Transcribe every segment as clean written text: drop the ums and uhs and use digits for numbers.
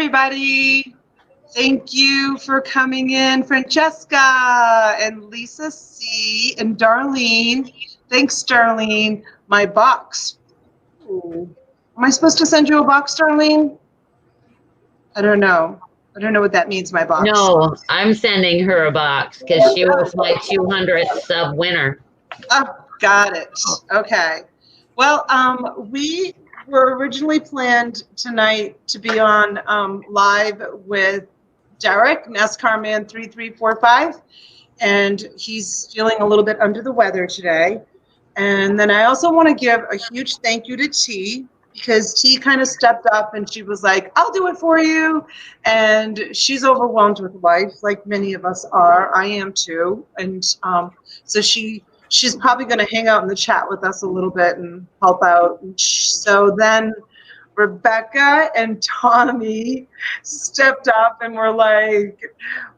everybody. Thank you for coming in, Francesca and Lisa C. and Darlene. Thanks, Darlene. My box. Ooh. Am I supposed to send you a box, Darlene? I don't know. I don't know what that means, my box. No, I'm sending her a box because she was my 200th sub winner. Oh, got it. Okay. Well, we were originally planned tonight to be on live with Derek, NASCAR Man 3345, and he's feeling a little bit under the weather today. And then I also want to give a huge thank you to T, because T kind of stepped up and she was like, I'll do it for you. And she's overwhelmed with life, like many of us are. I am too. And so she's probably going to hang out in the chat with us a little bit and help out. So then Rebecca and Tommy stepped up and were like,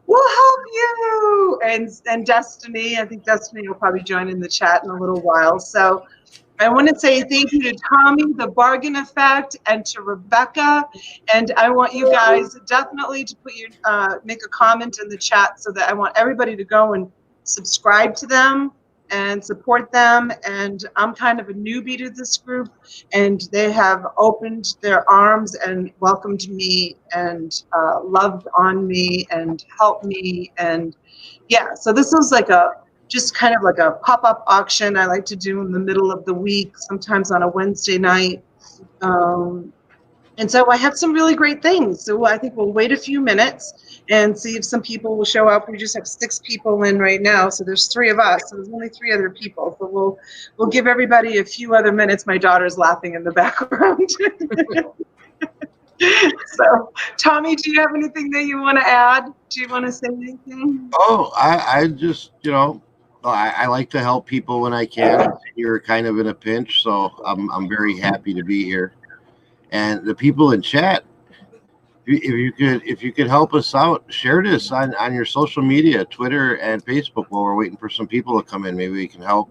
we'll help you. And Destiny, I think Destiny will probably join in the chat in a little while. So I want to say thank you to Tommy, the Bargain Effect, and to Rebecca. And I want you guys definitely to put your make a comment in the chat, so that I want everybody to go and subscribe to them and support them. And I'm kind of a newbie to this group, and they have opened their arms and welcomed me and loved on me and helped me. And yeah, so this is like just kind of like a pop-up auction I like to do in the middle of the week, sometimes on a Wednesday night. And so I have some really great things. So I think we'll wait a few minutes and see if some people will show up. We just have 6 people in right now, so there's 3 of us. So there's only 3 other people. So we'll give everybody a few other minutes. My daughter's laughing in the background. So, Tommy, do you have anything that you want to add? Do you want to say anything? Oh, I just, I like to help people when I can. You're kind of in a pinch, so I'm very happy to be here. And the people in chat, if you could help us out, share this on your social media, Twitter and Facebook, while we're waiting for some people to come in. Maybe we can help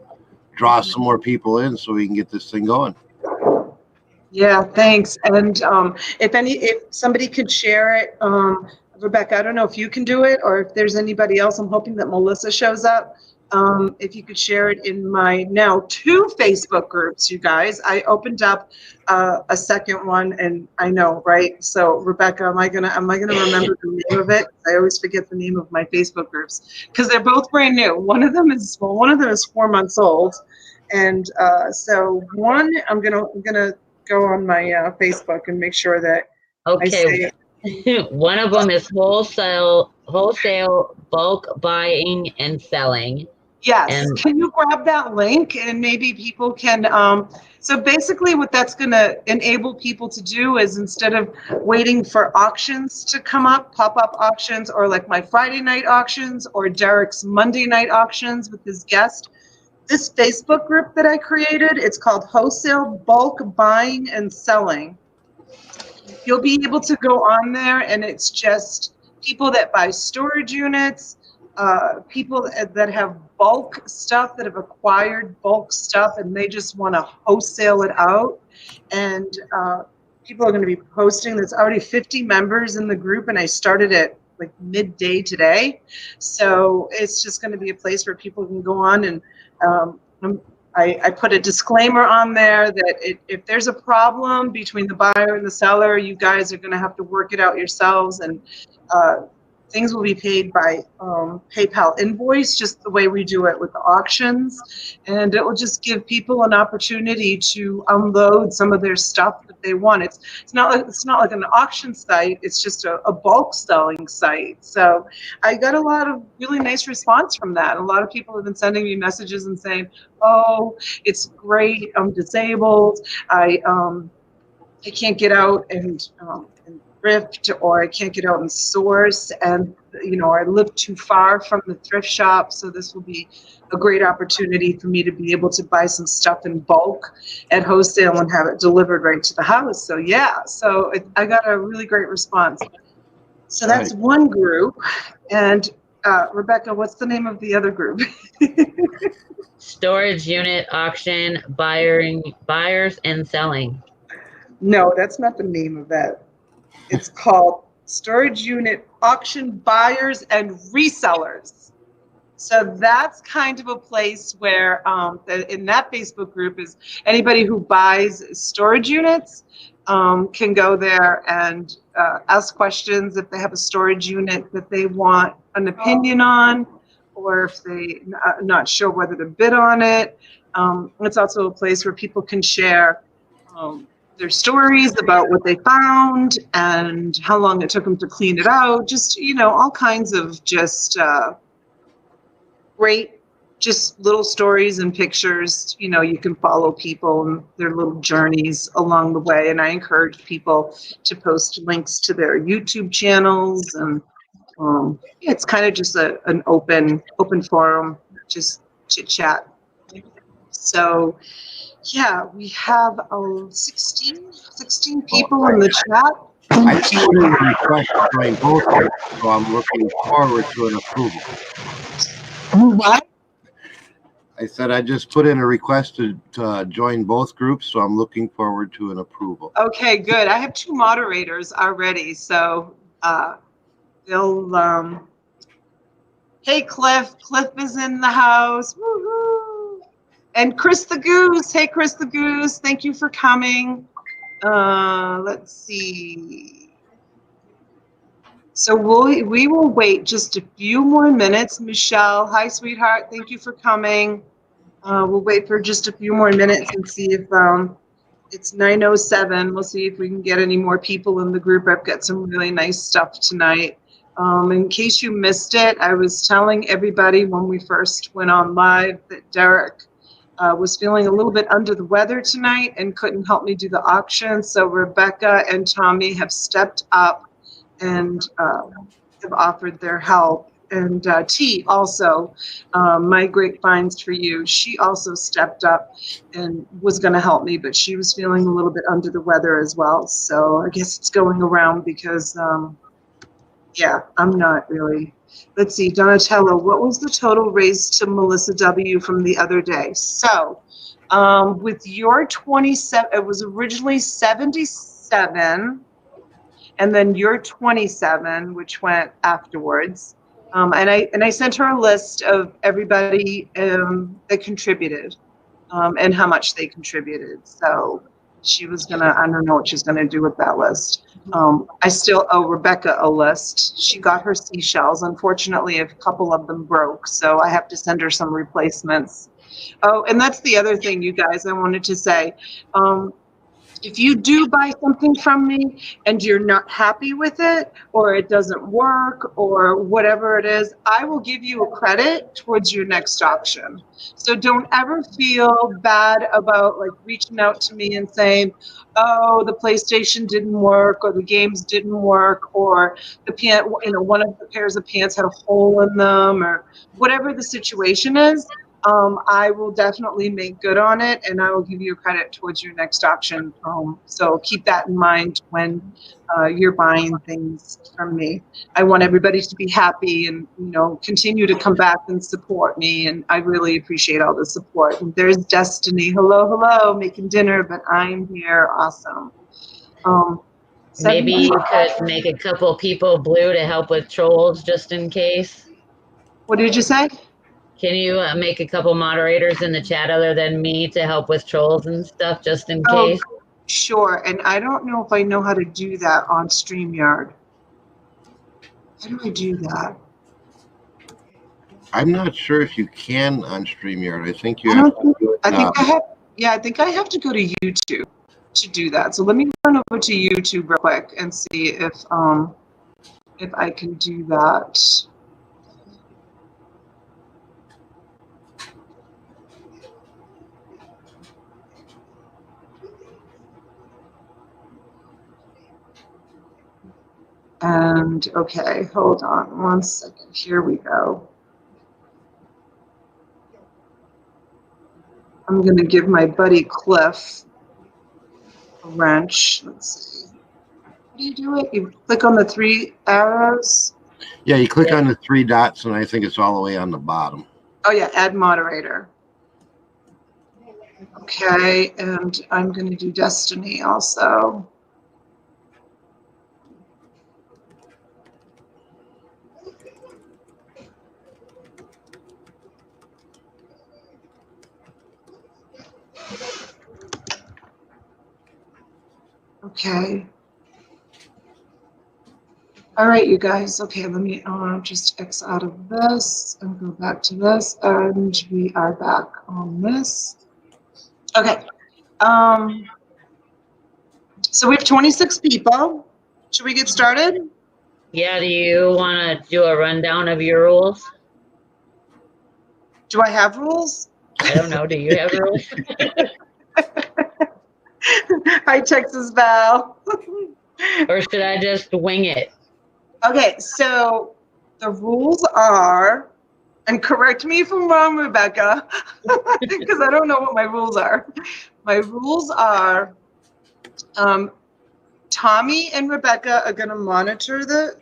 draw some more people in so we can get this thing going. Yeah, thanks. And if somebody could share it, Rebecca, I don't know if you can do it or if there's anybody else. I'm hoping that Melissa shows up. If you could share it in my now 2 Facebook groups, you guys. I opened up a second one, and I know, right? So Rebecca, am I gonna remember the name of it? I always forget the name of my Facebook groups because they're both brand new. One of them is 4 months old, and so one I'm gonna go on my Facebook and make sure that I say it. One of them is wholesale bulk buying and selling. Yes. Can you grab that link and maybe people can, so basically what that's going to enable people to do is, instead of waiting for auctions to come up, pop-up auctions, or like my Friday night auctions or Derek's Monday night auctions with his guest, this Facebook group that I created, it's called Wholesale Bulk Buying and Selling. You'll be able to go on there, and it's just people that buy storage units, people that have bulk stuff, that have acquired bulk stuff, and they just want to wholesale it out. And people are going to be posting. There's already 50 members in the group, and I started at like midday today. So it's just going to be a place where people can go on, and I put a disclaimer on there that if there's a problem between the buyer and the seller, you guys are going to have to work it out yourselves, and things will be paid by PayPal invoice, just the way we do it with the auctions. And it will just give people an opportunity to unload some of their stuff that they want. It's not like an auction site. It's just a bulk selling site. So I got a lot of really nice response from that. A lot of people have been sending me messages and saying, oh, it's great. I'm disabled. I can't get out and thrift, or I can't get out and source, and I live too far from the thrift shop, so this will be a great opportunity for me to be able to buy some stuff in bulk at wholesale and have it delivered right to the house. So yeah, I got a really great response. So that's one group. And Rebecca, what's the name of the other group? Storage unit auction, buyers and selling. No, that's not the name of that. It's called Storage Unit Auction Buyers and Resellers. So that's kind of a place where, in that Facebook group, is anybody who buys storage units can go there and ask questions if they have a storage unit that they want an opinion on, or if they not sure whether to bid on it. It's also a place where people can share their stories about what they found and how long it took them to clean it out. Just, all kinds of just great, just little stories and pictures. You can follow people and their little journeys along the way. And I encourage people to post links to their YouTube channels. And it's kind of just an open forum, just chit chat. So yeah, we have 16 people in the chat. I just put in a request to join both groups, so I'm looking forward to an approval. What? I said I just put in a request to join both groups, so I'm looking forward to an approval. Okay, good. I have 2 moderators already, so they'll. Hey, Cliff. Cliff is in the house. Woohoo! And Chris the Goose. Hey, Chris the Goose. Thank you for coming. Let's see. So we will wait just a few more minutes. Michelle, hi, sweetheart. Thank you for coming. We'll wait for just a few more minutes and see if it's 9:07. We'll see if we can get any more people in the group. I've got some really nice stuff tonight. In case you missed it, I was telling everybody when we first went on live that Derek was feeling a little bit under the weather tonight and couldn't help me do the auction. So Rebecca and Tommy have stepped up and have offered their help. And T also, my great finds for you, she also stepped up and was going to help me, but she was feeling a little bit under the weather as well. So I guess it's going around because, yeah, I'm not really. Let's see, Donatello, what was the total raised to Melissa W. from the other day? So with your 27, it was originally 77, and then your 27, which went afterwards. And I sent her a list of everybody that contributed and how much they contributed. So she was gonna, I don't know what she's gonna do with that list. I still owe Rebecca a list. She got her seashells. Unfortunately, a couple of them broke, so I have to send her some replacements. Oh, and that's the other thing, you guys, I wanted to say. If you do buy something from me and you're not happy with it, or it doesn't work, or whatever it is, I will give you a credit towards your next auction. So don't ever feel bad about like reaching out to me and saying, oh, the PlayStation didn't work, or the games didn't work, or the pant, one of the pairs of pants had a hole in them, or whatever the situation is. I will definitely make good on it, and I will give you a credit towards your next auction. So keep that in mind when you're buying things from me. I want everybody to be happy and, continue to come back and support me, and I really appreciate all the support. And there's Destiny. Hello, making dinner, but I'm here. Awesome. Maybe you could make a couple people blue to help with trolls just in case. What did you say? Can you make a couple moderators in the chat other than me to help with trolls and stuff just in case? Sure. And I don't know if I know how to do that on StreamYard. How do I do that? I'm not sure if you can on StreamYard. I think you have to do it. I think I have to go to YouTube to do that. So let me run over to YouTube real quick and see if I can do that. And okay, hold on 1 second. Here we go. I'm going to give my buddy Cliff a wrench. Let's see. How do you do it? You click on the 3 arrows. Yeah, you click on the 3 dots, and I think it's all the way on the bottom. Oh, yeah, add moderator. Okay, and I'm going to do Destiny also. Okay. All right, you guys. Okay, let me just X out of this and go back to this, and we are back on this. Okay. So we have 26 people. Should we get started? Yeah, do you want to do a rundown of your rules? Do I have rules? I don't know. Do you have rules? Hi, Texas Val. Or should I just wing it? Okay, so the rules are, and correct me if I'm wrong, Rebecca, because I don't know what my rules are. My rules are Tommy and Rebecca are going to monitor the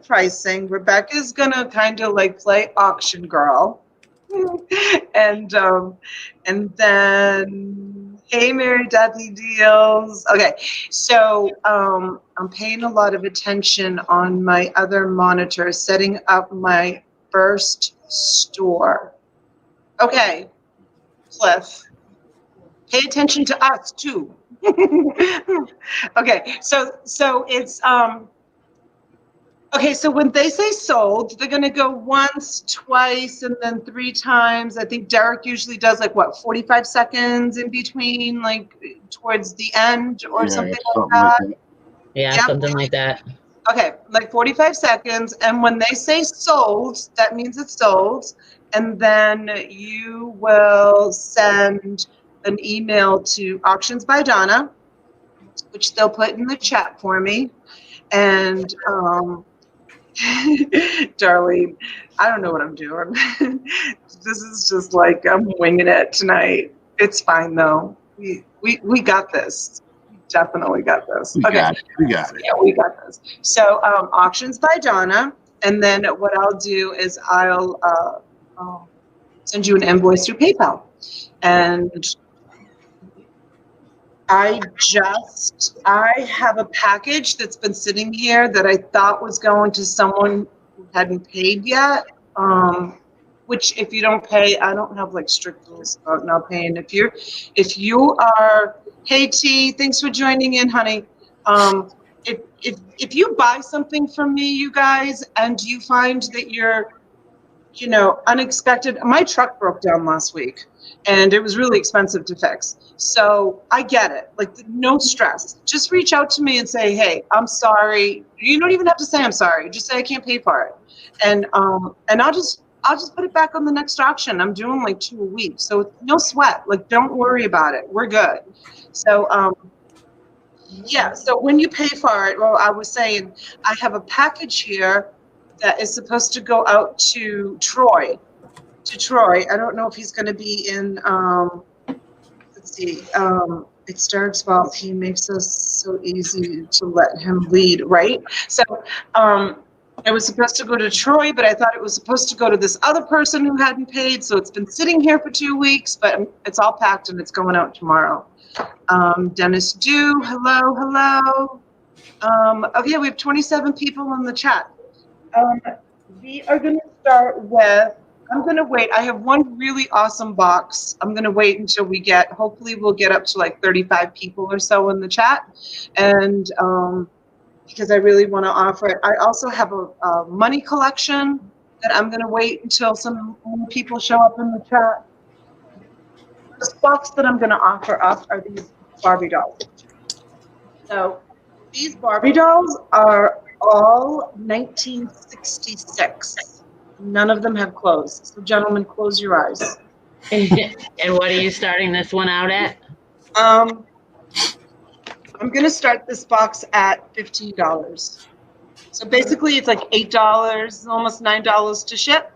pricing. Rebecca's going to kind of like play auction girl. and then hey Mary Dudley deals. Okay, so I'm paying a lot of attention on my other monitor, setting up my first store. Okay, Cliff, pay attention to us too. Okay, so it's okay, so when they say sold, they're going to go once, twice, and then 3 times. I think Derek usually does like what, 45 seconds in between, like towards the end or something like that. Yeah, Yep. something like that. Okay, like 45 seconds. And when they say sold, that means it's sold. And then you will send an email to auctionsbydonna, which they'll put in the chat for me. And Darlene, I don't know what I'm doing. This is just like I'm winging it tonight. It's fine though. We got this. We definitely got this. We got it. Yeah, we got this. So auctions by Donna, and then what I'll do is I'll send you an invoice through PayPal, and I have a package that's been sitting here that I thought was going to someone who hadn't paid yet. Which if you don't pay, I don't have like strict rules about not paying. If you are, hey T, thanks for joining in, honey. If you buy something from me, you guys, and you find that you're, unexpected. My truck broke down last week and it was really expensive to fix. So I get it. Like, no stress. Just reach out to me and say, hey, I'm sorry. You don't even have to say I'm sorry. Just say I can't pay for it. And I'll just put it back on the next auction. I'm doing like 2 a week. So no sweat. Like, don't worry about it. We're good. So yeah, so when you pay for it, well, I was saying I have a package here that is supposed to go out to Troy. I don't know if he's going to be in, let's see, it's Derek's fault. He makes us so easy to let him lead, right? So it was supposed to go to Troy, but I thought it was supposed to go to this other person who hadn't paid. So it's been sitting here for 2 weeks, but it's all packed and it's going out tomorrow. Dennis Dew, hello. Okay, we have 27 people in the chat. We are going to start with, I'm going to wait. I have one really awesome box. I'm going to wait until hopefully we'll get up to like 35 people or so in the chat. And because I really want to offer it. I also have a money collection that I'm going to wait until some more people show up in the chat. The box that I'm going to offer up are these Barbie dolls. So these Barbie dolls are all 1966. None of them have closed. So gentlemen, close your eyes. And what are you starting this one out at? I'm going to start this box at $15. So basically it's like $8, almost $9 to ship.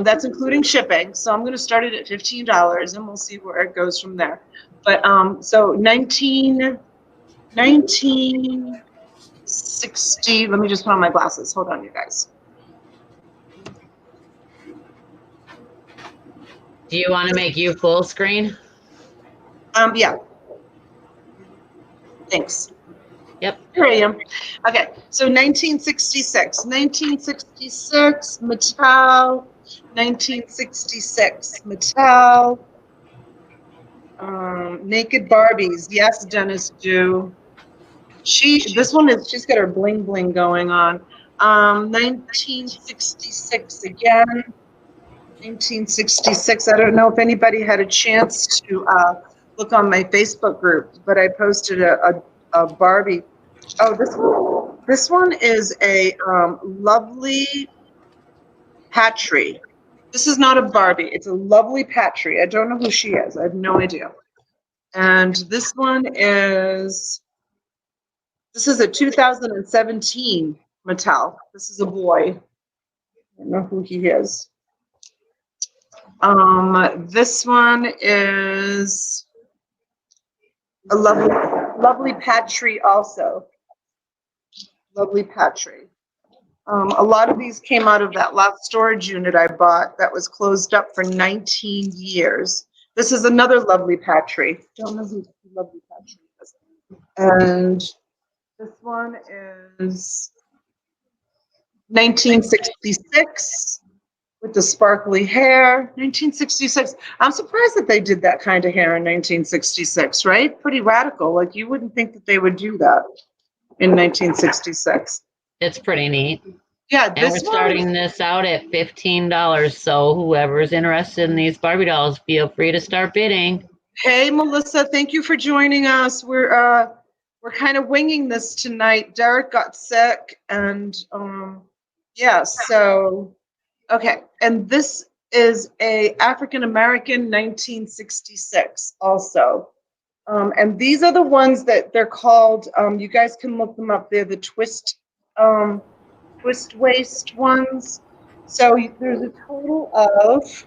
That's including shipping. So I'm going to start it at $15 and we'll see where it goes from there. But so 1960, let me just put on my glasses. Hold on, you guys. Do you want to make you full screen? Yeah. Thanks. Yep. Here I am. Okay, so 1966. 1966, Mattel. 1966, Mattel. Naked Barbies. Yes, Dennis, do. This one is, she's got her bling bling going on. 1966 again. 1966. I don't know if anybody had a chance to look on my Facebook group, but I posted a Barbie. Oh, this one is a lovely Patry. This is not a Barbie. It's a lovely Patry. I don't know who she is. I have no idea. And this one is. This is a 2017 Mattel. This is a boy. I don't know who he is. This one is a lovely Patry also. Lovely Patry. A lot of these came out of that last storage unit I bought that was closed up for 19 years. This is another lovely Patry. Don't know who lovely Patry is. And this one is 1966 with the sparkly hair. 1966. I'm surprised that they did that kind of hair in 1966, right? Pretty radical. Like you wouldn't think that they would do that in 1966. It's pretty neat. Yeah, and we're starting this out at $15. So whoever's interested in these Barbie dolls, feel free to start bidding. Hey, Melissa, thank you for joining us. We're kind of winging this tonight. Derek got sick, and yeah. So, okay, and this is a African American 1966 also. And these are the ones that they're called. You guys can look them up. They're the twist waist ones. So there's a total of,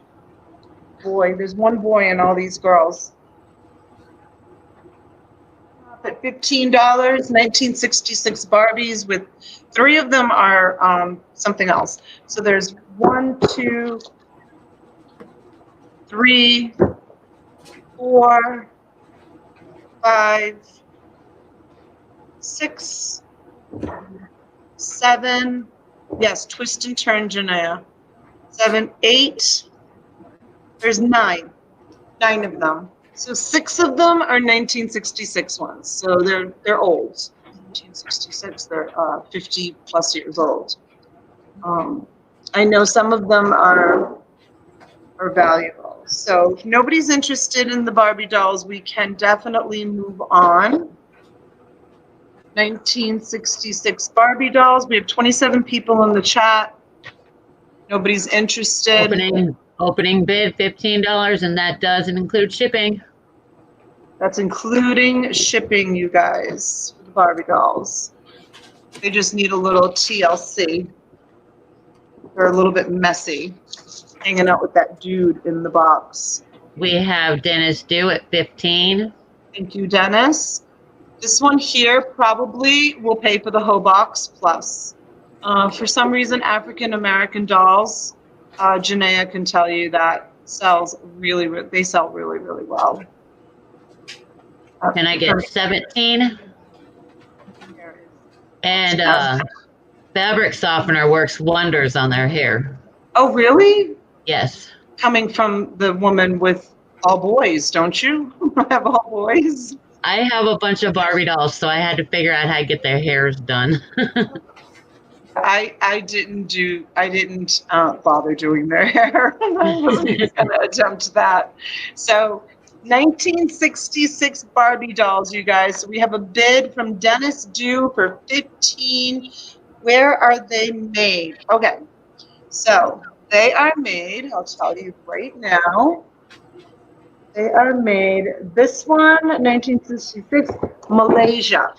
there's one boy in all these girls. At $15, 1966 Barbies, with 3 of them are something else. So there's 1, 2, 3, 4, 5, 6, 7. Yes, twist and turn, Janaya. 7, 8. There's 9 of them. So 6 of them are 1966 ones. So they're old. 1966. They're 50 plus years old. I know some of them are valuable. So if nobody's interested in the Barbie dolls, we can definitely move on. 1966 Barbie dolls. We have 27 people in the chat. Nobody's interested. Opening bid $15, and that doesn't include shipping. That's including shipping, you guys, for the Barbie dolls. They just need a little TLC. They're a little bit messy, hanging out with that dude in the box. We have Dennis due at 15. Thank you, Dennis. This one here probably will pay for the whole box plus. For some reason, African American dolls, Janaea can tell you that they sell really, really well. Can I get 17? And fabric softener works wonders on their hair. Oh, really? Yes. Coming from the woman with all boys, don't you? Have all boys? I have a bunch of Barbie dolls, so I had to figure out how to get their hairs done. I didn't bother doing their hair. I wasn't going to attempt that. So 1966 Barbie dolls, you guys. So we have a bid from Dennis due for 15. Where are they made? Okay, so they are made, I'll tell you right now. They are made, this one, 1966, Malaysia.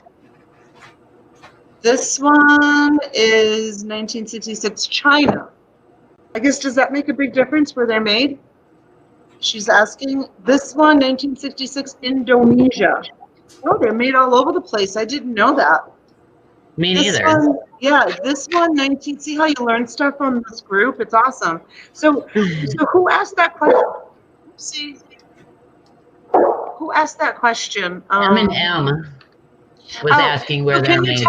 This one is 1966, China. I guess, does that make a big difference where they're made? She's asking. This one, 1966, Indonesia. Oh, they're made all over the place. I didn't know that. Me neither. This one, see how you learn stuff from this group? It's awesome. So who asked that question? See, who asked that question? M was asking where they're made.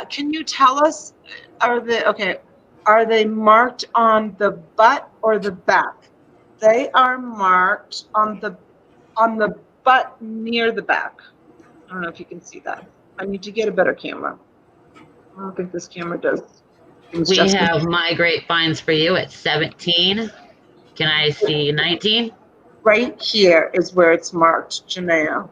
Can you tell us, are they marked on the butt or the back? They are marked on the butt near the back. I don't know if you can see that. I need to get a better camera. I don't think this camera does things We justice. have my grapevines for you at 17. Can I see 19? Right here is where it's marked, Janea.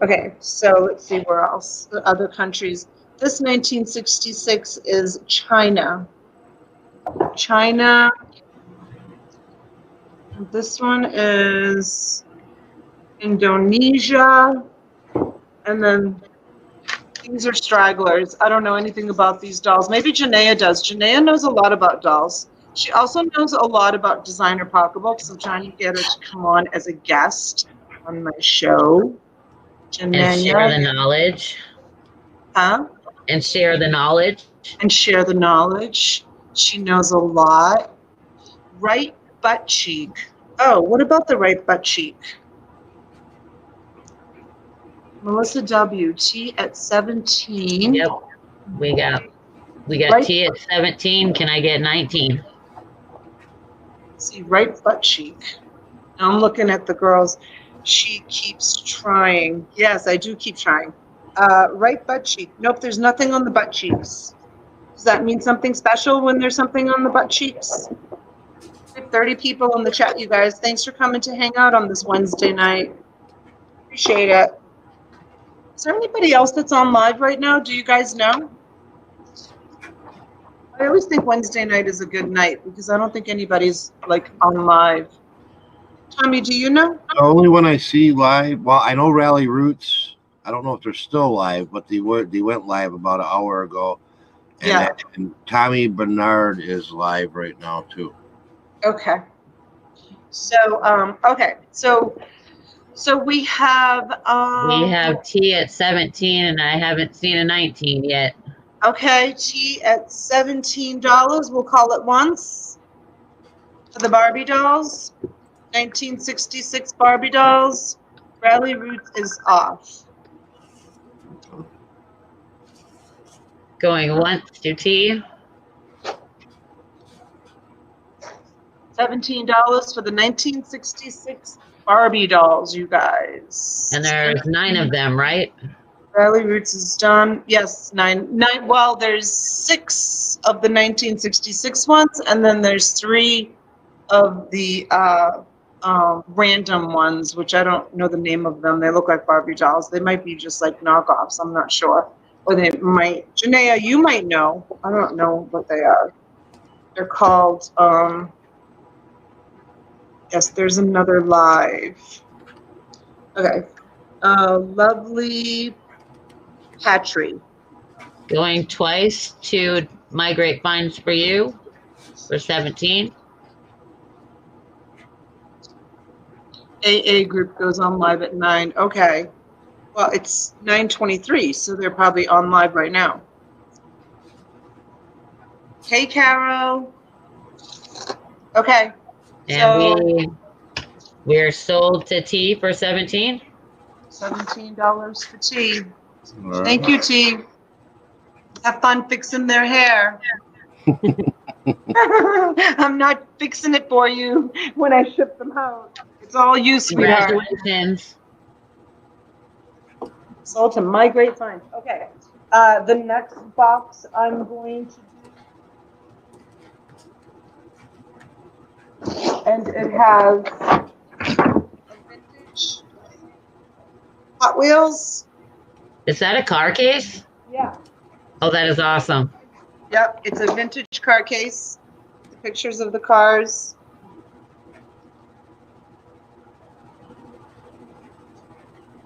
Okay, so let's see where else. The other countries. This 1966 is China. China. This one is Indonesia. And then these are stragglers. I don't know anything about these dolls. Maybe Janea does. Janea knows a lot about dolls. She also knows a lot about designer pocketbooks. I'm trying to get her to come on as a guest on my show. And share the Janea. knowledge. Huh? And share the knowledge. And share the knowledge. She knows a lot. Right butt cheek. Oh, what about the right butt cheek? Melissa W. T at 17. Yep. We got Right. T at 17. Can I get 19? See, right butt cheek. Now I'm looking at the girls. She keeps trying. Yes, I do keep trying. Right butt cheek. Nope, there's nothing on the butt cheeks. Does that mean something special when there's something on the butt cheeks? We have 30 people in the chat, you guys. Thanks for coming to hang out on this Wednesday night. Appreciate it. Is there anybody else that's on live right now? Do you guys know? I always think Wednesday night is a good night because I don't think anybody's like on live. Tommy, do you know? The only one I see live, well, I know Rally Roots. I don't know if they're still live, but they went live about an hour ago. And, Yeah. and Tommy Bernard is live right now too. Okay. So, okay. So we have We have T at 17, and I haven't seen a 19 yet. okay, T at $17. We'll call it once for the Barbie dolls. 1966 Barbie dolls. Rally Roots is off. Going once to T. $17 for the 1966 Barbie dolls, you guys. And there's 9 of them, right? Rally Roots is done. Yes, nine. Well, there's 6 of the 1966 ones, and then there's 3 of the random ones, which I don't know the name of them. They look like Barbie dolls. They might be just like knockoffs. I'm not sure. Or they might. Janea, you might know. I don't know what they are. They're called. Yes, there's another live. Okay. Lovely Patry. Going twice to my grapevines for you for 17. AA group goes on live at 9. Okay. Well, it's 9:23, so they're probably on live right now. Hey, Caro. Okay. And we're sold to T for 17. $17 for T. All right. Thank you, T. Have fun fixing their hair. I'm not fixing it for you when I ship them out. It's all you, sweetheart. Congratulations. Sold to my great find. Okay. The next box I'm going to do, and it has a vintage Hot Wheels. Is that a car case? Yeah. Oh, that is awesome. Yep, it's a vintage car case. The pictures of the cars.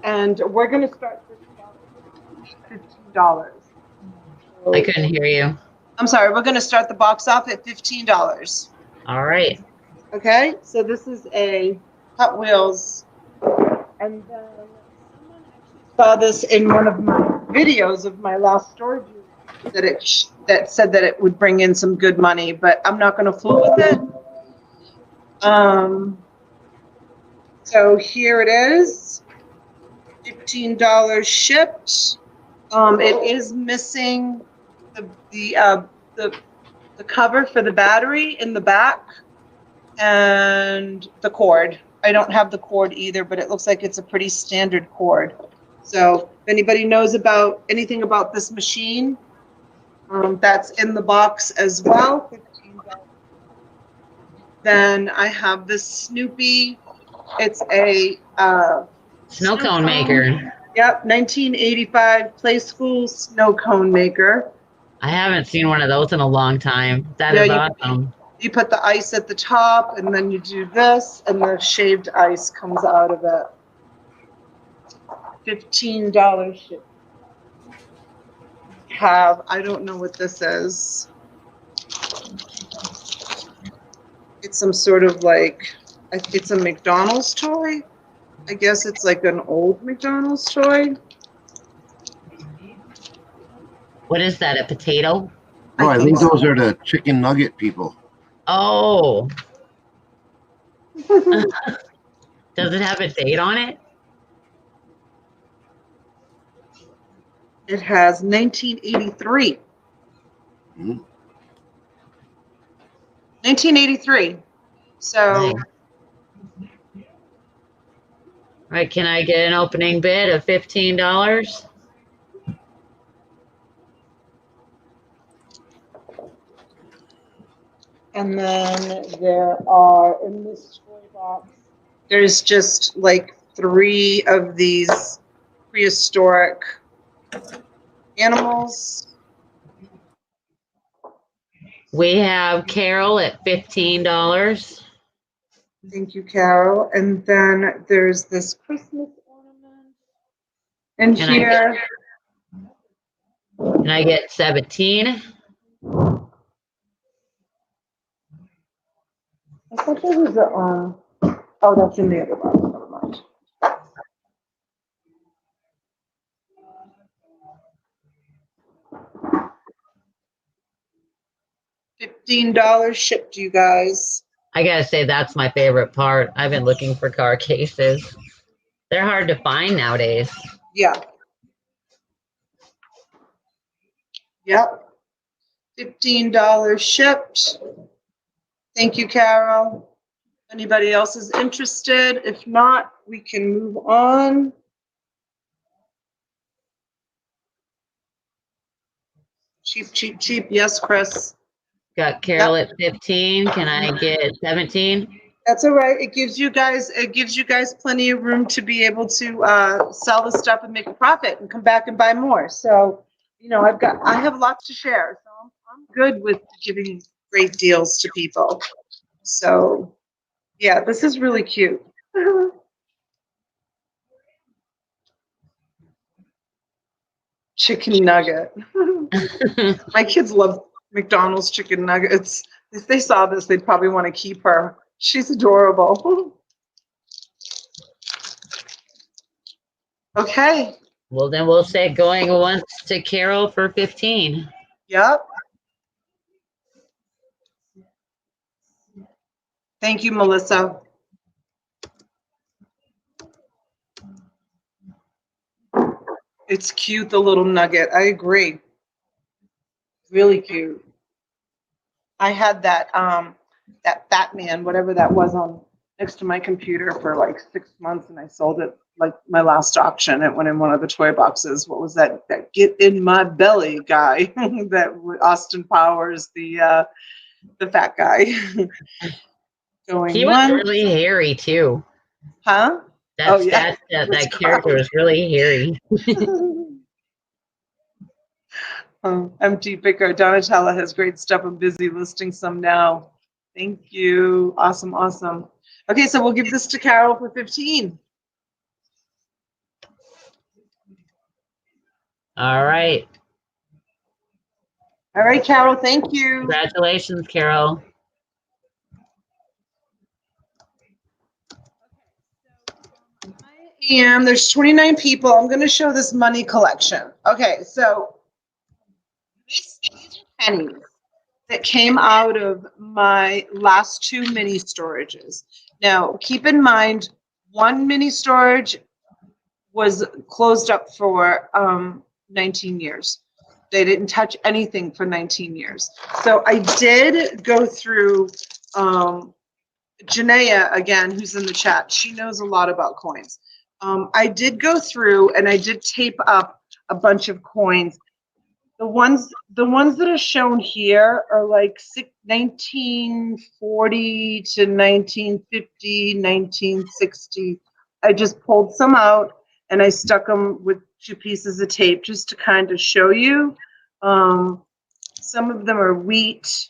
And we're going to start this box at $15. I couldn't hear you. I'm sorry, we're going to start the box off at $15. All right. Okay, so this is a Hot Wheels. And then someone actually saw this in one of my videos of my last storage unit that said that it would bring in some good money, but I'm not going to fool with it. So here it is. $15 shipped. It is missing the cover for the battery in the back and the cord. I don't have the cord either, but it looks like it's a pretty standard cord. So if anybody knows about anything about this machine, that's in the box as well. $15. Then I have this Snoopy. It's a Snow cone maker. Yep, 1985 Play School snow cone maker. I haven't seen one of those in a long time. That is awesome. You put the ice at the top, and then you do this, and the shaved ice comes out of it. $15 ship. I don't know what this is. It's some sort of like, it's a McDonald's toy. I guess it's like an old McDonald's toy. What is that, a potato? No, I think those are the chicken nugget people. Oh. Does it have a date on it? It has 1983. 1983. So. Nice. All right, can I get an opening bid of $15? And then there are, in this toy box, there's just like 3 of these prehistoric animals. We have Carol at $15. Thank you, Carol. And then there's this Christmas ornament. And here. Can I get 17? I thought there was a, oh, that's in the other box. Never mind. $15 shipped, you guys. I gotta say, that's my favorite part. I've been looking for car cases. They're hard to find nowadays. Yeah. Yep. $15 shipped. Thank you, Carol. Anybody else is interested? If not, we can move on. Cheap, cheap, cheap. Yes, Chris. Got Carol at 15. Can I get 17? That's all right. It gives you guys plenty of room to be able to sell the stuff and make a profit and come back and buy more. So, you know, I have lots to share. So I'm good with giving great deals to people. So, yeah, this is really cute. Chicken nugget. My kids love McDonald's chicken nuggets. If they saw this, they'd probably want to keep her. She's adorable. Okay. Well, then we'll say going once to Carol for 15. Yep. Thank you, Melissa. It's cute, the little nugget. I agree. Really cute. I had that that Batman, whatever that was, on next to my computer for like 6 months, and I sold it like my last auction. It went in one of the toy boxes. What was that? That Get in My Belly guy that Austin Powers, the fat guy. He was really hairy too. Huh? That character was really hairy. Empty picker. Donatella has great stuff. I'm busy listing some now. Thank you. Awesome, awesome. Okay, so we'll give this to Carol for 15. All right. All right, Carol, thank you. Congratulations, Carol. There's 29 people. I'm going to show this money collection. Okay, so these are pennies that came out of my last 2 mini storages. Now, keep in mind, one mini storage was closed up for 19 years. They didn't touch anything for 19 years. So I did go through Janaea, again, who's in the chat. She knows a lot about coins. I did go through and I did tape up a bunch of coins. The ones that are shown here are like 1940 to 1950, 1960. I just pulled some out and I stuck them with 2 pieces of tape just to kind of show you. Some of them are wheat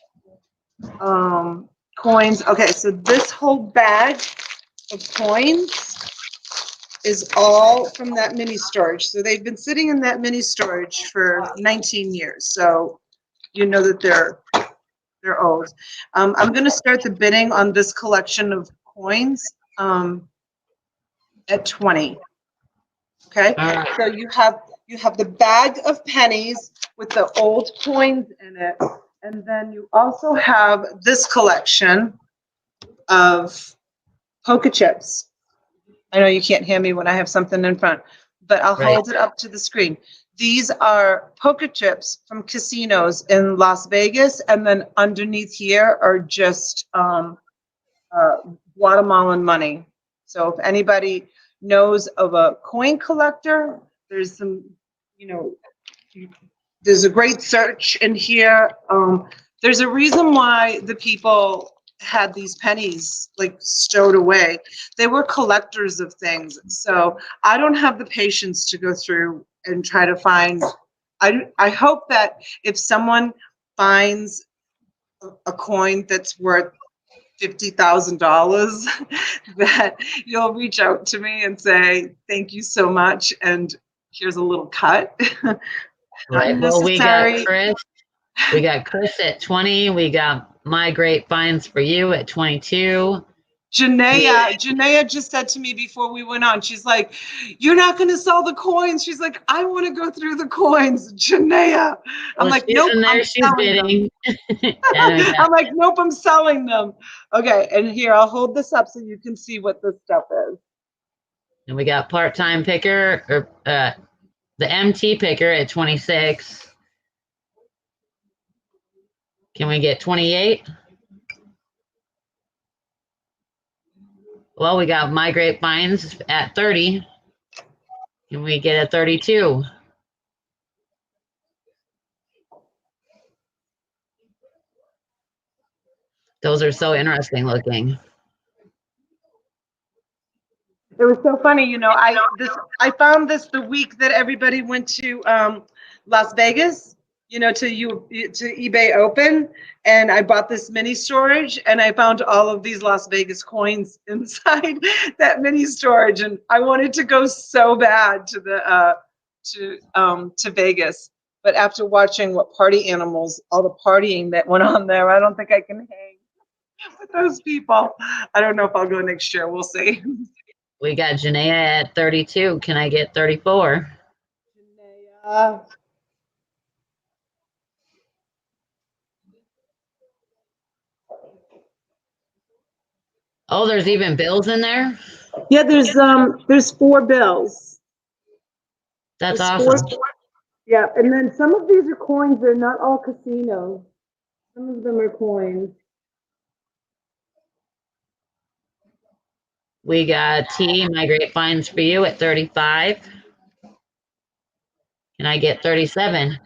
coins. Okay, so this whole bag of coins is all from that mini storage. So they've been sitting in that mini storage for 19 years. So you know that they're old. I'm going to start the bidding on this collection of coins at 20. Okay. All right. So you have the bag of pennies with the old coins in it, and then you also have this collection of poker chips. I know you can't hear me when I have something in front, but I'll hold it up to the screen. These are poker chips from casinos in Las Vegas, and then underneath here are just Guatemalan money. So if anybody knows of a coin collector, there's some, there's a great search in here. There's a reason why the people had these pennies like stowed away. They were collectors of things. So I don't have the patience to go through and try to find. I hope that if someone finds a coin that's worth $50,000, that you'll reach out to me and say, thank you so much. And here's a little cut. Right. Well, we got Chris. We got Chris at 20. We got My Great Finds for You at 22. Janaea just said to me before we went on, she's like, you're not going to sell the coins. She's like, I want to go through the coins. Janaea. I'm like, nope, I'm selling them. I'm like, nope, I'm selling them. Okay, and here, I'll hold this up so you can see what this stuff is. And we got Part-Time Picker, or the MT Picker at 26. Can we get 28? Well, we got My Great Finds at 30. Can we get a 32? Those are so interesting looking. It was so funny, I found this the week that everybody went to Las Vegas, to eBay Open, and I bought this mini storage, and I found all of these Las Vegas coins inside that mini storage, and I wanted to go so bad to the to Vegas, but after watching what party animals, all the partying that went on there, I don't think I can hang with those people. I don't know if I'll go next year. We'll see. We got Janaea at 32. Can I get 34? Janaea. Oh, there's even bills in there? Yeah, there's 4 bills. That's awesome. Yeah, and then some of these are coins. They're not all casinos. Some of them are coins. We got T, My Great Finds for You at 35. Can I get 37?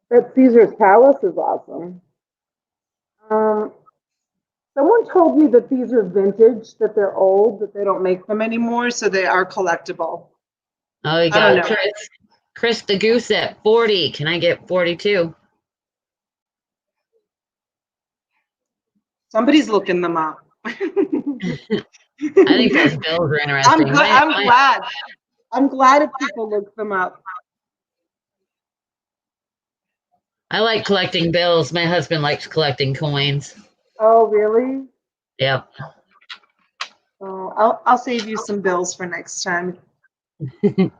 That Caesar's Palace is awesome. Someone told me that these are vintage, that they're old, that they don't make them anymore, so they are collectible. Oh, we got Chris the Goose at 40. Can I get 42? Somebody's looking them up. I think those bills are interesting. I'm glad if people look them up. I like collecting bills. My husband likes collecting coins. Oh, really? Yep. Oh, I'll save you some bills for next time. I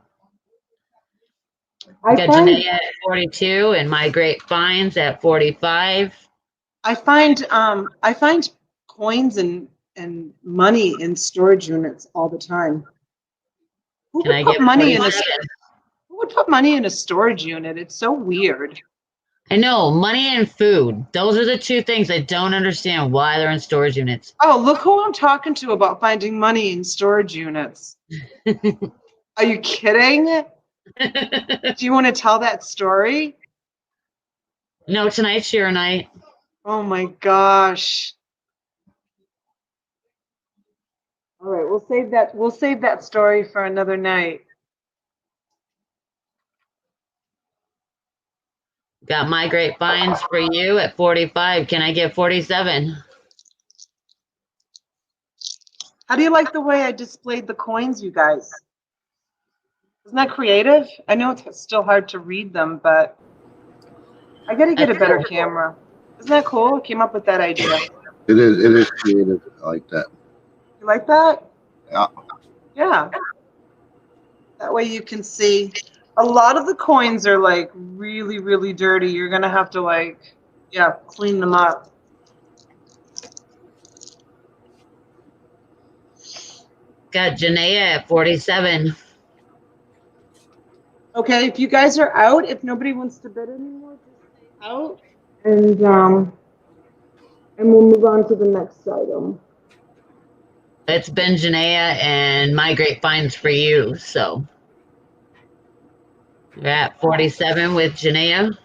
got Janaea at 42 and My Great Finds at 45. I find coins and money in storage units all the time. Who would put money in a storage unit? It's so weird. I know, money and food. Those are the two things I don't understand why they're in storage units. Oh, look who I'm talking to about finding money in storage units. Are you kidding? Do you want to tell that story? No, tonight's your night. Oh my gosh. All right, we'll save that story for another night. Got my great finds for you at 45. Can I get 47? How do you like the way I displayed the coins, you guys? Isn't that creative? I know it's still hard to read them, but I got to get a better camera. Isn't that cool? I came up with that idea. It is creative. I like that. You like that? Yeah. Yeah. That way you can see. A lot of the coins are like really, really dirty. You're going to have to like, yeah, clean them up. Got Janaea at 47. Okay, if you guys are out, if nobody wants to bid anymore, just stay out. And we'll move on to the next item. It's been Janaea and my great finds for you. So we're at 47 with Janaea.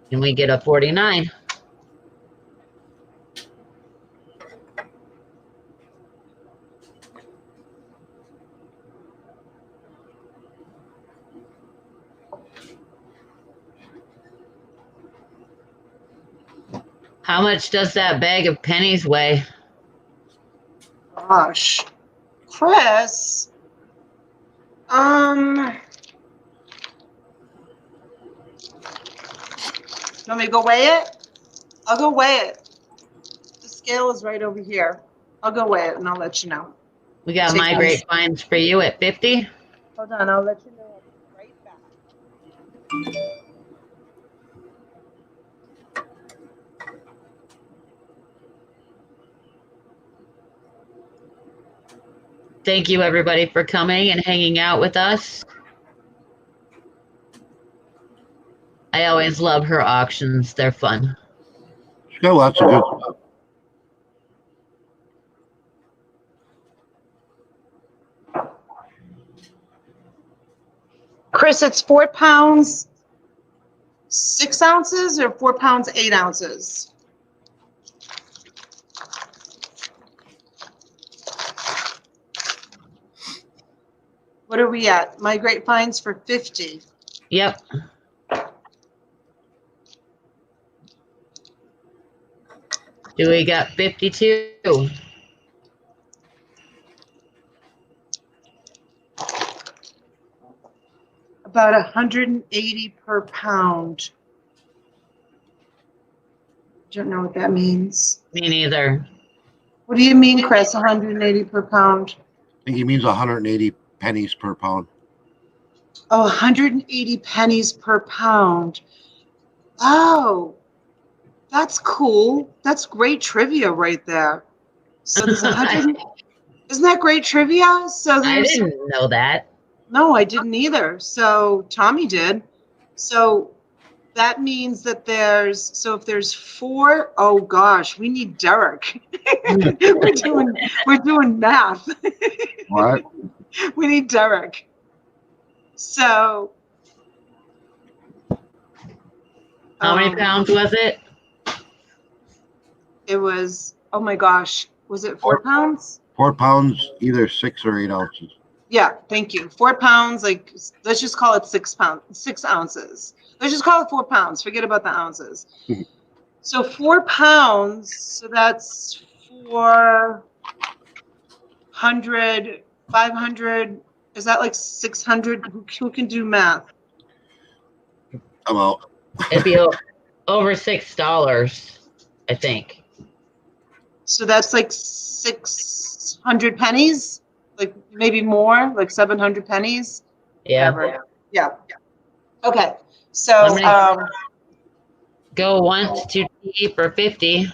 Can we get a 49? How much does that bag of pennies weigh? Gosh. Chris, want me to go weigh it? I'll go weigh it. The scale is right over here. I'll go weigh it and I'll let you know. We got my great finds for you at 50. Hold on, I'll let you know. I'll be right back. Thank you, everybody, for coming and hanging out with us. I always love her auctions. They're fun. She's got lots of good stuff. Chris, it's 4 pounds, 6 ounces or 4 pounds, 8 ounces? What are we at? My great finds for 50. Yep. Do we got 52? About 180 per pound. Don't know what that means. Me neither. What do you mean, Chris, 180 per pound? I think he means 180 pennies per pound. Oh, 180 pennies per pound. Oh, that's cool. That's great trivia right there. So there's 100. Isn't that great trivia? So I didn't know that. No, I didn't either. So Tommy did. So that means that if there's 4, oh gosh, we need Derek. we're doing math. What? We need Derek. So how many pounds was it? It was, oh my gosh, was it 4 pounds? 4 pounds, either 6 or 8 ounces. Yeah, thank you. 4 pounds, like, let's just call it 6 ounces. Let's just call it 4 pounds. Forget about the ounces. So 4 pounds, so that's 400, 500. Is that like 600? Who can do math? I'm out. It'd be over $6, I think. So that's like 600 pennies, like maybe more, like 700 pennies. Yeah. Whatever. Yeah. Okay. So go once to T for 50.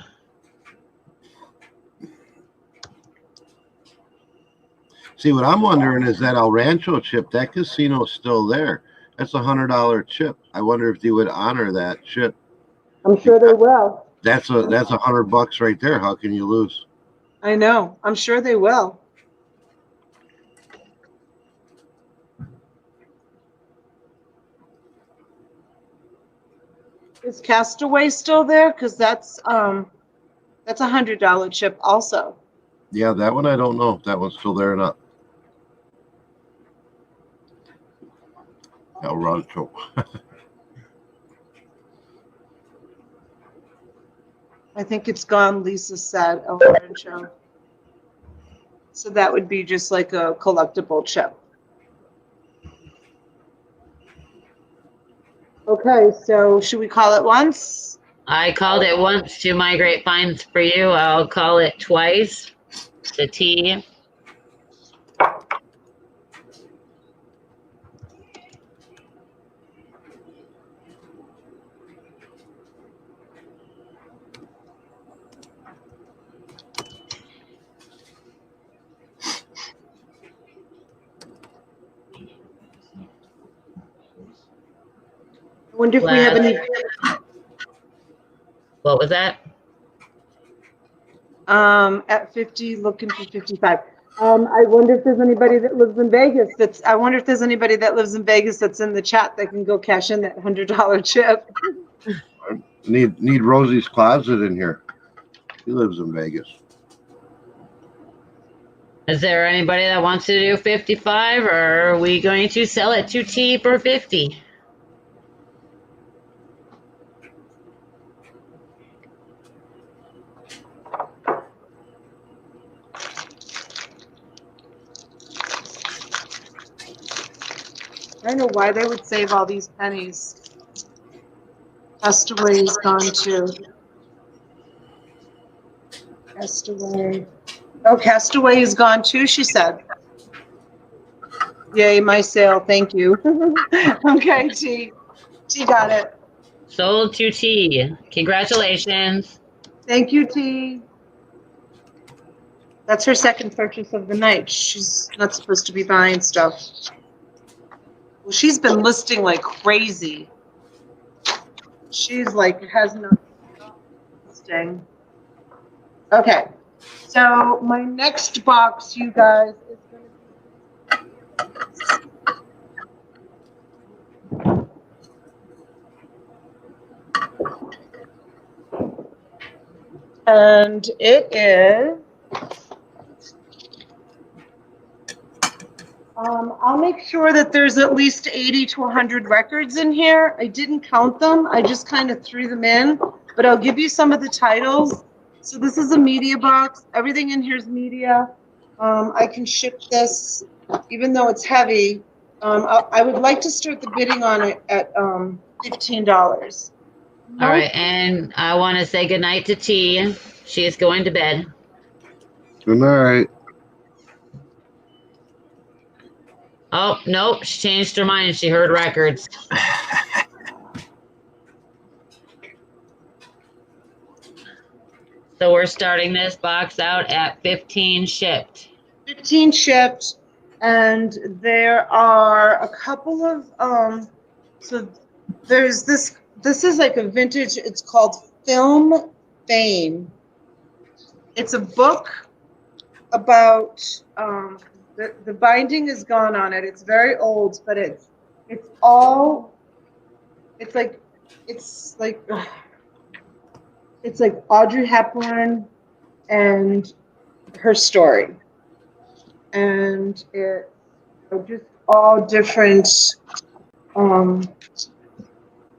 See, what I'm wondering is that El Rancho chip, that casino's still there. That's $100 chip. I wonder if they would honor that chip. I'm sure they will. That's $100 right there. How can you lose? I know. I'm sure they will. Is Castaway still there? Because that's $100 chip also. Yeah, that one I don't know if that one's still there or not. El Rancho. I think it's gone, Lisa said, El Rancho. So that would be just like a collectible chip. Okay, so should we call it once? I called it once to my great finds for you. I'll call it twice. The T. I wonder if we have any. What was that? At 50, looking for 55. I wonder if there's anybody that lives in Vegas that's in the chat that can go cash in that $100 chip. Need Rosie's Closet in here. He lives in Vegas. Is there anybody that wants to do 55, or are we going to sell it to T for 50? I don't know why they would save all these pennies. Castaway is gone too. Castaway. Oh, Castaway is gone too, she said. Yay, my sale. Thank you. Okay, T. T got it. Sold to T. Congratulations. Thank you, T. That's her second purchase of the night. She's not supposed to be buying stuff. Well, she's been listing like crazy. She's like, has no listing. Okay. So my next box, you guys, is going to be... And it is... I'll make sure that there's at least 80 to 100 records in here. I didn't count them. I just kind of threw them in, but I'll give you some of the titles. So this is a media box. Everything in here is media. I can ship this, even though it's heavy. I would like to start the bidding on it at $15. All right, and I want to say goodnight to T. She is going to bed. Good night. Oh, nope, she changed her mind. She heard records. So we're starting this box out at 15 shipped. 15 shipped, and there are a couple of, so there's this is like a vintage, it's called Film Fame. It's a book about, the binding is gone on it. It's very old, but it's like Audrey Hepburn and her story. And it's just all different,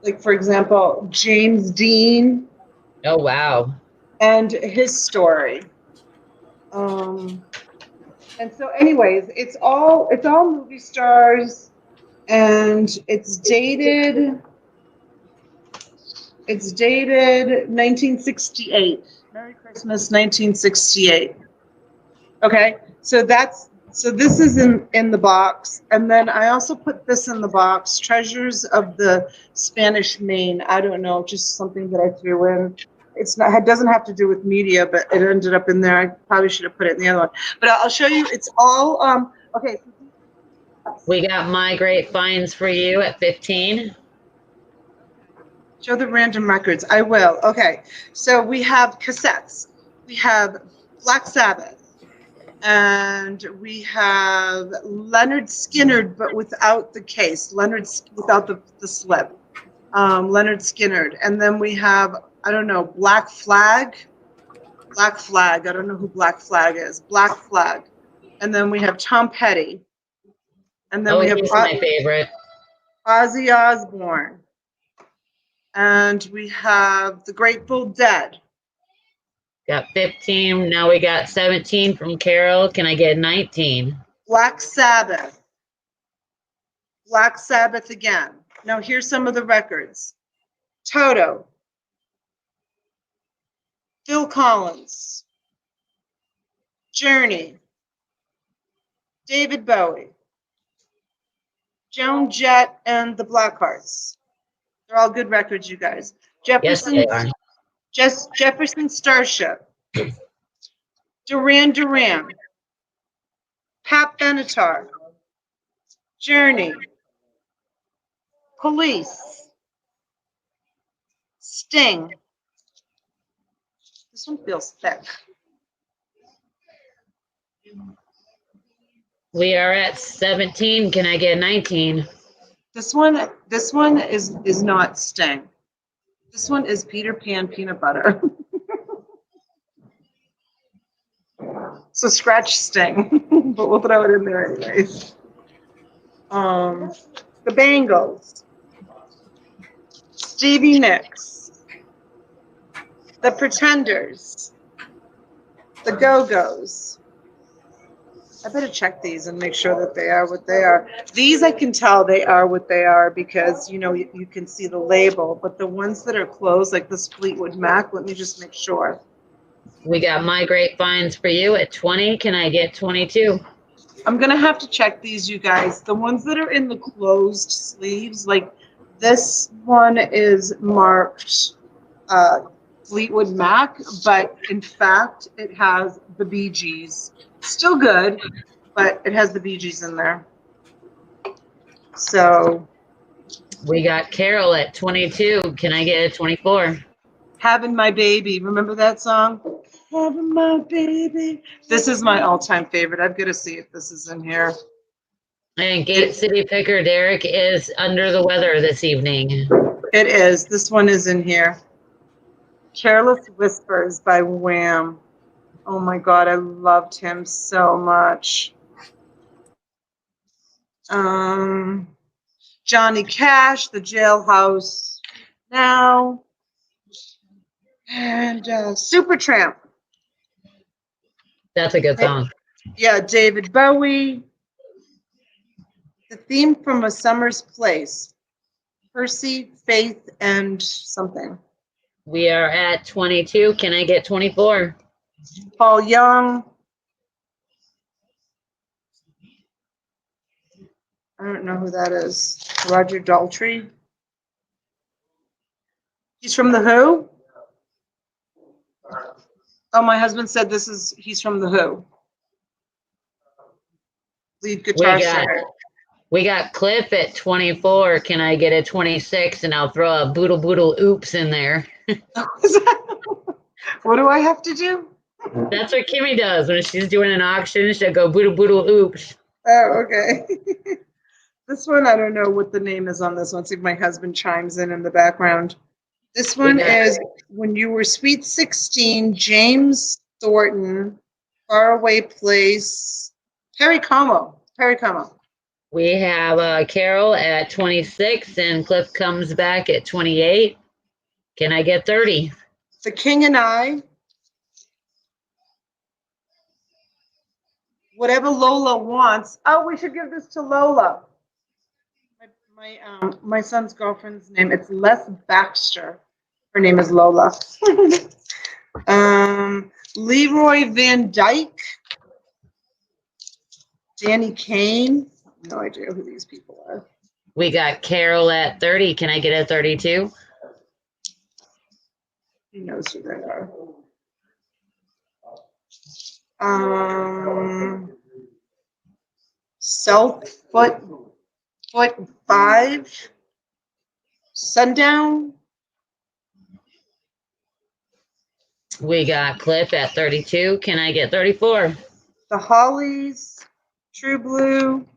like for example, James Dean. Oh, wow. And his story. And so anyways, it's all movie stars, and it's dated 1968. Merry Christmas, 1968. Okay, so this is in the box, and then I also put this in the box, Treasures of the Spanish Main. I don't know, just something that I threw in. it's not, it doesn't have to do with media, but it ended up in there. I probably should have put it in the other one, but I'll show you. It's all, okay. We got My Great Finds for You at 15. Show the random records. I will. Okay. So we have cassettes. We have Black Sabbath. And we have Leonard Skynyrd, but without the case. Leonard without the slip. Leonard Skynyrd. And then we have, I don't know, Black Flag. Black Flag. I don't know who Black Flag is. Black Flag. And then we have Tom Petty. And then we have he's my favorite. Ozzy Osbourne. And we have the Grateful Dead. Got 15. Now we got 17 from Carol. Can I get 19? Black Sabbath. Black Sabbath again. Now here's some of the records. Toto. Phil Collins. Journey. David Bowie. Joan Jett and the Blackhearts. They're all good records, you guys. Jefferson, yes, they are. Jefferson Starship. Duran Duran. Pat Benatar. Journey. Police. Sting. This one feels thick. We are at 17. Can I get 19? This one is not Sting. This one is Peter Pan peanut butter. So scratch Sting, but we'll throw it in there anyways. The Bangles. Stevie Nicks. The Pretenders. The Go-Go's. I better check these and make sure that they are what they are. These I can tell they are what they are because, you know, you can see the label. But the ones that are closed, like this Fleetwood Mac, let me just make sure. We got My Great Finds for You at 20. Can I get 22? I'm going to have to check these, you guys. The ones that are in the closed sleeves, like this one is marked Fleetwood Mac, but in fact, it has the Bee Gees. Still good, but it has the Bee Gees in there. So. We got Carol at 22. Can I get a 24? Having My Baby. Remember that song? Having My Baby. This is my all-time favorite. I've got to see if this is in here. And Gate City Picker Derek is under the weather this evening. It is. This one is in here. Careless Whispers by Wham. Oh my God, I loved him so much. Johnny Cash, The Jailhouse Now, and Supertramp. That's a good song. Yeah, David Bowie. The theme from A Summer's Place. Percy, Faith, and something. We are at 22. Can I get 24? Paul Young. I don't know who that is. Roger Daltrey. He's from The Who? Oh, my husband said he's from The Who. Lead guitar singer. We got Cliff at 24. Can I get a 26? And I'll throw a boodle boodle oops in there. What do I have to do? That's what Kimmy does when she's doing an auction. She'll go boodle boodle oops. Oh, okay. This one, I don't know what the name is on this one. See if my husband chimes in the background. This one is When You Were Sweet 16, James Thornton, Faraway Place, Perry Como. Perry Como. We have Carol at 26 and Cliff comes back at 28. Can I get 30? The King and I. Whatever Lola wants. Oh, we should give this to Lola. My son's girlfriend's name. It's Les Baxter. Her name is Lola. Leroy Van Dyke. Danny Kane. No idea who these people are. We got Carol at 30. Can I get a 32? He knows who they are. South foot 5, Sundown. We got Cliff at 32. Can I get 34? The Hollies, True Blue.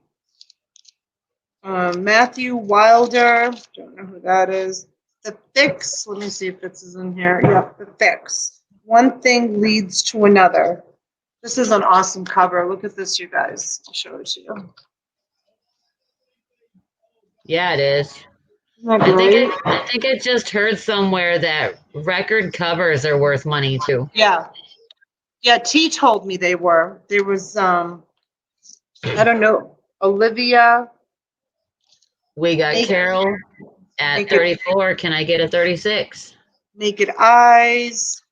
Matthew Wilder. Don't know who that is. The Fix. Let me see if this is in here. Yeah, The Fix. One thing leads to another. This is an awesome cover. Look at this, you guys. I'll show it to you. Yeah, it is. I think I just heard somewhere that record covers are worth money too. Yeah. Yeah, T told me they were. There was I don't know, Olivia. We got Carol at 34. Can I get a 36? Naked Eyes,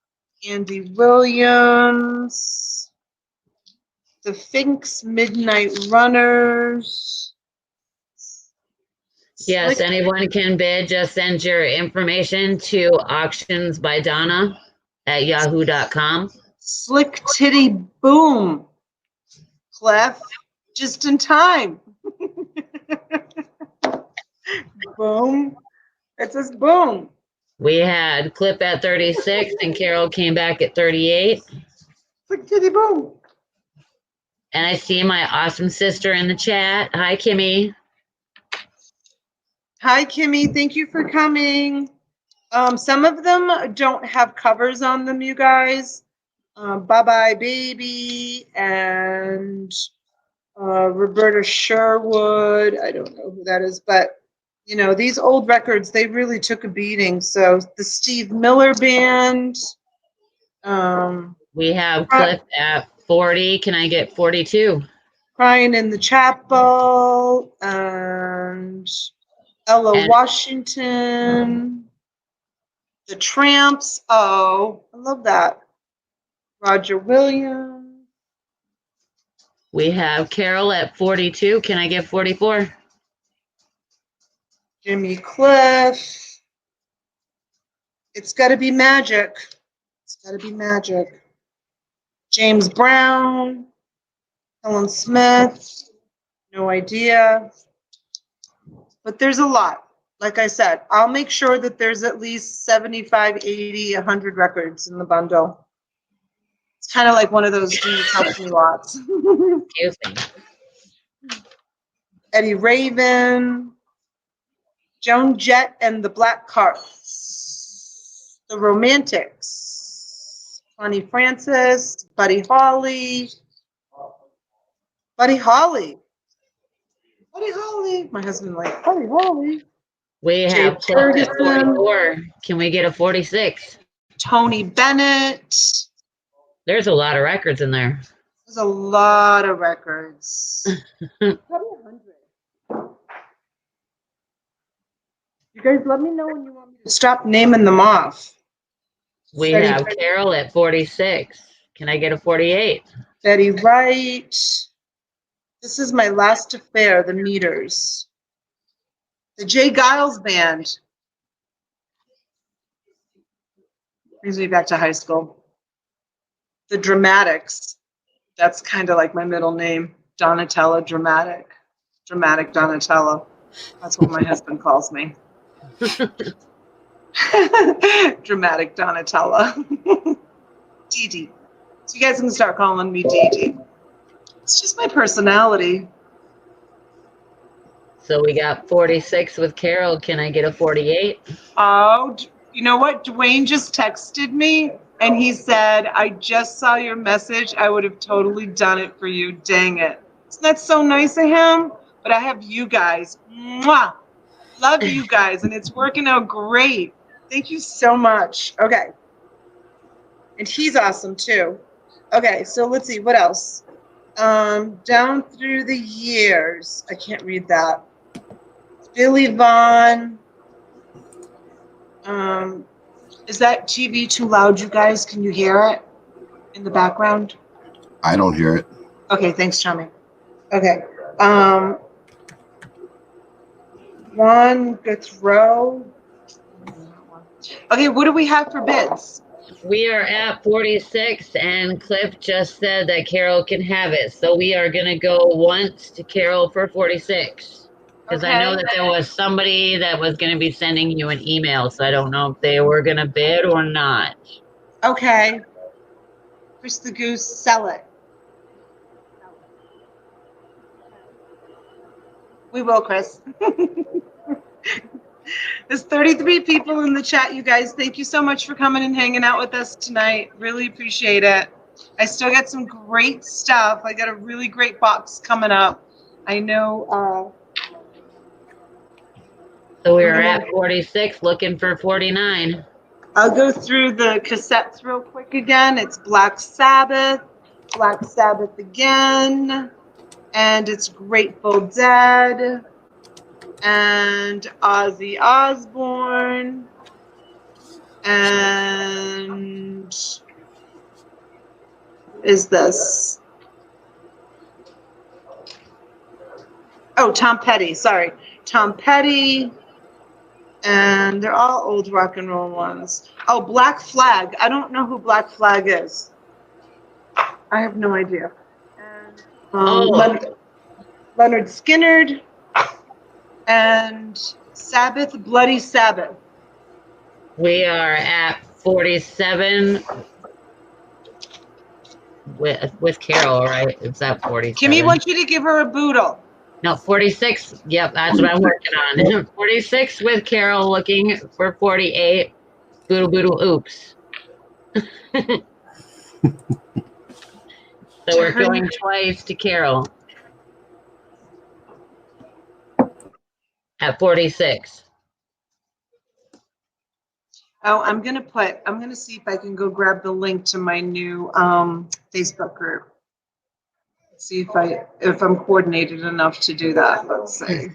Andy Williams, The Finks Midnight Runners. Yes, anyone can bid. Just send your information to auctionsbydonna at yahoo.com. Slick Titty Boom. Clef, just in time. Boom. It says boom. We had Clip at 36 and Carol came back at 38. Slick Titty Boom. And I see my awesome sister in the chat. Hi, Kimmy. Hi, Kimmy. Thank you for coming. Some of them don't have covers on them, you guys. Bye Bye Baby and Roberta Sherwood. I don't know who that is, but you know, these old records, they really took a beating. So the Steve Miller Band. We have Cliff at 40. Can I get 42? Crying in the Chapel and Ella Washington. The Tramps. Oh, I love that. Roger Williams. We have Carol at 42. Can I get 44? Jimmy Cliff. It's got to be magic. It's got to be magic. James Brown. Helen Smith. No idea. But there's a lot. Like I said, I'll make sure that there's at least 75, 80, 100 records in the bundle. It's kind of like one of those do you touch me lots. Excuse me. Eddie Raven. Joan Jett and the Black Hearts. The Romantics. Connie Francis. Buddy Holly. Buddy Holly. Buddy Holly. My husband like, Buddy Holly. We have Cliff at 44. Can we get a 46? Tony Bennett. There's a lot of records in there. There's a lot of records. Probably 100. You guys let me know when you want me to stop naming them off. We have Carol at 46. Can I get a 48? Betty Wright. This is my last affair, the Meters. The Jay Giles Band. Brings me back to high school. The Dramatics. That's kind of like my middle name. Donatella Dramatic. Dramatic Donatella. That's what my husband calls me. Dramatic Donatella. Dee Dee. So you guys can start calling me Dee Dee. It's just my personality. So we got 46 with Carol. Can I get a 48? Oh, you know what? Dwayne just texted me and he said, I just saw your message. I would have totally done it for you. Dang it. Isn't that so nice of him? But I have you guys. Mwah! Love you guys. And it's working out great. Thank you so much. Okay. And he's awesome too. Okay, so let's see. What else? Down through the years. I can't read that. Billy Vaughn. Is that TV too loud, you guys? Can you hear it in the background? I don't hear it. Okay, thanks, Tommy. Okay. Juan Gautreaux. Okay, what do we have for bids? We are at 46, and Cliff just said that Carol can have it. So we are going to go once to Carol for 46. Because I know that there was somebody that was going to be sending you an email, so I don't know if they were going to bid or not. Okay. Chris the Goose, sell it. We will, Chris. There's 33 people in the chat, you guys. Thank you so much for coming and hanging out with us tonight. Really appreciate it. I still got some great stuff. I got a really great box coming up. I know. So we are at 46, looking for 49. I'll go through the cassettes real quick again. It's Black Sabbath again, and it's Grateful Dead, and Ozzy Osbourne, and is this? Oh, Tom Petty. Sorry, Tom Petty, and they're all old rock and roll ones. Oh, Black Flag. I don't know who Black Flag is. I have no idea. Leonard Skynyrd and Sabbath, Bloody Sabbath. We are at 47 with Carol, right? Is that 47? Kimmy wants you to give her a boodle. No, 46. Yep, that's what I'm working on. 46 with Carol, looking for 48. Boodle, boodle, oops. So we're going twice to Carol at 46. Oh, I'm gonna see if I can go grab the link to my new Facebook group. See if I'm coordinated enough to do that. Let's see.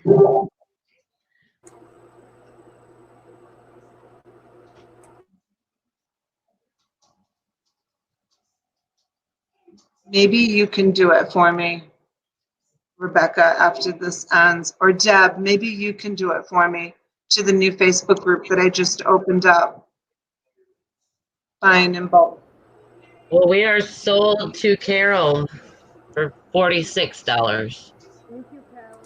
Maybe you can do it for me, Rebecca, after this ends. Or Deb, maybe you can do it for me to the new Facebook group that I just opened up. Fine and bulk. Well, we are sold to Carol for $46. Thank you, Carol.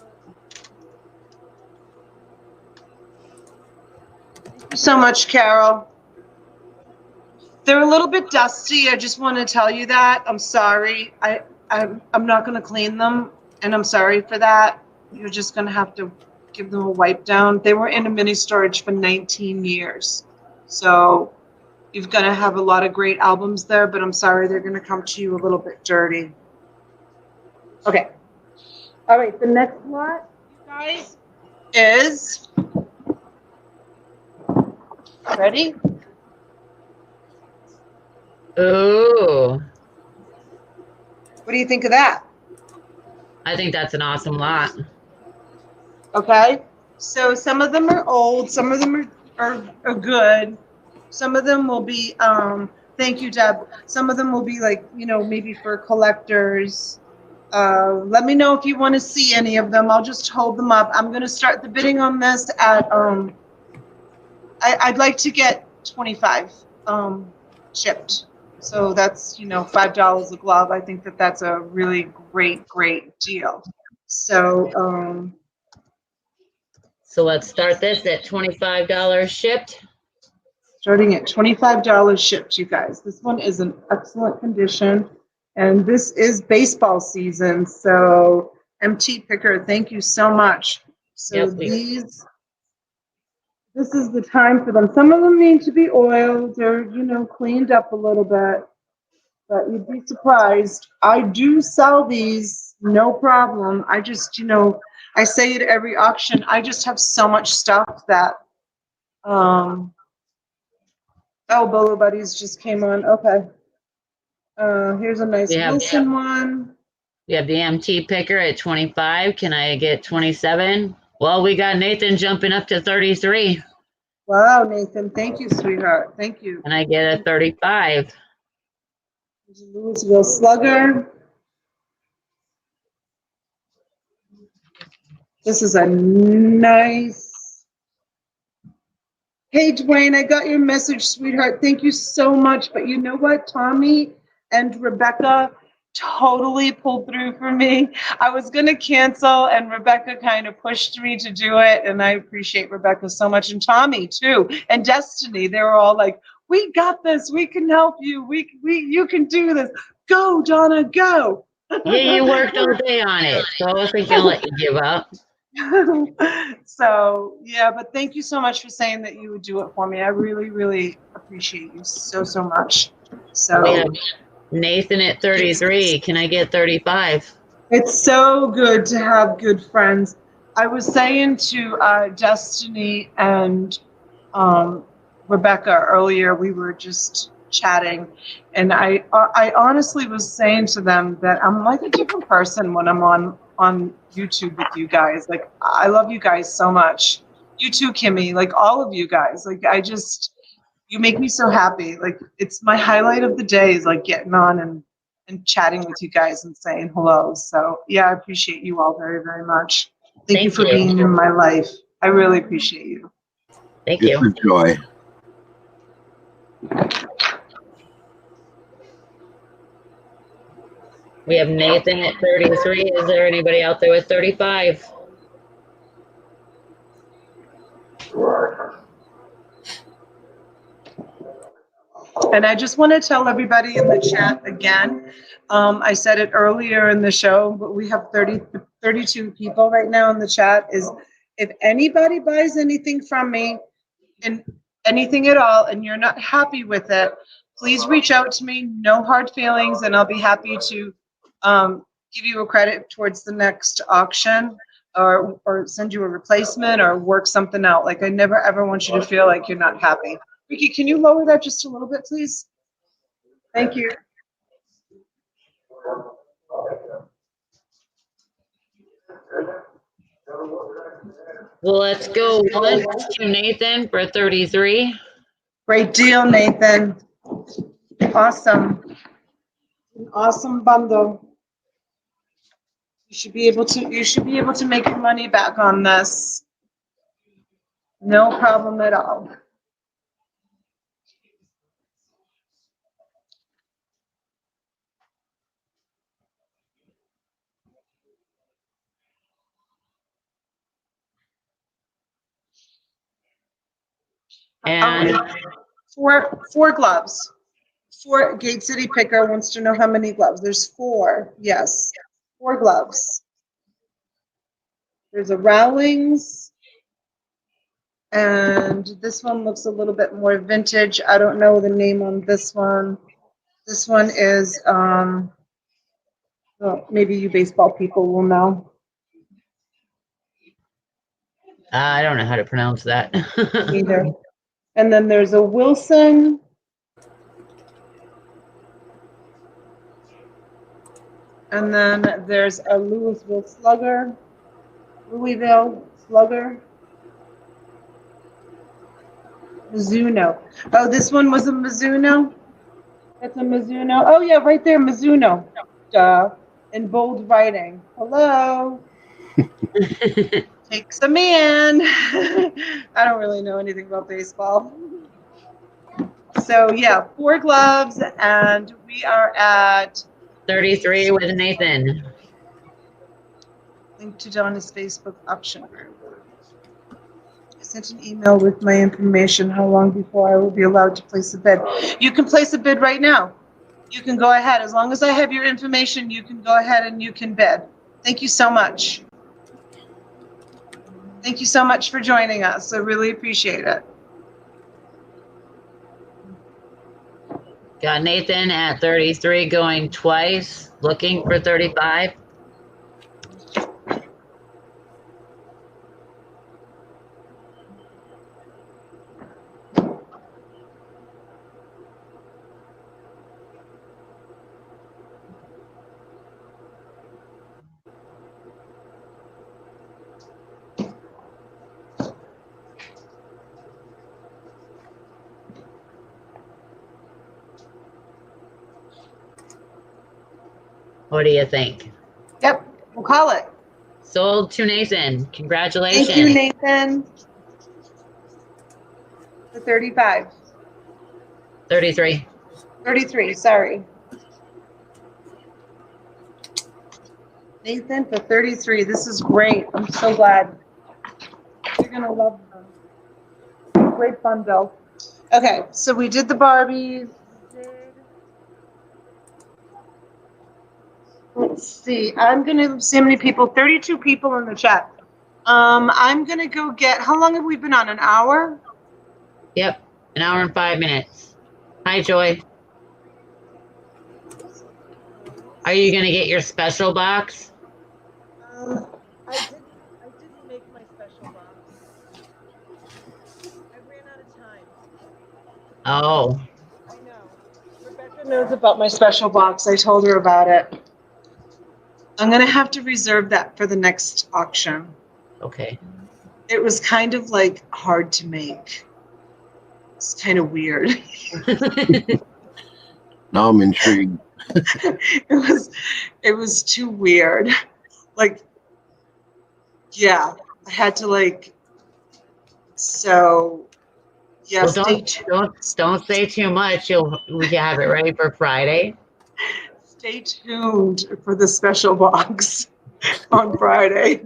Thank you so much, Carol. They're a little bit dusty. I just want to tell you that. I'm sorry. I'm not going to clean them, and I'm sorry for that. You're just going to have to give them a wipe down. They were in a mini storage for 19 years. So you're going to have a lot of great albums there, but I'm sorry they're going to come to you a little bit dirty. Okay. All right. The next lot, you guys, is ready? Ooh. What do you think of that? I think that's an awesome lot. Okay. So some of them are old, some of them are good. Some of them will be, thank you, Deb. Some of them will be like, maybe for collectors. Let me know if you want to see any of them. I'll just hold them up. I'm going to start the bidding on this at, I'd like to get 25 shipped. So that's, $5 a glove. I think that's a really great deal. So, So let's start this at $25 shipped. starting at $25 shipped, you guys. This one is in excellent condition. And this is baseball season. So MT Picker, thank you so much. So Yep, this is the time for them. Some of them need to be oiled or, cleaned up a little bit. But you'd be surprised. I do sell these, no problem. I just, I say it every auction. I just have so much stuff that, oh, Bolo Buddies just came on. Okay. Here's a nice Wilson one. We have the MT Picker at 25. Can I get 27? Well, we got Nathan jumping up to 33. Wow, Nathan. Thank you, sweetheart. Thank you. Can I get a 35? There's a Louisville Slugger. This is a nice Hey, Dwayne, I got your message, sweetheart. Thank you so much. But you know what? Tommy and Rebecca totally pulled through for me. I was going to cancel, and Rebecca kind of pushed me to do it. And I appreciate Rebecca so much. And Tommy, too. And Destiny. They were all like, we got this. We can help you. You can do this. Go, Donna, go. Yeah, you worked all day on it, so I wasn't gonna let you give up. So yeah, but thank you so much for saying that you would do it for me. I really, really appreciate you so much. So We have Nathan at 33. Can I get 35? it's so good to have good friends. I was saying to Destiny and Rebecca earlier, we were just chatting, and I honestly was saying to them that I'm like a different person when I'm on YouTube with you guys. Like, I love you guys so much. You too, Kimmy. Like, all of you guys. Like, you make me so happy. Like, it's my highlight of the day is like getting on and chatting with you guys and saying hello. So yeah, I appreciate you all very, very much. Thank you for being in my life. I really appreciate you. Thank It's you. a joy. We have Nathan at 33. Is there anybody out there with 35? And I just want to tell everybody in the chat again, I said it earlier in the show, but we have 32 people right now in the chat, is if anybody buys anything from me and anything at all, and you're not happy with it, please reach out to me. No hard feelings, and I'll be happy to give you a credit towards the next auction, or send you a replacement, or work something out. Like, I never ever want you to feel like you're not happy. Ricky, can you lower that just a little bit, please? Thank you. Well, let's go once to Nathan for 33. Great deal, Nathan. Awesome. An awesome bundle. You should be able to make your money back on this. No problem at all. And four gloves. Four. Gate City Picker wants to know how many gloves. There's 4. Yes, 4 gloves. There's a Rowlings, and this one looks a little bit more vintage. I don't know the name on this one. This one is well, maybe you baseball people will know. I don't know how to pronounce that. Either. And then there's a Wilson. And then there's a Louisville Slugger. Mizuno. Oh, this one was a Mizuno? That's a Mizuno. Oh, yeah, right there, Mizuno. Duh. In bold writing. Hello. Takes a man. I don't really know anything about baseball. So, yeah, 4 gloves, and we are at 33 with Nathan. Link to Donna's Facebook auction group. I sent an email with my information. How long before I will be allowed to place a bid? You can place a bid right now. You can go ahead. As long as I have your information, you can go ahead and you can bid. Thank you so much. Thank you so much for joining us. I really appreciate it. Got Nathan at 33 going twice, looking for 35. What do you think? Yep, we'll call it. Sold to Nathan. Congratulations. Thank you, Nathan. For 35. 33. 33, sorry. Nathan for 33. This is great. I'm so glad. You're going to love them. Great fun, Bill. Okay, so we did the Barbies. Let's see. I'm going to see how many people. 32 people in the chat. I'm going to go get, how long have we been on? An hour? Yep, an hour and 5 minutes. Hi, Joy. Are you going to get your special box? I didn't make my special box. I ran out of time. Oh, I know. Rebecca knows about my special box. I told her about it. I'm going to have to reserve that for the next auction. okay. It was kind of like hard to make. It's kind of weird. Now I'm intrigued. It was too weird. Like, yeah, I had to like, so yeah, Well, stay tuned. don't say too much. We can have it ready for Friday. Stay tuned for the special box on Friday.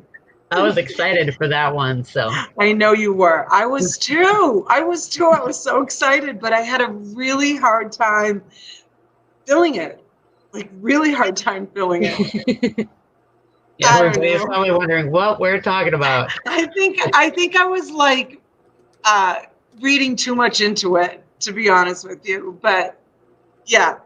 I was excited for that one, so. I know you were. I was too. I was so excited, but I had a really hard time filling it. Like, really hard time filling it. Yeah, everybody's probably wondering what we're talking about. I think I was like reading too much into it, to be honest with you. But yeah,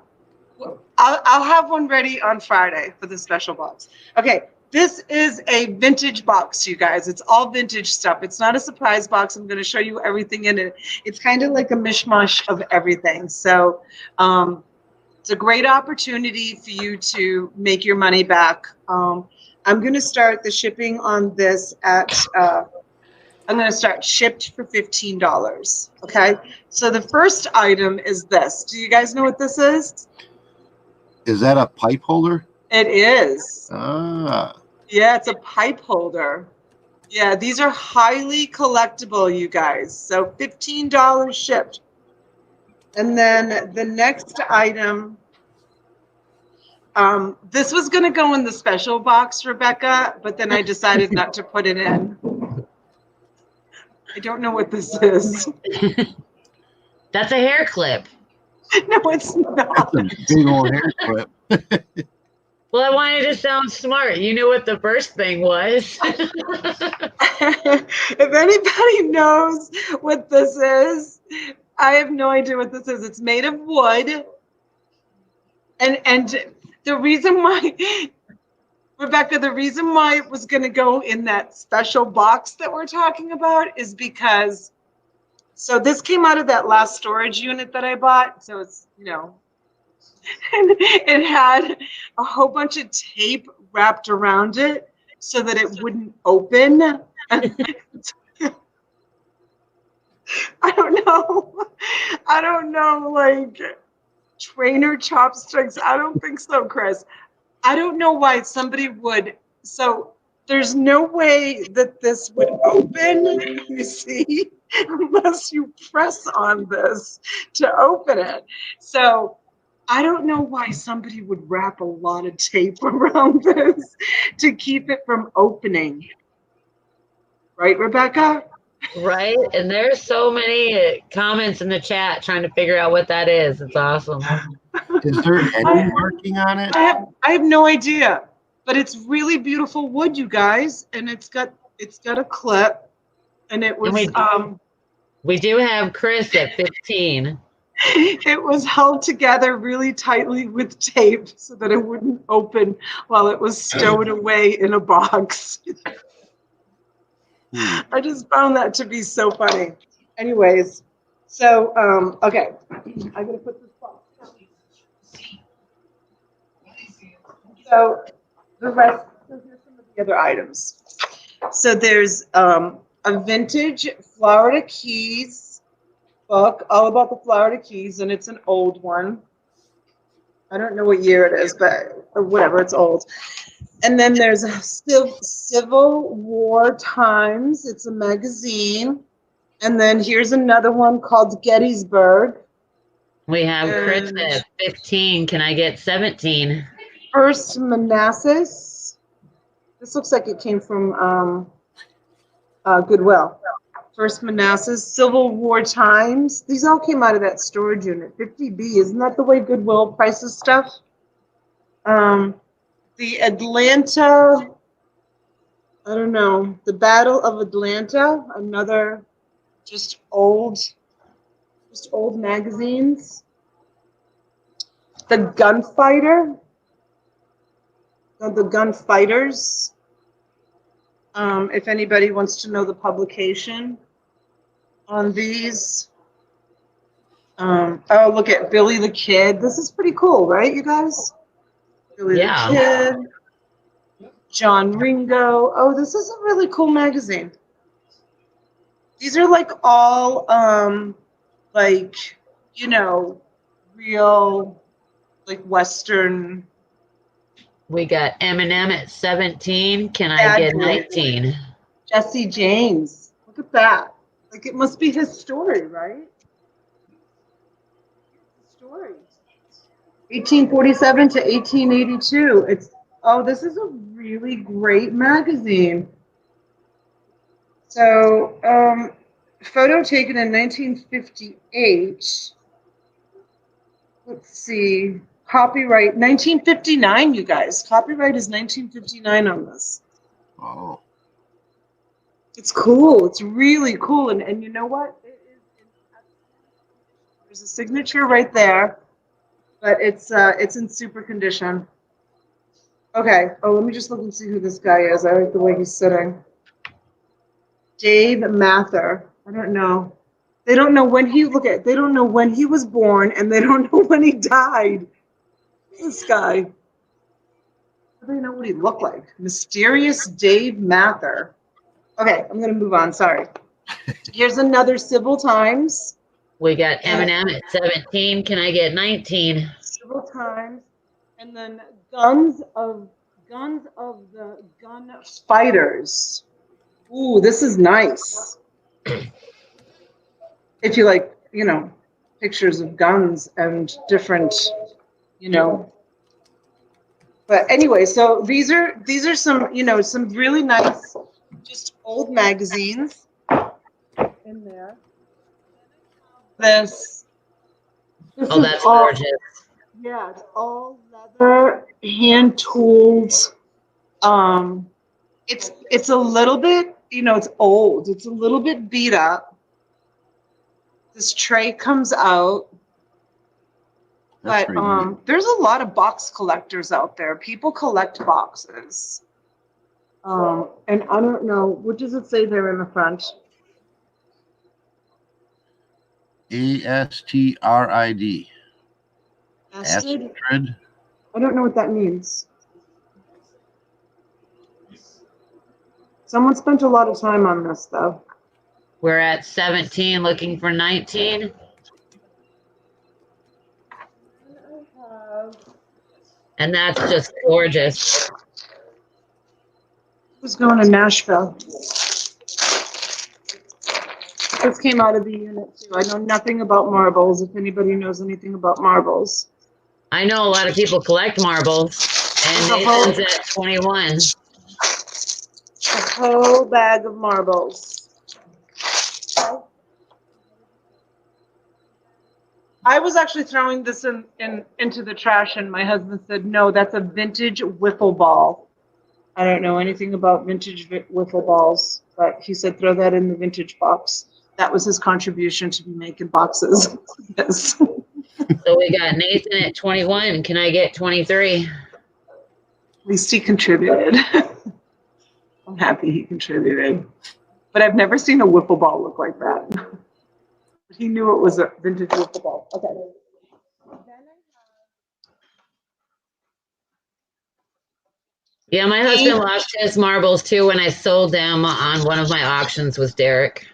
I'll have one ready on Friday for the special box. Okay, this is a vintage box, you guys. It's all vintage stuff. It's not a surprise box. I'm going to show you everything in it. It's kind of like a mishmash of everything. So it's a great opportunity for you to make your money back. I'm going to start the shipping on this at, I'm going to start shipped for $15. Okay. So the first item is this. Do you guys know what this is? Is that a pipe holder? It is. Ah. Yeah, it's a pipe holder. Yeah, these are highly collectible, you guys. So $15 shipped. And then the next item, this was going to go in the special box, Rebecca, but then I decided not to put it in. I don't know what this is. That's a hair clip. No, it's not. That's a big old hair clip. Well, I wanted to sound smart. You knew what the first thing was. If anybody knows what this is, I have no idea what this is. It's made of wood. And the reason why, Rebecca, the reason why it was going to go in that special box that we're talking about is because, so this came out of that last storage unit that I bought. So it's, you know, and it had a whole bunch of tape wrapped around it so that it wouldn't open. I don't know, like trainer chopsticks. I don't think so, Chris. I don't know why somebody would. So there's no way that this would open, you see, unless you press on this to open it. So I don't know why somebody would wrap a lot of tape around this to keep it from opening. Right, Rebecca? Right? And there's so many comments in the chat trying to figure out what that is. It's awesome. Is there any marking on it? I have no idea, but it's really beautiful wood, you guys, and it's got a clip, and it was we do have Chris at 15. It was held together really tightly with tape so that it wouldn't open while it was stowed away in a box. I just found that to be so funny. Anyways, so, okay. I'm going to put this box down. So the rest, so here's some of the other items. So there's a vintage Florida Keys book, all about the Florida Keys, and it's an old one. I don't know what year it is, but or whatever, it's old. And then there's a Civil War Times. It's a magazine. And then here's another one called Gettysburg. We have Chris And at 15. Can I get 17? First Manassas. This looks like it came from Goodwill. First Manassas, Civil War Times. These all came out of that storage unit. 50B, isn't that the way Goodwill prices stuff? The Atlanta, I don't know, the Battle of Atlanta, another just old magazines. The Gunfighter, the Gunfighters. If anybody wants to know the publication on these. Oh, look at Billy the Kid. This is pretty cool, right, you guys? Billy the Kid. John Ringo. Oh, this is a really cool magazine. These are like all, like, you know, real, like Western. We got Eminem at 17. Can I get 19? Jesse James. Look at that. Like, it must be his story, right? Story. 1847 to 1882. This is a really great magazine. So, photo taken in 1958. Let's see. Copyright 1959, you guys. Copyright is 1959 on this. Oh. It's cool. It's really cool. And you know what? There's a signature right there, but it's in super condition. Okay. Oh, let me just look and see who this guy is. I like the way he's sitting. Dave Mather. I don't know. They don't know when they don't know when he was born, and they don't know when he died. This guy. Do they know what he looked like? Mysterious Dave Mather. Okay, I'm going to move on. Sorry. Here's another Civil Times. We got Eminem at 17. Can I get 19? Civil Times. And then Guns of the Gun Fighters. Ooh, this is nice. If you like, you know, pictures of guns and different, you know. But anyway, so these are some, you know, some really nice, just old magazines in there. This Oh, that's gorgeous. Yeah, it's all leather, hand tooled. It's a little bit, you know, it's old. It's a little bit beat up. This tray comes out. But there's a lot of box collectors out there. People collect boxes. And I don't know, what does it say there in the front? Astrid. Astrid? I don't know what that means. Someone spent a lot of time on this, though. We're at 17, looking for 19. And that's just gorgeous. Who's going to Nashville? This came out of the unit, too. I know nothing about marbles, if anybody knows anything about marbles. I know a lot of people collect marbles, and Nathan's at 21. A whole bag of marbles. I was actually throwing this into the trash, and my husband said, no, that's a vintage wiffle ball. I don't know anything about vintage wiffle balls, but he said throw that in the vintage box. That was his contribution to be making boxes. Yes. So we got Nathan at 21. Can I get 23? At least he contributed. I'm happy he contributed. But I've never seen a wiffle ball look like that. He knew it was a vintage wiffle ball. Okay. Yeah, my husband lost his marbles too when I sold them on one of my auctions with Derek.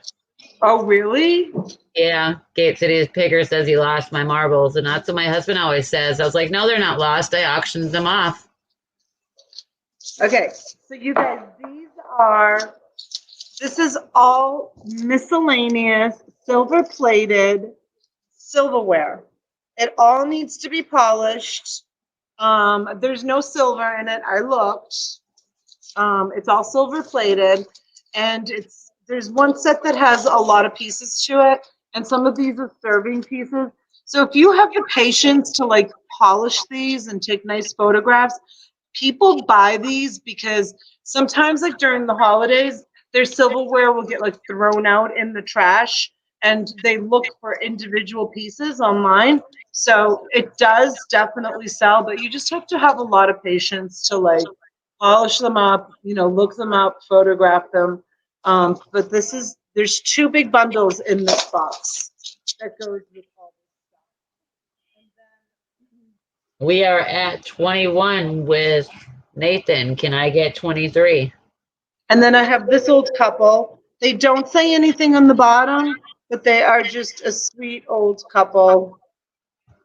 Oh, really? Yeah, Gate City's Picker says he lost my marbles, and that's what my husband always says. I was like, no, they're not lost. I auctioned them off. Okay, so you guys, these are This is all miscellaneous, silver-plated silverware. It all needs to be polished. There's no silver in it. I looked. It's all silver-plated, and there's one set that has a lot of pieces to it, and some of these are serving pieces. So if you have the patience to like polish these and take nice photographs, people buy these because sometimes like during the holidays, their silverware will get like thrown out in the trash and they look for individual pieces online. So it does definitely sell, but you just have to have a lot of patience to like polish them up, look them up, photograph them. But there's 2 big bundles in this box that goes with all this stuff. We are at 21 with Nathan. Can I get 23? And then I have this old couple. They don't say anything on the bottom, but they are just a sweet old couple.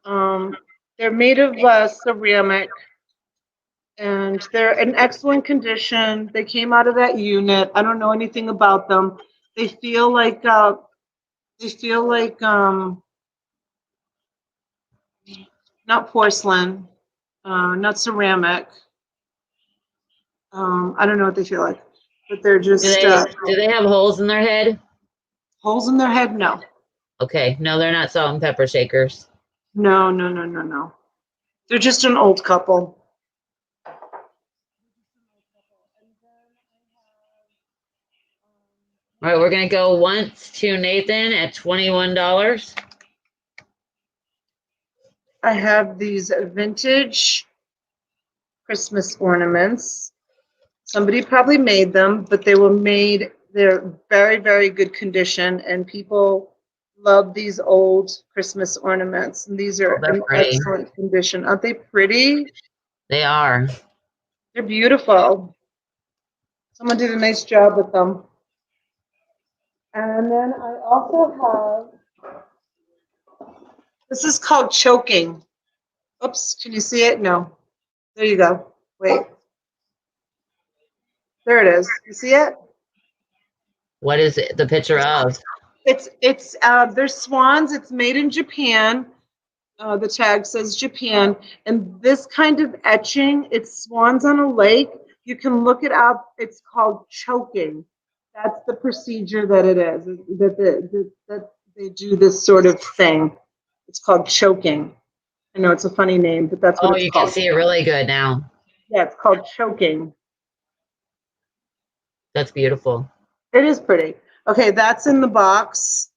They're made of ceramic, and they're in excellent condition. They came out of that unit. I don't know anything about them. They feel like not porcelain, not ceramic. I don't know what they feel like, but they're just Do they have holes in their head? holes in their head. No. Okay, no, they're not salt and pepper shakers. No. They're just an old couple. All right, we're going to go once to Nathan at $21. I have these vintage Christmas ornaments. Somebody probably made them, but they're very, very good condition, and people love these old Christmas ornaments. And these are in excellent condition. Aren't they pretty? They are. They're beautiful. Someone did a nice job with them. And then I also have, this is called choking. Oops, can you see it? No. There you go. Wait. There it is. You see it? What is it? The picture of? They're swans. It's made in Japan. The tag says Japan. And this kind of etching, it's swans on a lake. You can look it up. It's called choking. That's the procedure that it is, that they do this sort of thing. It's called choking. I know it's a funny name, but that's what it's called. Oh, you can see it really good now. Yeah, it's called choking. That's beautiful. It is pretty. Okay, that's in the box.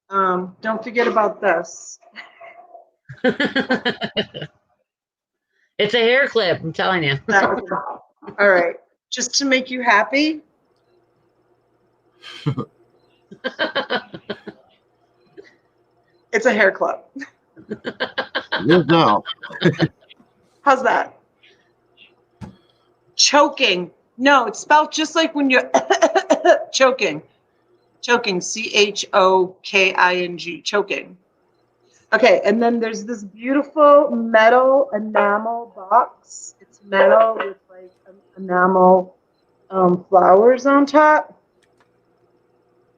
Don't forget about this. It's a hair clip, I'm telling you. All right. Just to make you happy. It's a hair clip. No. How's that? Choking. No, it's spelled just like when you're choking. Choking. CHOKING. Choking. Okay, and then there's this beautiful metal enamel box. It's metal with like enamel flowers on top.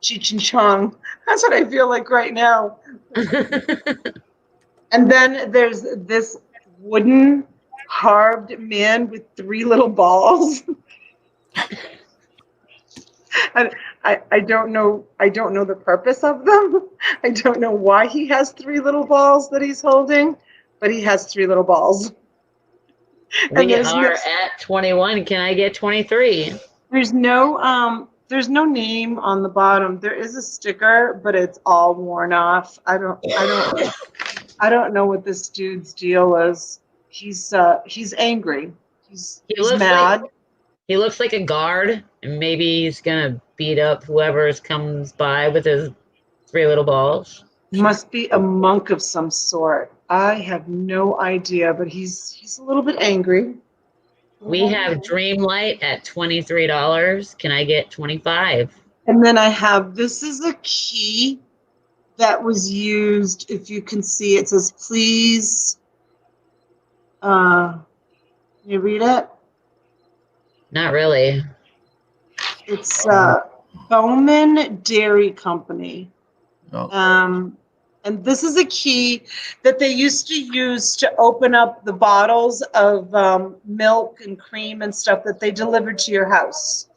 Cheech and Chong. That's what I feel like right now. And then there's this wooden carved man with 3 little balls. I don't know the purpose of them. I don't know why he has 3 little balls that he's holding, but he has 3 little balls. We are at 21. Can I get 23? There's no name on the bottom. There is a sticker, but it's all worn off. I don't know what this dude's deal is. He's angry. He's mad. He looks like a guard, and maybe he's gonna beat up whoever comes by with his 3 little balls. Must be a monk of some sort. I have no idea, but he's a little bit angry. We have Dreamlight at $23. Can I get 25? And then I have, this is a key that was used. If you can see, it says, please. Can you read it? Not really. It's Bowman Dairy Company. Oh, And this is a key that they used to use to open up the bottles of milk and cream and stuff that they delivered to your house.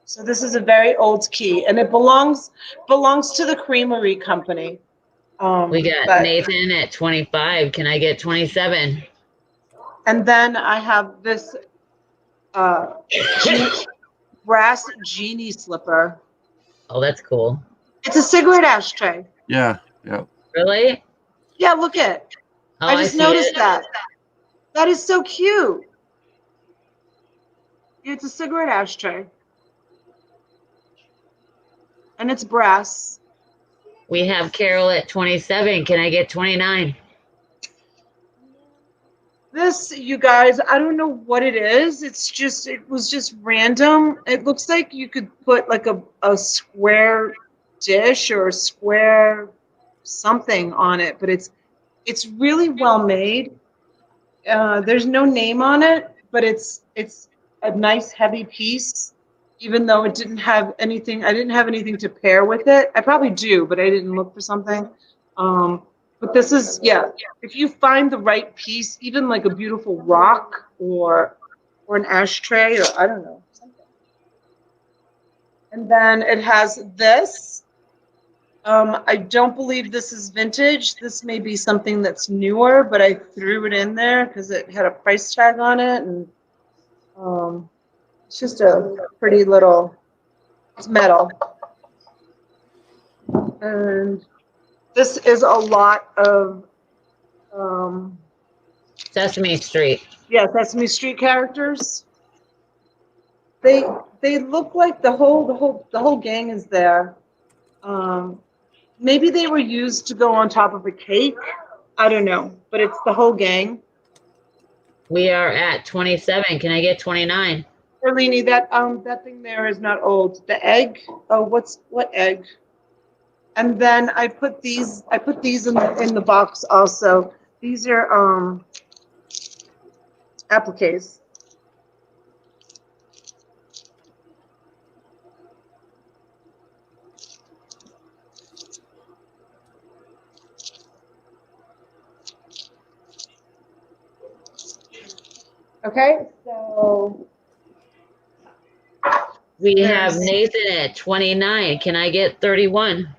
So this is a very old key, and it belongs to the Creamery Company. We got But Nathan at 25. Can I get 27? and then I have this brass genie slipper. Oh, that's cool. It's a cigarette ashtray. yeah, yeah. Really? Yeah, look at. Oh, I just see noticed it. that. That is so cute. It's a cigarette ashtray. And it's brass. We have Carol at 27. Can I get 29? This, you guys, I don't know what it is. It was just random. It looks like you could put like a square dish or a square something on it, but it's really well made. There's no name on it, but it's a nice heavy piece, even though it didn't have anything. I didn't have anything to pair with it. I probably do, but I didn't look for something. But this is, yeah, if you find the right piece, even like a beautiful rock or an ashtray or I don't know, something. And then it has this. I don't believe this is vintage. This may be something that's newer, but I threw it in there because it had a price tag on it, and it's just a pretty little. It's metal, and this is a lot of Sesame Street. yeah, Sesame Street characters. They look like the whole gang is there. Maybe they were used to go on top of a cake. I don't know, but it's the whole gang. We are at 27. Can I get 29? Erlini, that thing there is not old. The egg. Oh, what egg? And then I put these in the box also. These are appliques. Okay, so We have Nathan at 29. Can I get 31?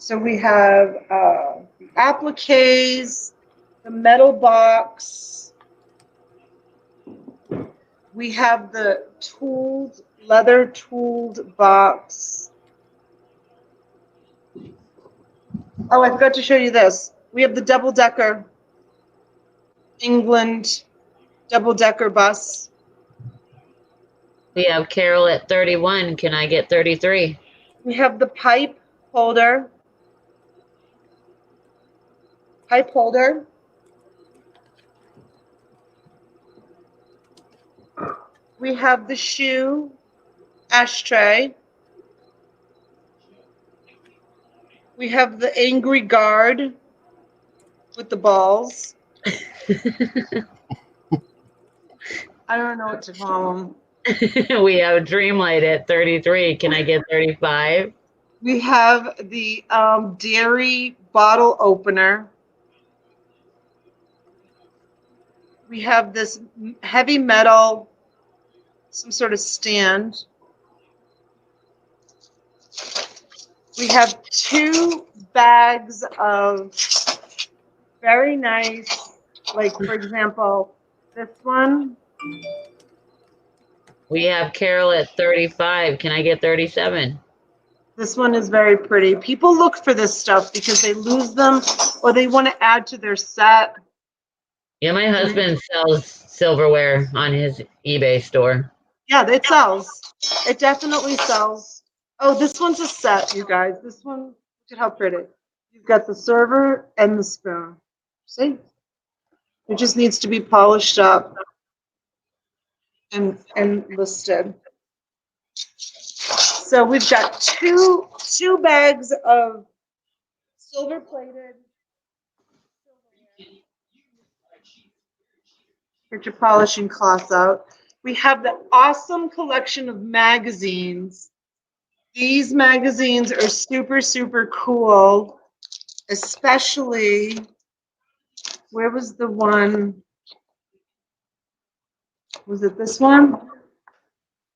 so we have the appliques, the metal box. We have the leather tooled box. Oh, I forgot to show you this. We have the double-decker England double-decker bus. We have Carol at 31. Can I get 33? We have the pipe holder. We have the shoe ashtray. We have the angry guard with the balls. I don't know what to call them. We have Dreamlight at 33. Can I get 35? We have the dairy bottle opener. We have this heavy metal, some sort of stand. We have 2 bags of very nice, like for example, this one. We have Carol at 35. Can I get 37? This one is very pretty. People look for this stuff because they lose them or they want to add to their set. Yeah, my husband sells silverware on his eBay store. Yeah, it sells. It definitely sells. Oh, this one's a set, you guys. This one, look at how pretty. You've got the server and the spoon. See? It just needs to be polished up and listed. So we've got two bags of silver plated. Get your polishing cloths out. We have the awesome collection of magazines. These magazines are super, super cool, especially, where was the one? Was it this one?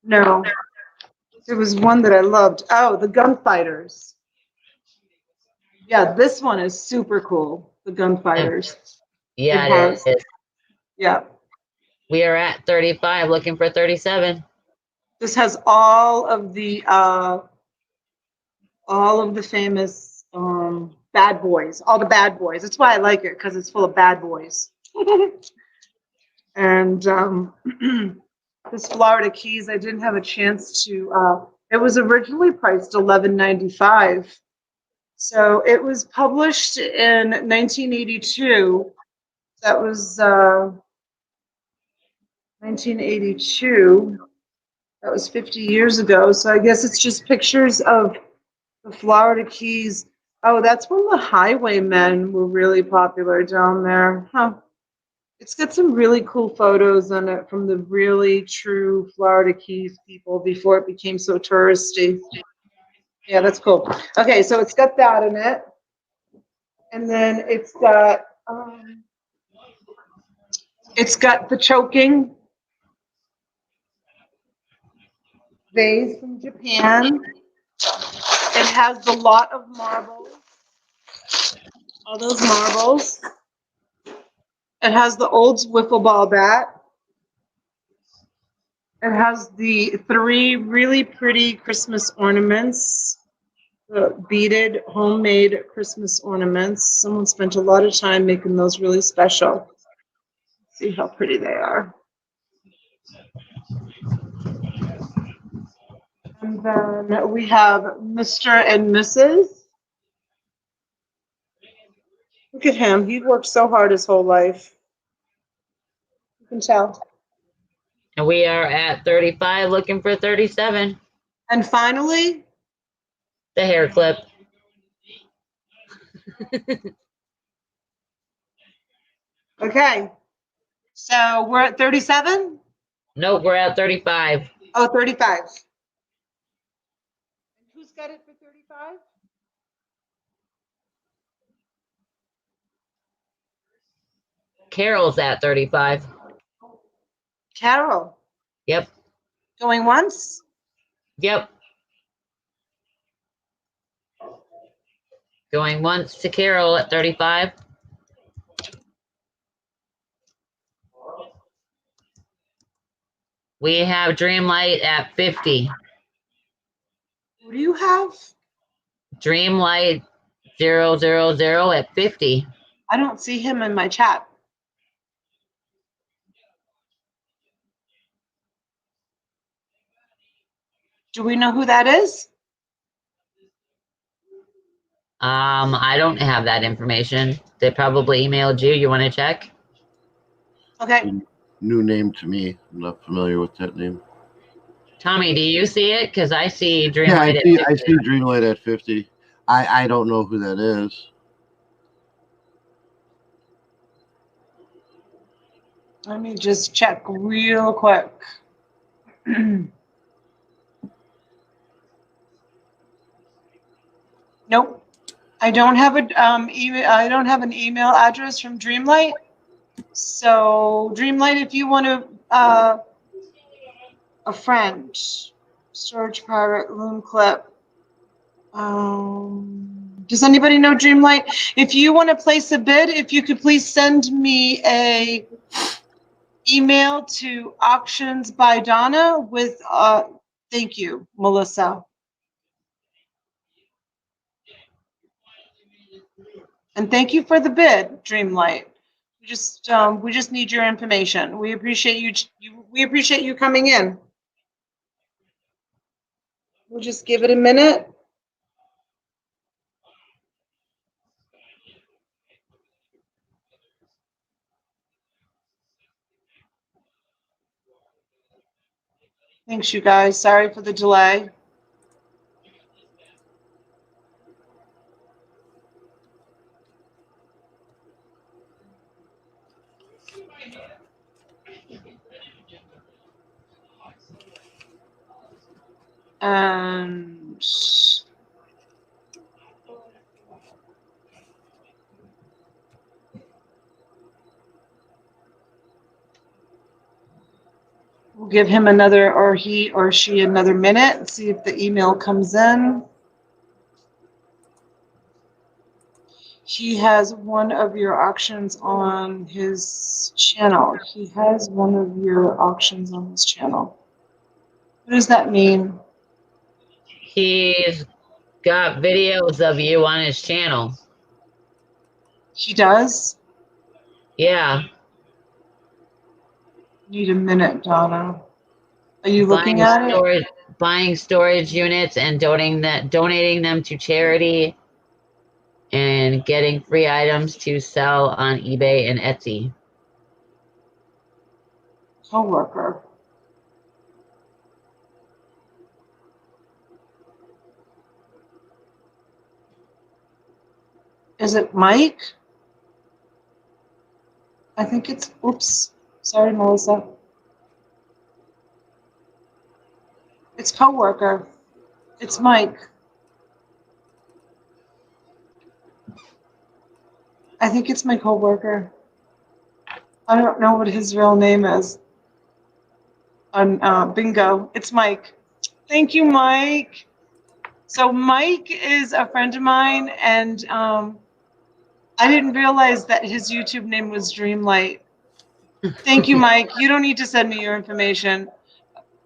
No. There was one that I loved. Oh, the Gunfighters. Yeah, this one is super cool. The Gunfighters. Yeah, It it has. is. Yeah. We are at 35, looking for 37. This has all of the famous bad boys, all the bad boys. That's why I like it, because it's full of bad boys. And this Florida Keys, I didn't have a chance to. It was originally priced $11.95. So it was published in 1982. That was 1982. That was 50 years ago. So I guess it's just pictures of the Florida Keys. Oh, that's when the Highwaymen were really popular down there. Huh. It's got some really cool photos on it from the really true Florida Keys people before it became so touristy. Yeah, that's cool. Okay, so it's got that in it. And then it's got the choking vase from Japan. It has the lot of marbles, all those marbles. It has the old wiffle ball bat. It has the 3 really pretty Christmas ornaments, the beaded homemade Christmas ornaments. Someone spent a lot of time making those really special. See how pretty they are. And then we have Mr. and Mrs. Look at him. He worked so hard his whole life. You can tell. And we are at 35, looking for 37. And finally, The hair clip. okay. So we're at 37? Nope, we're at 35. Oh, 35. And who's got it for 35? Carol's at 35. Carol. Yep. Going once? Yep. Going once to Carol at 35. We have Dreamlight at 50. Who do you have? Dreamlight 000 at 50. I don't see him in my chat. Do we know who that is? I don't have that information. They probably emailed you. You want to check? Okay. New name to me. I'm not familiar with that name. Tommy, do you see it? Because I see Dreamlight Yeah, at 50. I see Dreamlight at 50. I don't know who that is. Let me just check real quick. Nope. I don't have I don't have an email address from Dreamlight. So Dreamlight, if you want to a friend, storage private loom clip. Does anybody know Dreamlight? If you want to place a bid, if you could please send me a email to auctionsbydonna with thank you, Melissa. And thank you for the bid, Dreamlight. We just need your information. We appreciate we appreciate you coming in. We'll just give it a minute. Thanks, you guys. Sorry for the delay. And we'll give him another, or he or she, another minute and see if the email comes in. He has one of your auctions on his channel. He has one of your auctions on his channel. What does that mean? He's got videos of you on his channel. He does? Yeah. Need a minute, Donna. Are you looking at it? Buying storage units and donating them to charity, and getting free items to sell on eBay and Etsy. Coworker. Is it Mike? I think it's, oops. Sorry, Melissa. It's coworker. It's Mike. I think it's my coworker. I don't know what his real name is. On bingo, it's Mike. Thank you, Mike. So Mike is a friend of mine, and I didn't realize that his YouTube name was Dreamlight. Thank you, Mike. You don't need to send me your information.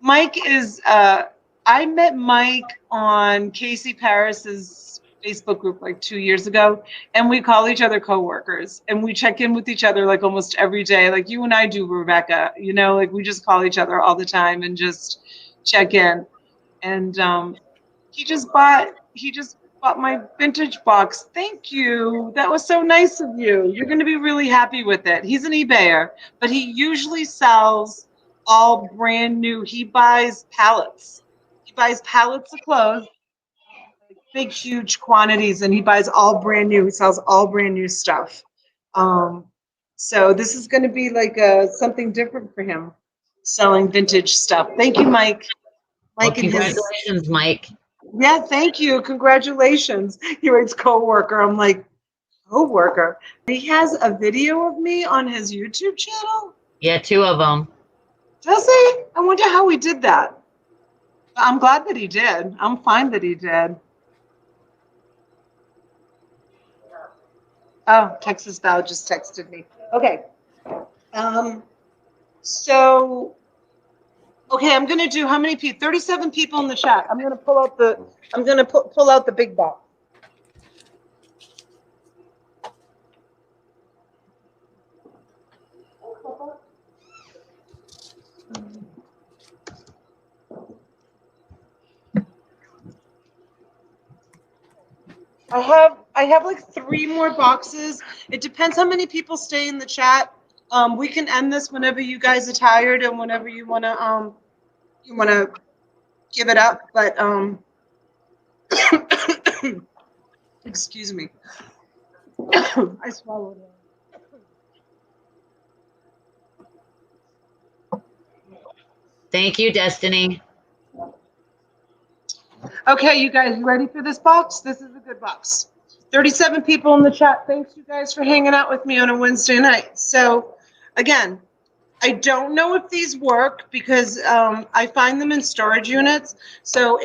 Mike is, I met Mike on Casey Paris's Facebook group like 2 years ago, and we call each other coworkers, and we check in with each other like almost every day, like you and I do, Rebecca. You know, like we just call each other all the time and just check in. And he just bought my vintage box. Thank you. That was so nice of you. You're going to be really happy with it. He's an eBayer, but he usually sells all brand new. He buys pallets. He buys pallets of clothes, big, huge quantities, and he buys all brand new. He sells all brand new stuff. So this is going to be like something different for him, selling vintage stuff. Thank you, Mike. Well, congratulations, Mike. Yeah, thank you. Congratulations. He writes coworker. I'm like, coworker. He has a video of me on his YouTube channel? Yeah, 2 of them. Does he? I wonder how he did that. I'm glad that he did. I'm fine that he did. Oh, Texas Val just texted me. Okay. So, okay, I'm gonna do how many people? 37 people in the chat. I'm gonna pull out the big box. I have like 3 more boxes. It depends how many people stay in the chat. We can end this whenever you guys are tired and whenever you wanna give it up. But excuse me. I swallowed it. Thank you, Destiny. Okay, you guys, you ready for this box? This is a good box. 37 people in the chat. Thanks, you guys, for hanging out with me on a Wednesday night. So, again, I don't know if these work because I find them in storage units. So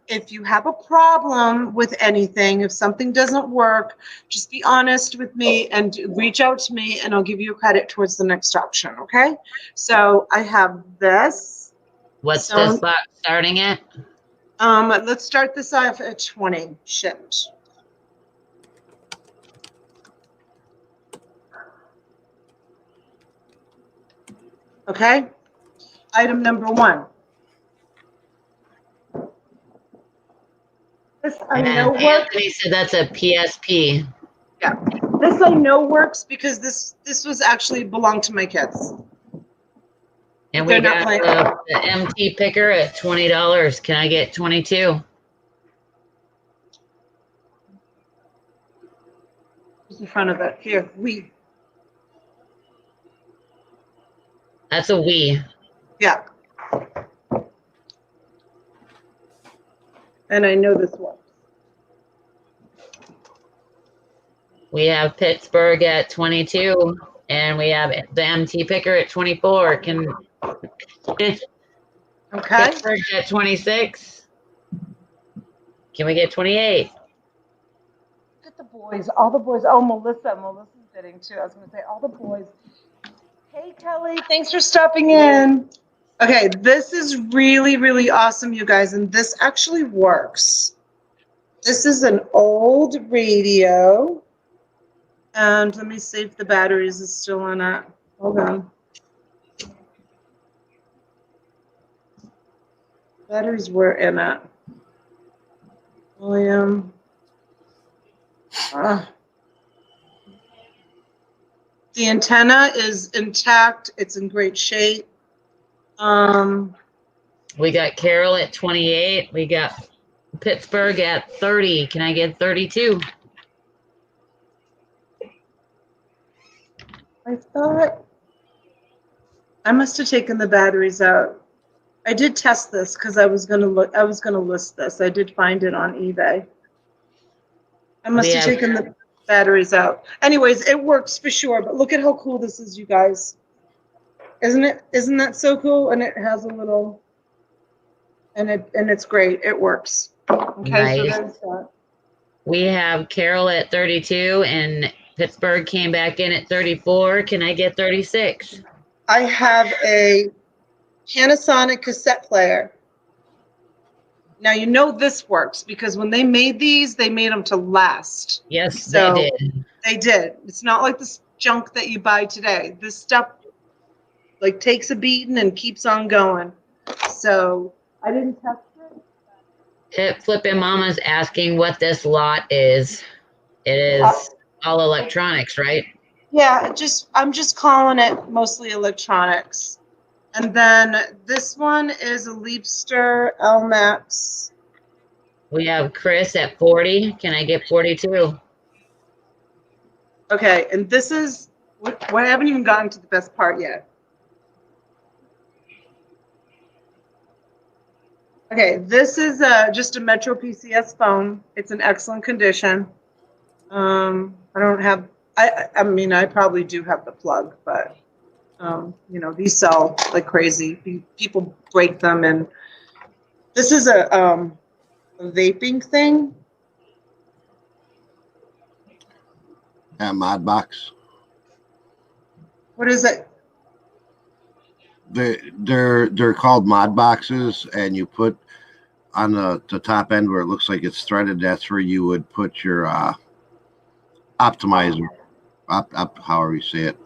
if you have a problem with anything, if something doesn't work, just be honest with me and reach out to me, and I'll give you credit towards the next option. Okay? So I have this. What's this box starting at? Let's start this off at 20 shipped. Okay? Item number 1. This I know works. Anthony said that's a PSP. Yeah. This I know works because this was actually belonged to my kids. And we got the MT picker at $20. Can I get 22? In front of it. Here, we. That's a Wii. Yeah. and I know this works. We have Pittsburgh at 22, and we have the MT picker at 24. Can Okay. Pittsburgh at 26? Can we get 28? Look at the boys, all the boys. Oh, Melissa's bidding too. I was going to say all the boys. Hey, Kelly, thanks for stopping in. Okay, this is really, really awesome, you guys, and this actually works. This is an old radio, and let me see if the batteries is still on it. Hold on. Batteries were in it. William. The antenna is intact. It's in great shape. We got Carol at 28. We got Pittsburgh at 30. Can I get 32? I thought I must have taken the batteries out. I did test this because I was gonna list this. I did find it on eBay. I must have taken the batteries out. Anyways, it works for sure. But look at how cool this is, you guys. Isn't it? Isn't that so cool? And it has a little, and it's great. It works. Okay, nice. so there's that. We have Carol at 32, and Pittsburgh came back in at 34. Can I get 36? I have a Panasonic cassette player. Now, you know this works because when they made these, they made them to last. Yes, So they did. They did. It's not like this junk that you buy today. This stuff like takes a beating and keeps on going. So I didn't test it. Hip Flippin' Mama's asking what this lot is. It is all electronics, right? Yeah, I'm just calling it mostly electronics. And then this one is a Leapster L-Max. We have Chris at 40. Can I get 42? Okay, and this is, we haven't even gotten to the best part yet. Okay, this is just a Metro PCS phone. It's in excellent condition. I don't have, I mean, I probably do have the plug, but, you know, these sell like crazy. People break them, and this is a vaping thing. Mod box. What is it? They're called mod boxes, and you put on the top end where it looks like it's threaded. That's where you would put your optimizer, however you say it,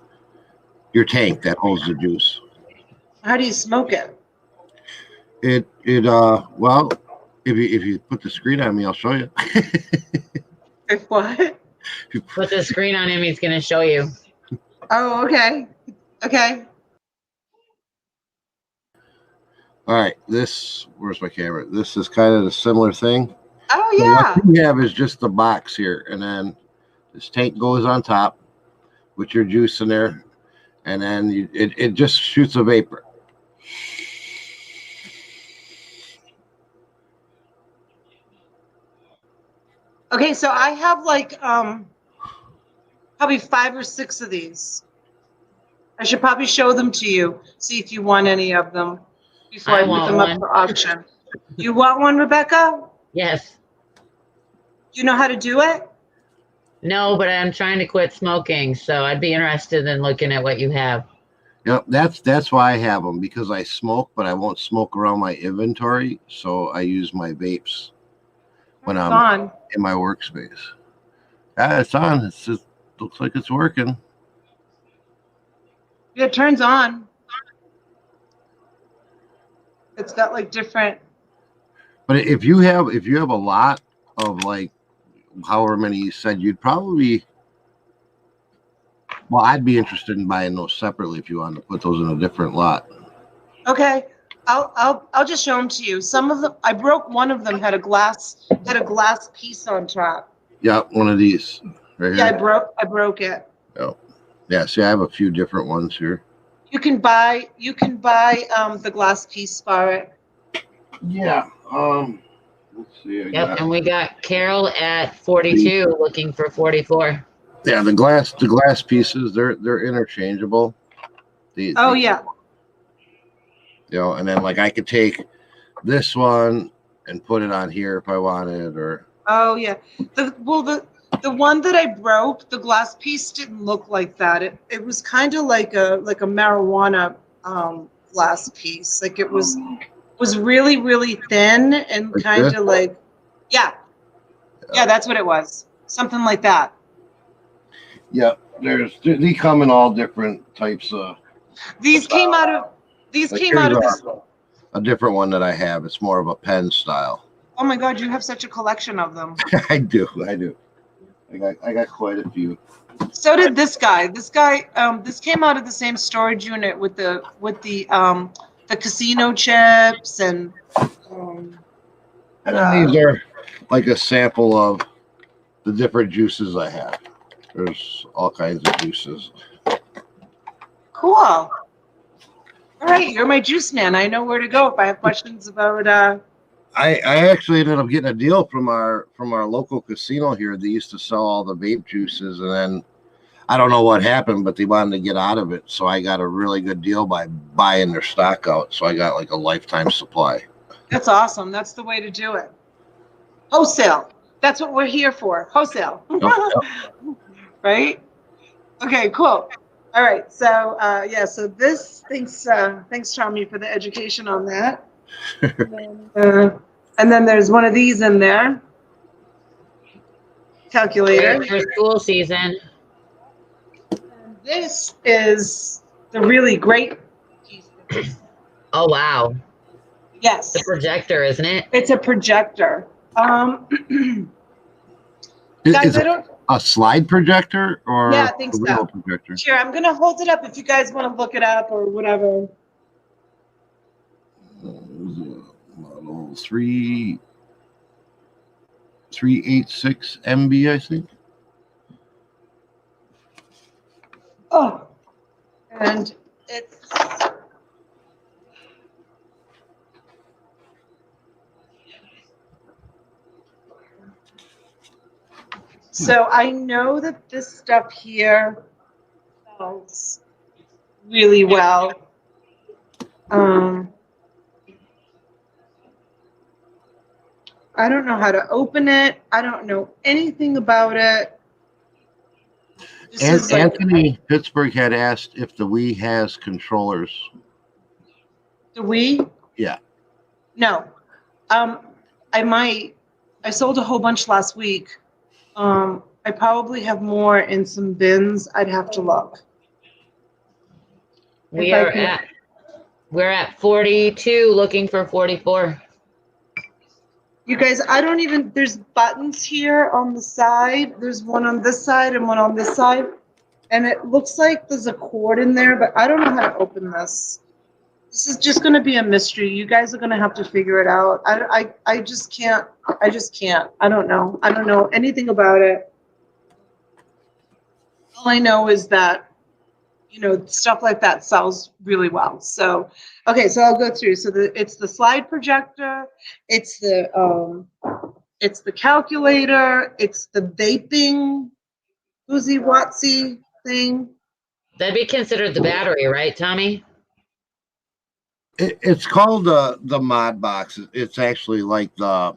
your tank that holds the juice. How do you smoke it? Well, if you put the screen on me, I'll show you. If what? Put the screen on him, he's going to show you. Oh, okay. Okay. All right, where's my camera? This is kind of a similar thing. Oh, So yeah. what you have is just the box here, and then this tank goes on top with your juice in there, and then it just shoots a vapor. Okay, so I have like probably 5 or 6 of these. I should probably show them to you, see if you want any of them before I put them up for auction. You want one, Rebecca? Yes. Do you know how to do it? No, but I'm trying to quit smoking, so I'd be interested in looking at what you have. Yep, that's why I have them, because I smoke, but I won't smoke around my inventory, so I use my vapes when I'm in my workspace. Yeah, it's on. It just looks like it's working. Yeah, it turns on. It's got like different. But if you have a lot of like however many you said, you'd probably. Well, I'd be interested in buying those separately if you wanted to put those in a different lot. Okay, I'll just show them to you. Some of them, I broke one of them, had a glass piece on top. Yeah, one of these right Yeah, here. I broke it. Oh, yeah. See, I have a few different ones here. You can buy the glass piece for it. Yeah. Let's see. Yep, and we got Carol at 42, looking for 44. Yeah, the glass pieces, they're interchangeable. Oh yeah. You know, and then like I could take this one and put it on here if I wanted, or Oh yeah. The one that I broke, the glass piece didn't look like that. It was kind of like a marijuana glass piece. Like it was really, really thin and like kind this. of like, yeah. Yeah, that's what it was. Something like that. Yeah, they come in all different types of. These came out of Like this. a different one that I have. It's more of a pen style. Oh my God, you have such a collection of them. I do. I got quite a few. So did this guy. This came out of the same storage unit with the casino chips and. And then these are like a sample of the different juices I have. There's all kinds of juices. Cool. All right, you're my juice man. I know where to go if I have questions about. I actually ended up getting a deal from our local casino here. They used to sell all the vape juices, and then I don't know what happened, but they wanted to get out of it. So I got a really good deal by buying their stock out. So I got like a lifetime supply. That's awesome. That's the way to do it. Wholesale. That's what we're here for. Wholesale. Yep. Right? Okay, cool. All right. So yeah, so this thanks Tommy for the education on that. And then there's one of these in there. Calculator. For school season. And this is the really great piece. Oh wow. Yes. The projector, isn't it? It's a projector. Guys, Is I it don't. a slide projector or Yeah, I think a real so. projector? Sure, I'm gonna hold it up if you guys want to look it up or whatever. Model 386 MB, I think. Oh, and it's. So I know that this stuff here sells really well. I don't know how to open it. I don't know anything about it. And Anthony Pittsburgh had asked if the Wii has controllers. The Wii? Yeah. No. I might. I sold a whole bunch last week. I probably have more in some bins. I'd have to look. We're at 42, looking for 44. You guys, I don't even, there's buttons here on the side. There's one on this side and one on this side. And it looks like there's a cord in there, but I don't know how to open this. This is just going to be a mystery. You guys are going to have to figure it out. I just can't. I just can't. I don't know. I don't know anything about it. All I know is that, you know, stuff like that sells really well. So, okay, so I'll go through. So it's the slide projector, it's the calculator, it's the vaping woozy watsy thing. That'd be considered the battery, right, Tommy? It's called the mod box. It's actually like the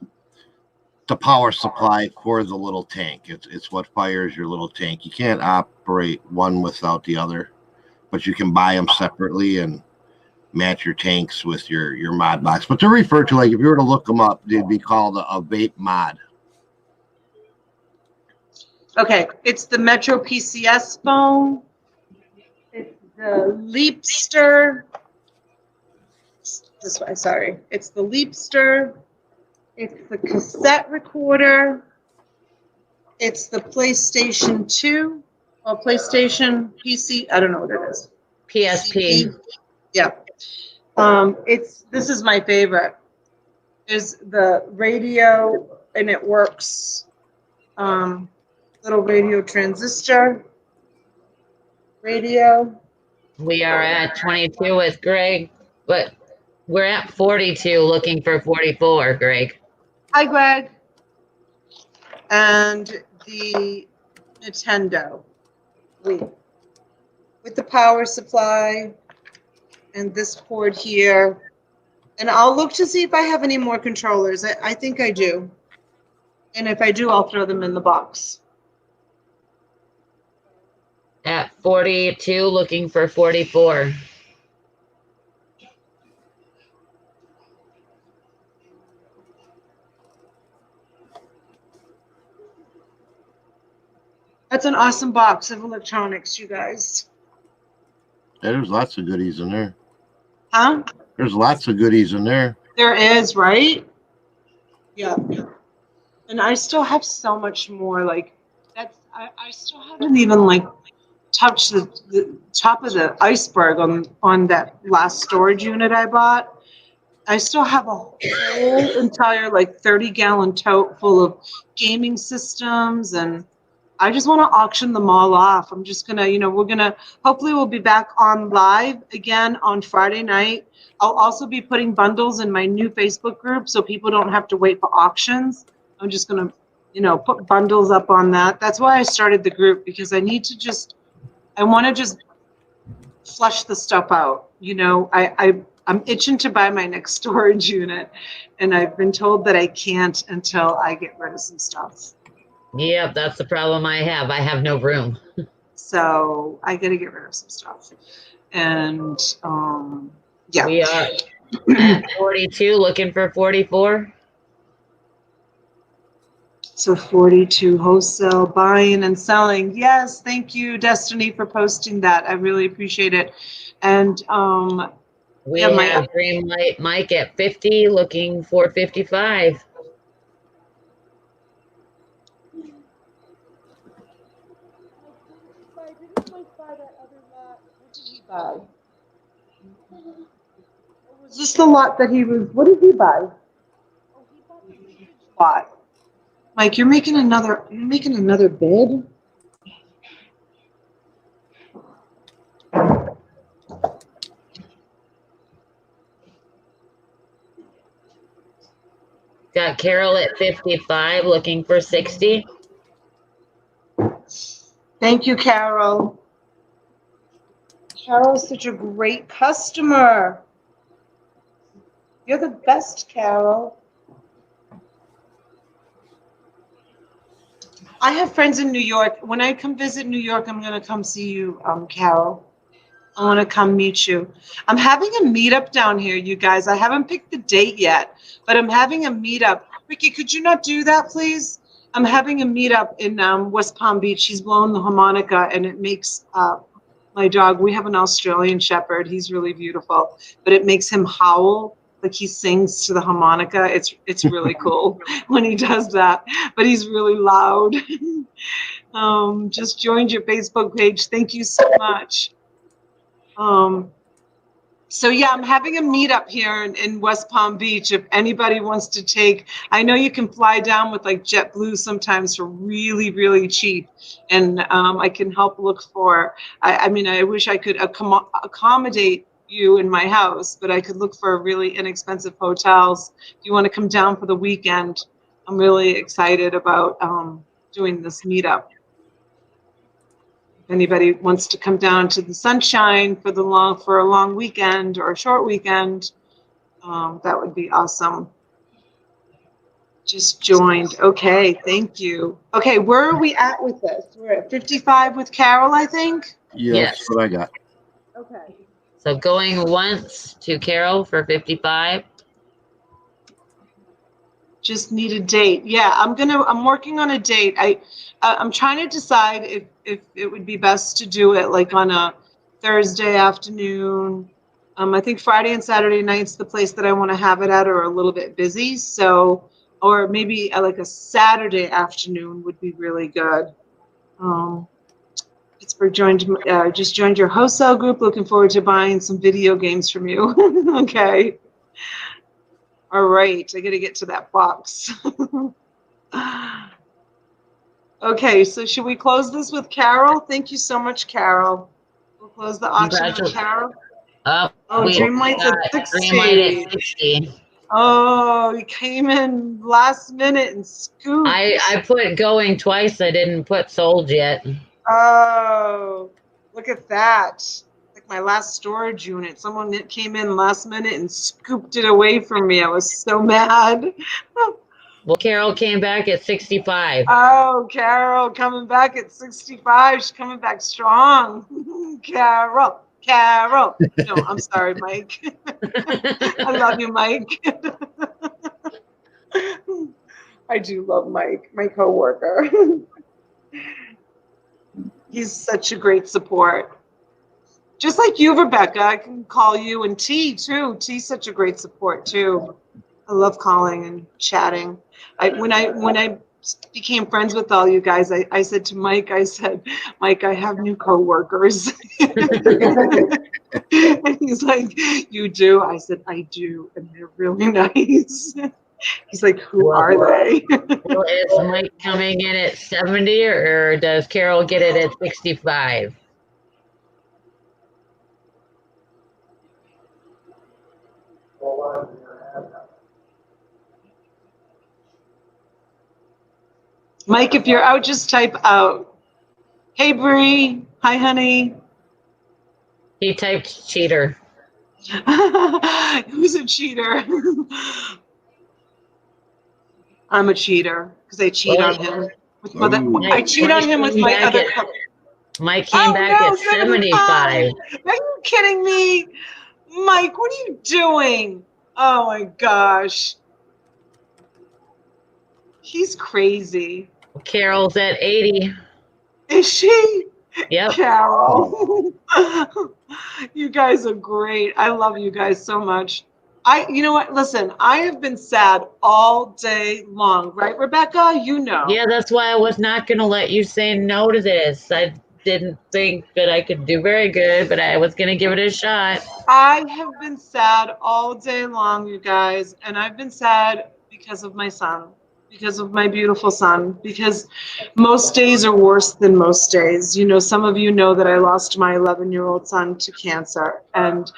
power supply for the little tank. It's what fires your little tank. You can't operate one without the other, but you can buy them separately and match your tanks with your mod box. But they're referred to, like, if you were to look them up, they'd be called a vape mod. Okay, it's the Metro PCS phone. It's the Leapster. This way, sorry. It's the Leapster. It's the cassette recorder. It's the PlayStation 2 or PlayStation PC. I don't know what it is. PSP. Yeah. This is my favorite. Is the radio, and it works. Little radio transistor. Radio. We are at 22 with Greg, but we're at 42, looking for 44, Greg. Hi, Greg. And the Nintendo. Wait. With the power supply and this cord here. And I'll look to see if I have any more controllers. I think I do. And if I do, I'll throw them in the box. At 42, looking for 44. That's an awesome box of electronics, you guys. Yeah, there's lots of goodies in there. Huh? There's lots of goodies in there. There is, right? Yeah. And I still have so much more. Like, that's, I still haven't even, like, touched the top of the iceberg on that last storage unit I bought. I still have a whole entire, like, 30-gallon tote full of gaming systems, and I just want to auction them all off. I'm just going to, hopefully we'll be back on live again on Friday night. I'll also be putting bundles in my new Facebook group so people don't have to wait for auctions. I'm just going to, put bundles up on that. That's why I started the group, because I want to just flush the stuff out. I'm itching to buy my next storage unit, and I've been told that I can't until I get rid of some stuff. Yep, that's the problem I have. I have no room. So I got to get rid of some stuff. And yeah. We are at 42, looking for 44. So 42 wholesale buying and selling. Yes, thank you, Destiny, for posting that. I really appreciate it. And we have Green Light Mike at 50, looking for 55. What did he buy? Was this the lot that he was? What did he buy? Oh, he bought the vintage lot. Mike, you're making another bid? Got Carol at 55, looking for 60. Thank you, Carol. Carol's such a great customer. You're the best, Carol. I have friends in New York. When I come visit New York, I'm going to come see you, Carol. I want to come meet you. I'm having a meetup down here, you guys. I haven't picked the date yet, but I'm having a meetup. Ricky, could you not do that, please? I'm having a meetup in West Palm Beach. She's blowing the harmonica, and it makes my dog, we have an Australian Shepherd. He's really beautiful, but it makes him howl like he sings to the harmonica. It's really cool when he does that, but he's really loud. Just joined your Facebook page. Thank you so much. So yeah, I'm having a meetup here in West Palm Beach. If anybody wants to take, I know you can fly down with like JetBlue sometimes for really, really cheap. And I can help look for, I mean, I wish I could accommodate you in my house, but I could look for really inexpensive hotels. If you want to come down for the weekend, I'm really excited about doing this meetup. If anybody wants to come down to the sunshine for a long weekend or a short weekend, that would be awesome. Just joined. Okay, thank you. Okay, where are we at with this? We're at 55 with Carol, I think. Yes, that's what I got. Okay. So going once to Carol for 55. Just need a date. Yeah, I'm working on a date. I'm trying to decide if it would be best to do it like on a Thursday afternoon. I think Friday and Saturday nights, the place that I want to have it at, are a little bit busy. So, or maybe like a Saturday afternoon would be really good. Pittsburgh just joined your wholesale group. Looking forward to buying some video games from you. Okay. All right, I got to get to that box. Okay, so should we close this with Carol? Thank you so much, Carol. We'll close the auction with Carol. Oh, Dreamlight's at 60. Dreamlight at 60. Oh, he came in last minute and scooped. I put going twice. I didn't put sold yet. Oh, look at that. Like my last storage unit. Someone that came in last minute and scooped it away from me. I was so mad. Well, Carol came back at 65. Oh, Carol coming back at 65. She's coming back strong. Carol. No, I'm sorry, Mike. I love you, Mike. I do love Mike, my coworker. He's such a great support. Just like you, Rebecca, I can call you, and T too. T's such a great support too. I love calling and chatting. When I became friends with all you guys, I said to Mike, Mike, I have new coworkers. And he's like, you do? I said, I do, and they're really nice. He's like, who are they? Well, is Mike coming in at 70 or does Carol get it at 65? Mike, if you're out, just type out. Hey, Bree. Hi, honey. He typed cheater. Who's a cheater? I'm a cheater because I cheat on him. I cheat on him with my other. Mike came back at 75. Are you kidding me? Mike, what are you doing? Oh my gosh. He's crazy. Carol's at 80. Is she? Yep. Carol. You guys are great. I love you guys so much. You know what? Listen, I have been sad all day long, right, Rebecca? You know. Yeah, that's why I was not going to let you say no to this. I didn't think that I could do very good, but I was going to give it a shot. I have been sad all day long, you guys, and I've been sad because of my son, because of my beautiful son, because most days are worse than most days. You know, some of you know that I lost my 11-year-old son to cancer, and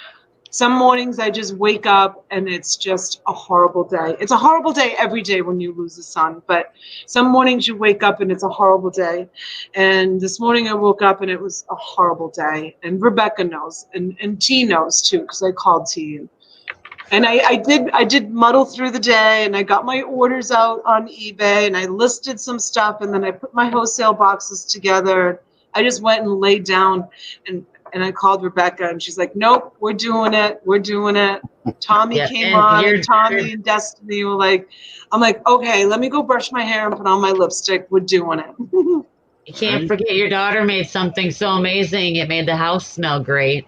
some mornings I just wake up and it's just a horrible day. It's a horrible day every day when you lose a son, but some mornings you wake up and it's a horrible day. And this morning I woke up and it was a horrible day. And Rebecca knows, and T knows too, because I called T. And I did muddle through the day, and I got my orders out on eBay, and I listed some stuff, and then I put my wholesale boxes together. I just went and laid down, and I called Rebecca, and she's like, nope, we're doing it. We're doing it. Tommy came on, and Tommy and Destiny were like, I'm like, okay, let me go brush my hair and put on my lipstick. We're doing it. You can't forget your daughter made something so amazing. It made the house smell great.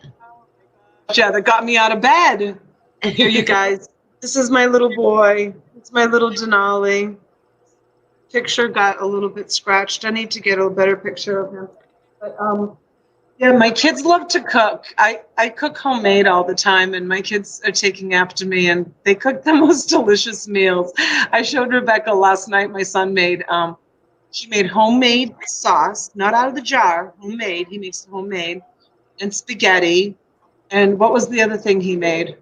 Yeah, that got me out of bed. Here, you guys. This is my little boy. It's my little Denali. Picture got a little bit scratched. I need to get a better picture of him. But yeah, my kids love to cook. I cook homemade all the time, and my kids are taking after me, and they cook the most delicious meals. I showed Rebecca last night. My son made she made homemade sauce, not out of the jar, homemade. He makes it homemade, and spaghetti. And what was the other thing he made?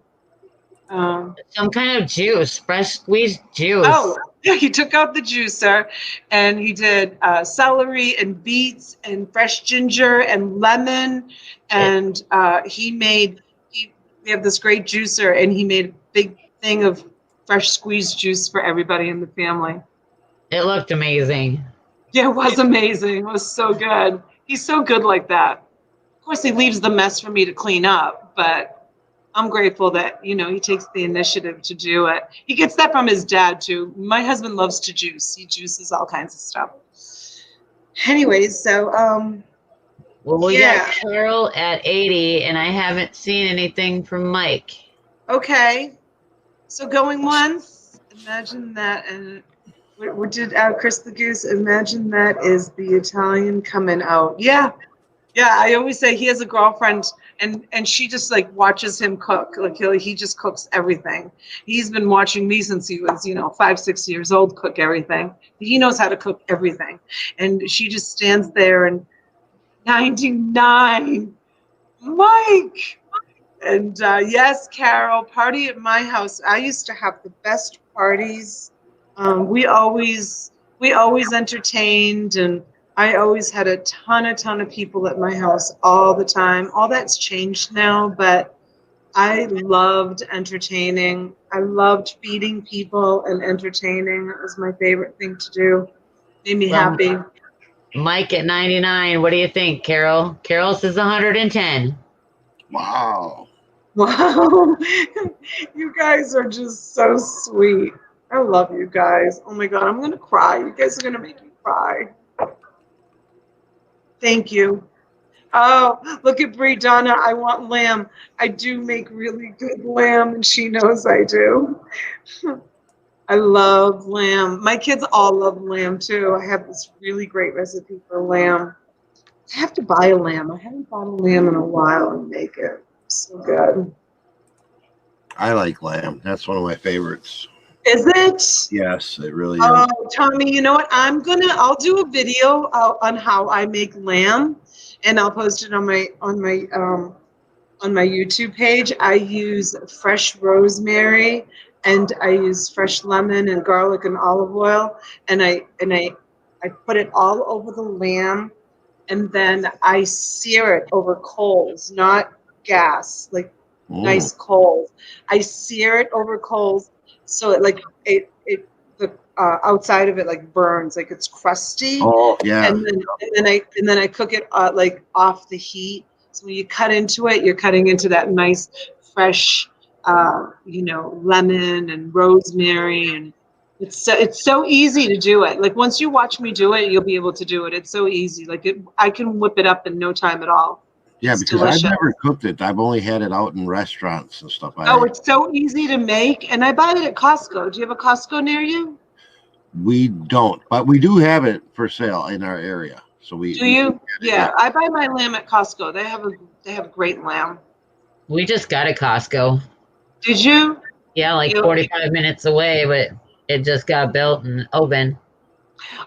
Some kind of juice, fresh squeezed juice. Oh, yeah, he took out the juicer, and he did celery and beets and fresh ginger and lemon, and we have this great juicer, and he made a big thing of fresh squeezed juice for everybody in the family. It looked amazing. Yeah, it was amazing. It was so good. He's so good like that. Of course, he leaves the mess for me to clean up, but I'm grateful that, you know, he takes the initiative to do it. He gets that from his dad, too. My husband loves to juice. He juices all kinds of stuff. Anyways, so, well, we yeah. got Carol at 80, and I haven't seen anything from Mike. Okay. So going once, imagine that, and we did Chris the Goose, imagine that is the Italian coming out. Yeah. Yeah, I always say he has a girlfriend, and she just like watches him cook. Like he just cooks everything. He's been watching me since he was, 5, 6 years old, cook everything. He knows how to cook everything, and she just stands there and 99. Mike, And yes, Carol, party at my house. I used to have the best parties. We always entertained, and I always had a ton of people at my house all the time. All that's changed now, but I loved entertaining. I loved feeding people and entertaining. It was my favorite thing to do. Made me Well, happy. Mike at 99. What do you think, Carol? Carol says 110. Wow. Wow. You guys are just so sweet. I love you guys. Oh my God, I'm going to cry. You guys are going to make me cry. Thank you. Oh, look at Brie Donna. I want lamb. I do make really good lamb, and she knows I do. I love lamb. My kids all love lamb too. I have this really great recipe for lamb. I have to buy a lamb. I haven't bought a lamb in a while and make it. So good. I like lamb. That's one of my favorites. Is it? Yes, it really is. Oh, Tommy, you know what? I'll do a video on how I make lamb, and I'll post it on my YouTube page. I use fresh rosemary, and I use fresh lemon and garlic and olive oil, and I put it all over the lamb, and then I sear it over coals, not gas, like nice coals. I sear it over coals, so the outside of it like burns, like it's crusty. Oh yeah. And then I cook it like off the heat. So when you cut into it, you're cutting into that nice fresh, lemon and rosemary, and it's so easy to do it. Like once you watch me do it, you'll be able to do it. It's so easy. I can whip it up in no time at all. Yeah, It's because delicious. I've never cooked it. I've only had it out in restaurants and stuff. Oh, it's so easy to make, and I buy it at Costco. Do you have a Costco near you? We don't, but we do have it for sale in our area. So we Do you? we Yeah, I buy my lamb at Costco. They have great lamb. We just got a Costco. Did you? Yeah, like 45 minutes away, but it just got built and open.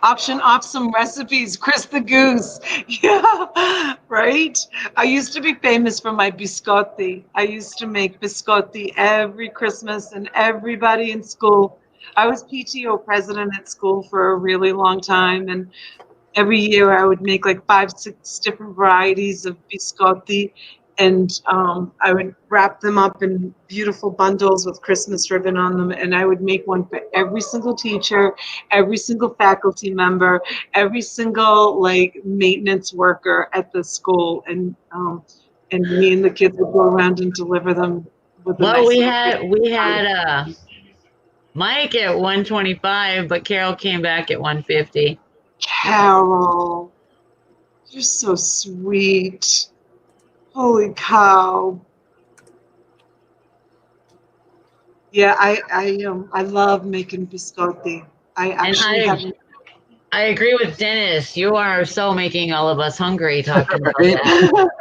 Auction off some recipes, Chris the Goose. Yeah, right? I used to be famous for my biscotti. I used to make biscotti every Christmas, and everybody in school. I was PTO president at school for a really long time, and every year I would make like 5, 6 different varieties of biscotti, and I would wrap them up in beautiful bundles with Christmas ribbon on them, and I would make one for every single teacher, every single faculty member, every single like maintenance worker at the school, and me and the kids would go around and deliver them with a Well, nice we had Mike at 125, but Carol came back at 150. Carol, you're so sweet. Holy cow. Yeah, I love making biscotti. I actually have. I agree with Dennis. You are so making all of us hungry talking about that.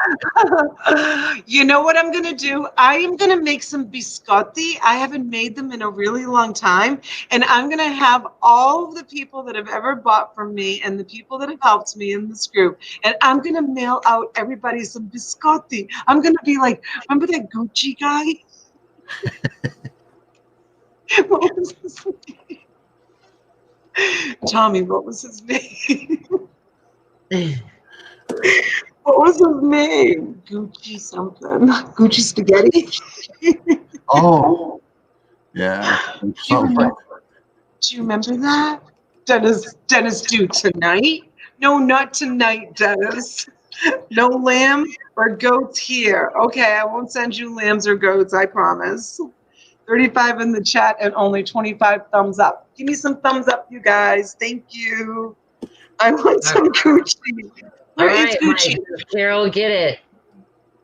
You know what I'm gonna do? I am gonna make some biscotti. I haven't made them in a really long time, and I'm gonna have all of the people that have ever bought from me and the people that have helped me in this group, and I'm gonna mail out everybody some biscotti. I'm gonna be like, remember that Gucci guy? What was his name? Tommy, what was his name? What was his name? Gucci something. Gucci spaghetti? Oh, yeah. Do you remember that? Dennis, do tonight? No, not tonight, Dennis. No lamb or goats here. Okay, I won't send you lambs or goats, I promise. 35 in the chat and only 25 thumbs up. Give me some thumbs up, you guys. Thank you. I want some Gucci. Where is Gucci? Mike, Carol, get it.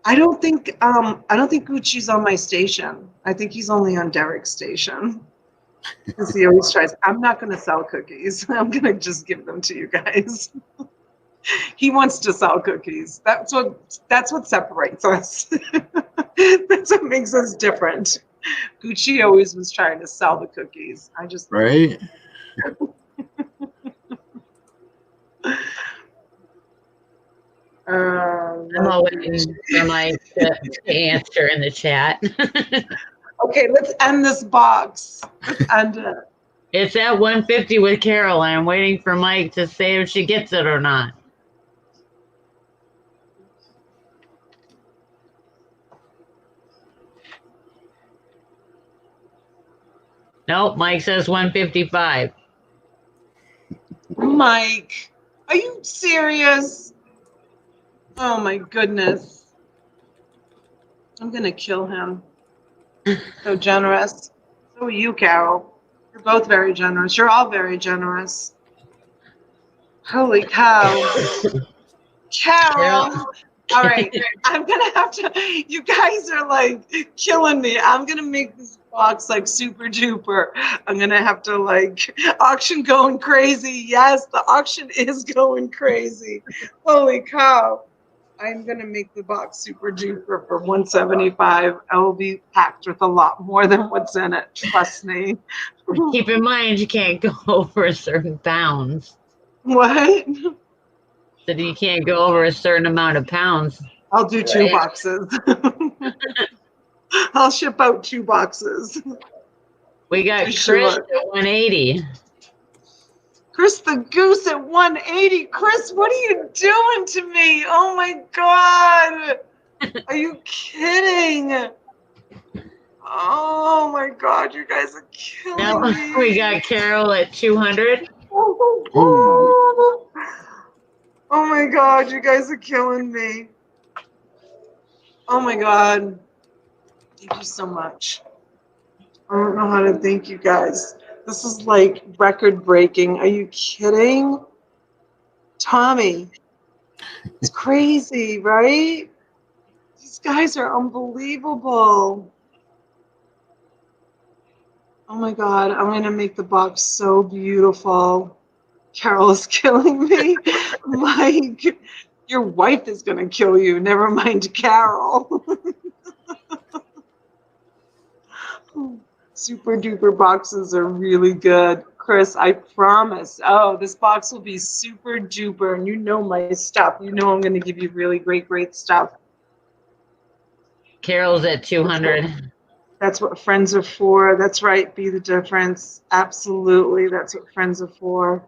I don't think Gucci's on my station. I think he's only on Derek's station. Because he always tries. I'm not going to sell cookies. I'm going to just give them to you guys. He wants to sell cookies. That's what separates us. That's what makes us different. Gucci always was trying to sell the cookies. I just Right. I'm always for Mike to answer in the chat. Okay, let's end this box. Let's end it. It's at 150 with Carol, and I'm waiting for Mike to say if she gets it or not. Nope, Mike says 155. Mike, are you serious? Oh my goodness. I'm gonna kill him. So generous. So are you, Carol. You're both very generous. You're all very generous. Holy cow. Carol. All right. I'm going to have to, you guys are like killing me. I'm going to make this box like super duper. I'm going to have to like auction going crazy. Yes, the auction is going crazy. Holy cow. I'm going to make the box super duper for 175. I will be packed with a lot more than what's in it. Trust me. Keep in mind, you can't go over a certain pounds. What? So you can't go over a certain amount of pounds. I'll do 2 boxes. I'll ship out 2 boxes. We got Chris at 180. Chris the Goose at 180. Chris, what are you doing to me? Oh my God. Are you kidding? Oh my God, you guys are killing me. We got Carol at 200. Oh my God, you guys are killing me. Oh my God. Thank you so much. I don't know how to thank you guys. This is like record breaking. Are you kidding? Tommy. It's crazy, right? These guys are unbelievable. Oh my God, I'm gonna make the box so beautiful. Carol is killing me. Mike, your wife is gonna kill you. Never mind Carol. Super duper boxes are really good. Chris, I promise. Oh, this box will be super duper. And you know my stuff. You know I'm going to give you really great, great stuff. Carol's at 200. That's what friends are for. That's right. Be the difference. Absolutely. That's what friends are for.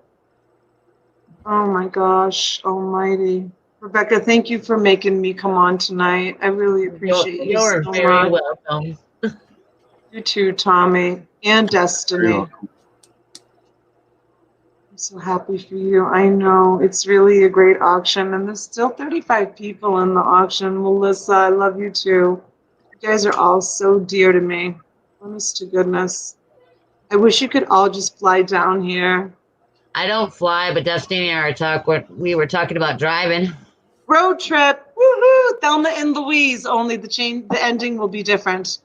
Oh my gosh. Almighty. Rebecca, thank you for making me come on tonight. I really appreciate you. You're so very much. welcome. You too, Tommy, and Destiny. I'm so happy for you. I know it's really a great auction, and there's still 35 people in the auction. Melissa, I love you too. You guys are all so dear to me. Honest to goodness. I wish you could all just fly down here. I don't fly, but Destiny and I we were talking about driving. Road trip. Woohoo! Thelma and Louise. Only the ending will be different.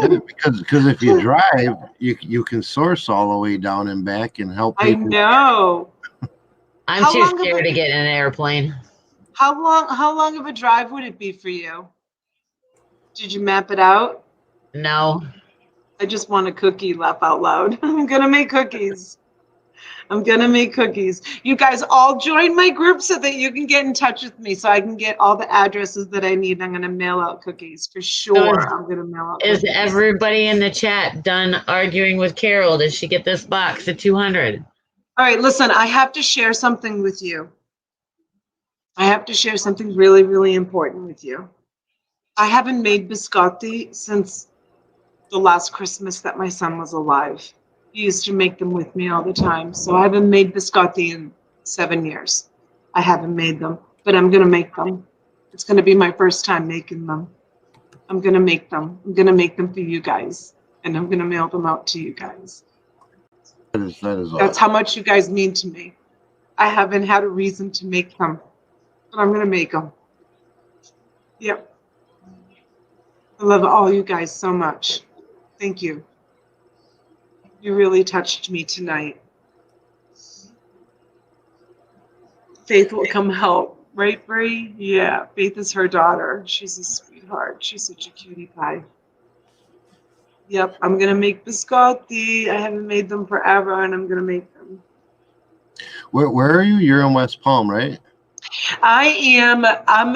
because if you drive, you can source all the way down and back and help people. I know. I'm too scared to get in an airplane. How long of a drive would it be for you? Did you map it out? No. I just want a cookie, laugh out loud. I'm gonna make cookies. I'm gonna make cookies. You guys all join my group so that you can get in touch with me so I can get all the addresses that I need. I'm gonna mail out cookies for sure. I'm gonna mail out cookies. Is everybody in the chat done arguing with Carol? Did she get this box at 200? All right, listen, I have to share something with you. I have to share something really, really important with you. I haven't made biscotti since the last Christmas that my son was alive. He used to make them with me all the time. So I haven't made biscotti in 7 years. I haven't made them, but I'm going to make them. It's going to be my first time making them. I'm going to make them. I'm going to make them for you guys, and I'm going to mail them out to you guys. That is awesome. That's how much you guys mean to me. I haven't had a reason to make them, but I'm going to make them. Yep. I love all you guys so much. Thank you. You really touched me tonight. Faith will come help, right, Bree? Yeah, Faith is her daughter. She's a sweetheart. She's such a cutie pie. Yep, I'm going to make biscotti. I haven't made them forever, and I'm going to make them. Where are you? You're in West Palm, right? I'm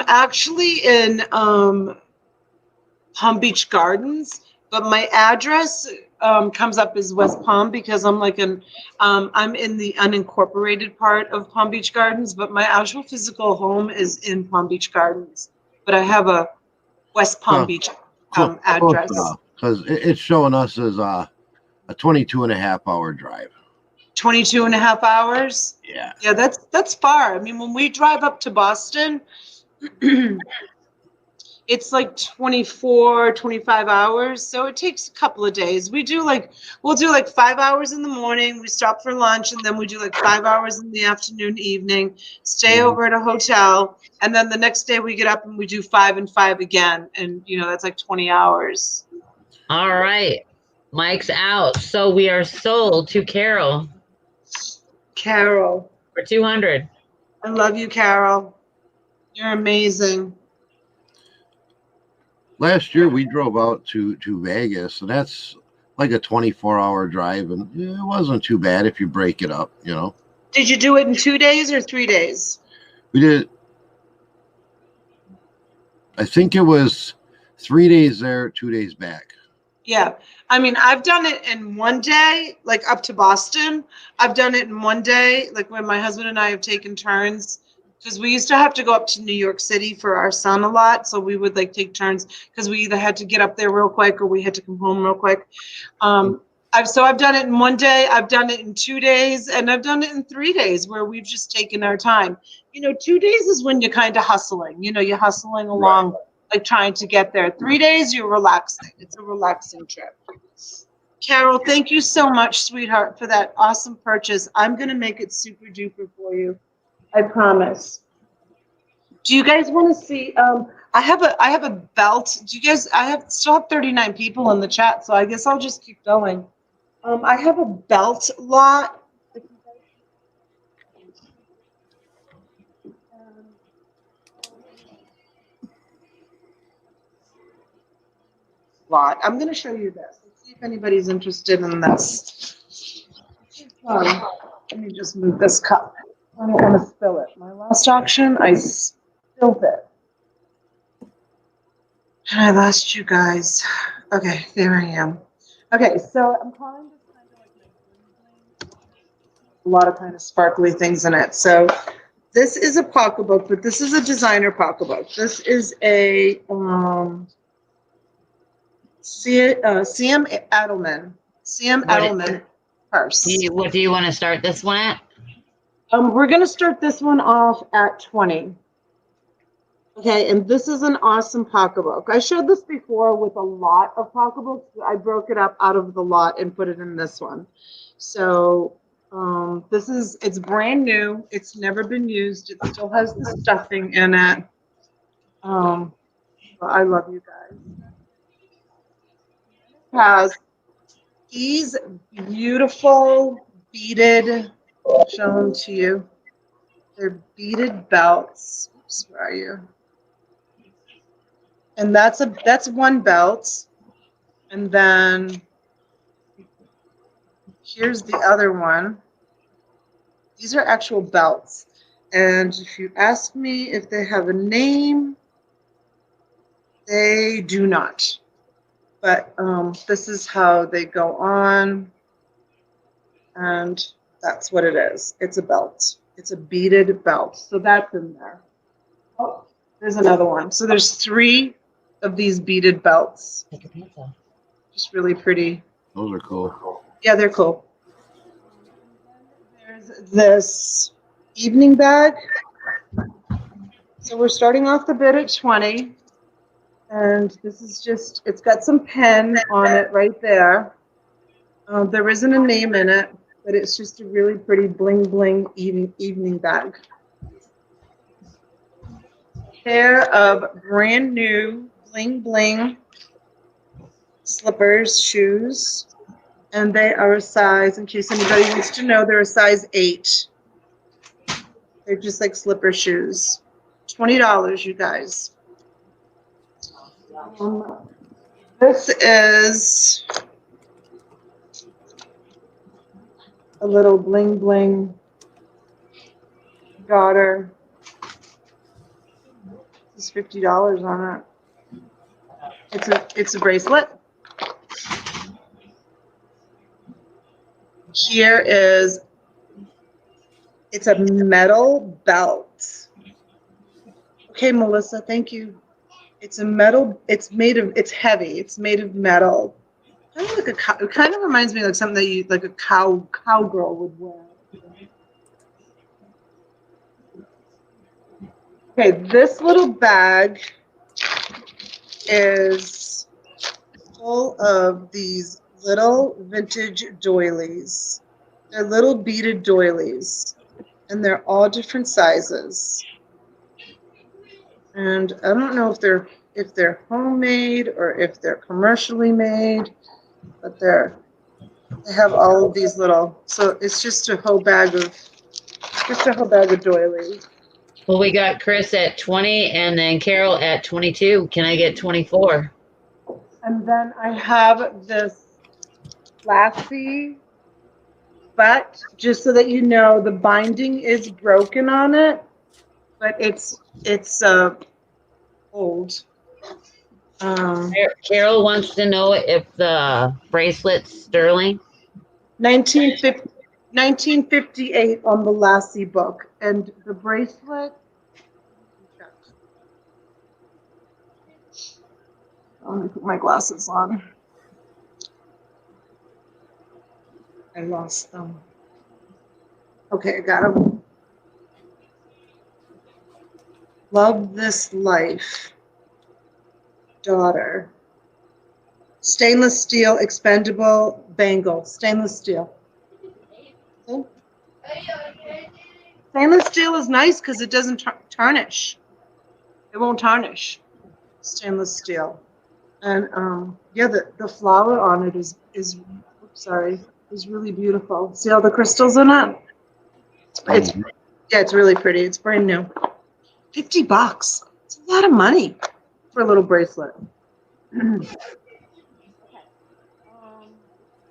actually in Palm Beach Gardens, but my address comes up as West Palm because I'm I'm in the unincorporated part of Palm Beach Gardens, but my actual physical home is in Palm Beach Gardens. But I have a West Palm Beach address. Because it's showing us as a 22.5 hour drive. 22 and a half hours? Yeah. Yeah, that's far. I mean, when we drive up to Boston, it's like 24, 25 hours. So it takes a couple of days. We'll do like 5 hours in the morning. We stop for lunch, and then we do like 5 hours in the afternoon, evening, stay over at a hotel. And then the next day we get up and we do 5 and 5 again. And, that's like 20 hours. All right. Mike's out. So we are sold to Carol. Carol. For 200. I love you, Carol. You're amazing. Last year we drove out to Vegas, and that's like a 24-hour drive, and it wasn't too bad if you break it up, Did you do it in 2 days or 3 days? We did. I think it was 3 days there, 2 days back. Yeah. I mean, I've done it in 1 day, like up to Boston. I've done it in 1 day, like when my husband and I have taken turns, because we used to have to go up to New York City for our son a lot. So we would take turns because we either had to get up there real quick or we had to come home real quick. I've done it in 1 day. I've done it in 2 days, and I've done it in 3 days where we've just taken our time. 2 days is when you're kind of hustling. You're hustling along. Right. Like trying to get there. 3 days, you're relaxing. It's a relaxing trip. Carol, thank you so much, sweetheart, for that awesome purchase. I'm going to make it super duper for you. I promise. Do you guys want to see? I have a belt. Do you guys? Still have 39 people in the chat, so I guess I'll just keep going. I have a belt lot. I'm going to show you this. Let's see if anybody's interested in this. Let me just move this cup. I don't want to spill it. My last auction, I spilled it. And I lost you guys. Okay, there I am. Okay, so I'm calling this kind of like a lot of kind of sparkly things in it. So this is a pocketbook, but this is a designer pocketbook. This is a Sam Edelman purse. What do you want to start this one at? We're going to start this one off at 20. Okay, and this is an awesome pocketbook. I showed this before with a lot of pocketbooks. I broke it up out of the lot and put it in this one. So it's brand new. It's never been used. It still has the stuffing in it. I love you guys. Has these beautiful beaded, show them to you. They're beaded belts. Oops, where are you? And that's one belt. And then here's the other one. These are actual belts. And if you ask me if they have a name, they do not. But this is how they go on, and that's what it is. It's a belt. It's a beaded belt. So that's in there. Oh, there's another one. So there's 3 of these beaded belts. Take your pants off. Just really pretty. Those are cool. Yeah, they're cool. There's this evening bag. So we're starting off the bid at 20. And this is just, it's got some pen on it right there. There isn't a name in it, but it's just a really pretty bling bling evening bag. Pair of brand new bling bling slippers, shoes. And they are a size, in case anybody wants to know, they're a size 8. They're just like slipper shoes. $20, you guys. This is a little bling bling daughter It's $50 on it. It's a bracelet. Here is, it's a metal belt. Okay, Melissa, thank you. It's a metal, it's heavy. It's made of metal. Kind of like a cow, it kind of reminds me of like something that you, like a cowgirl would wear. Okay, this little bag is full of these little vintage doilies. They're little beaded doilies, and they're all different sizes. And I don't know if they're homemade or if they're commercially made, but they have all of these little. So it's just a whole bag of doilies. Well, we got Chris at 20 and then Carol at 22. Can I get 24? And then I have this Lassie, but just so that you know, the binding is broken on it, but it's old. Carol wants to know if the bracelet's sterling. 1958 on the Lassie book, and the bracelet. Let me put my glasses on. I lost them. Okay, I got them. Love This Life. Daughter. Stainless steel expendable bangle. Stainless steel. Okay. Stainless steel is nice because it doesn't tarnish. It won't tarnish. Stainless steel. And yeah, the flower on it is really beautiful. See all the crystals in it? It's really pretty. It's brand new. $50. It's a lot of money for a little bracelet. Then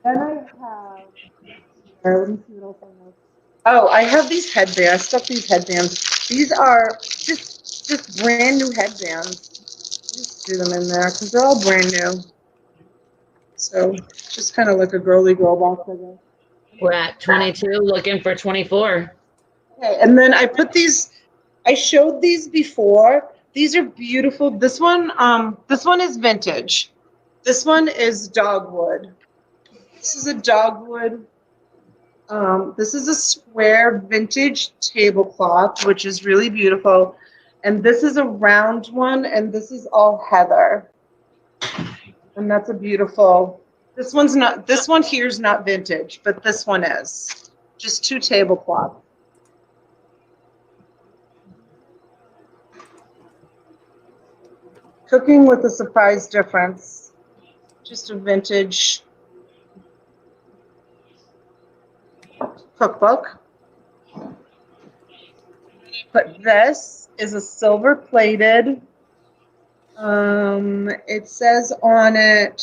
I have. Let me see what else I have. Oh, I have these headbands. I stuck these headbands. These are just brand new headbands. Just do them in there because they're all brand new. So just kind of like a girly girl box, I guess. We're at 22, looking for 24. Okay, and then I put these. I showed these before. These are beautiful. This one is vintage. This one is dogwood. This is a dogwood. This is a square vintage tablecloth, which is really beautiful. And this is a round one, and this is all heather. And that's a beautiful. This one here is not vintage, but this one is. Just two tablecloths. Cooking with a Surprise Difference. Just a vintage cookbook. But this is a silver plated. It says on it.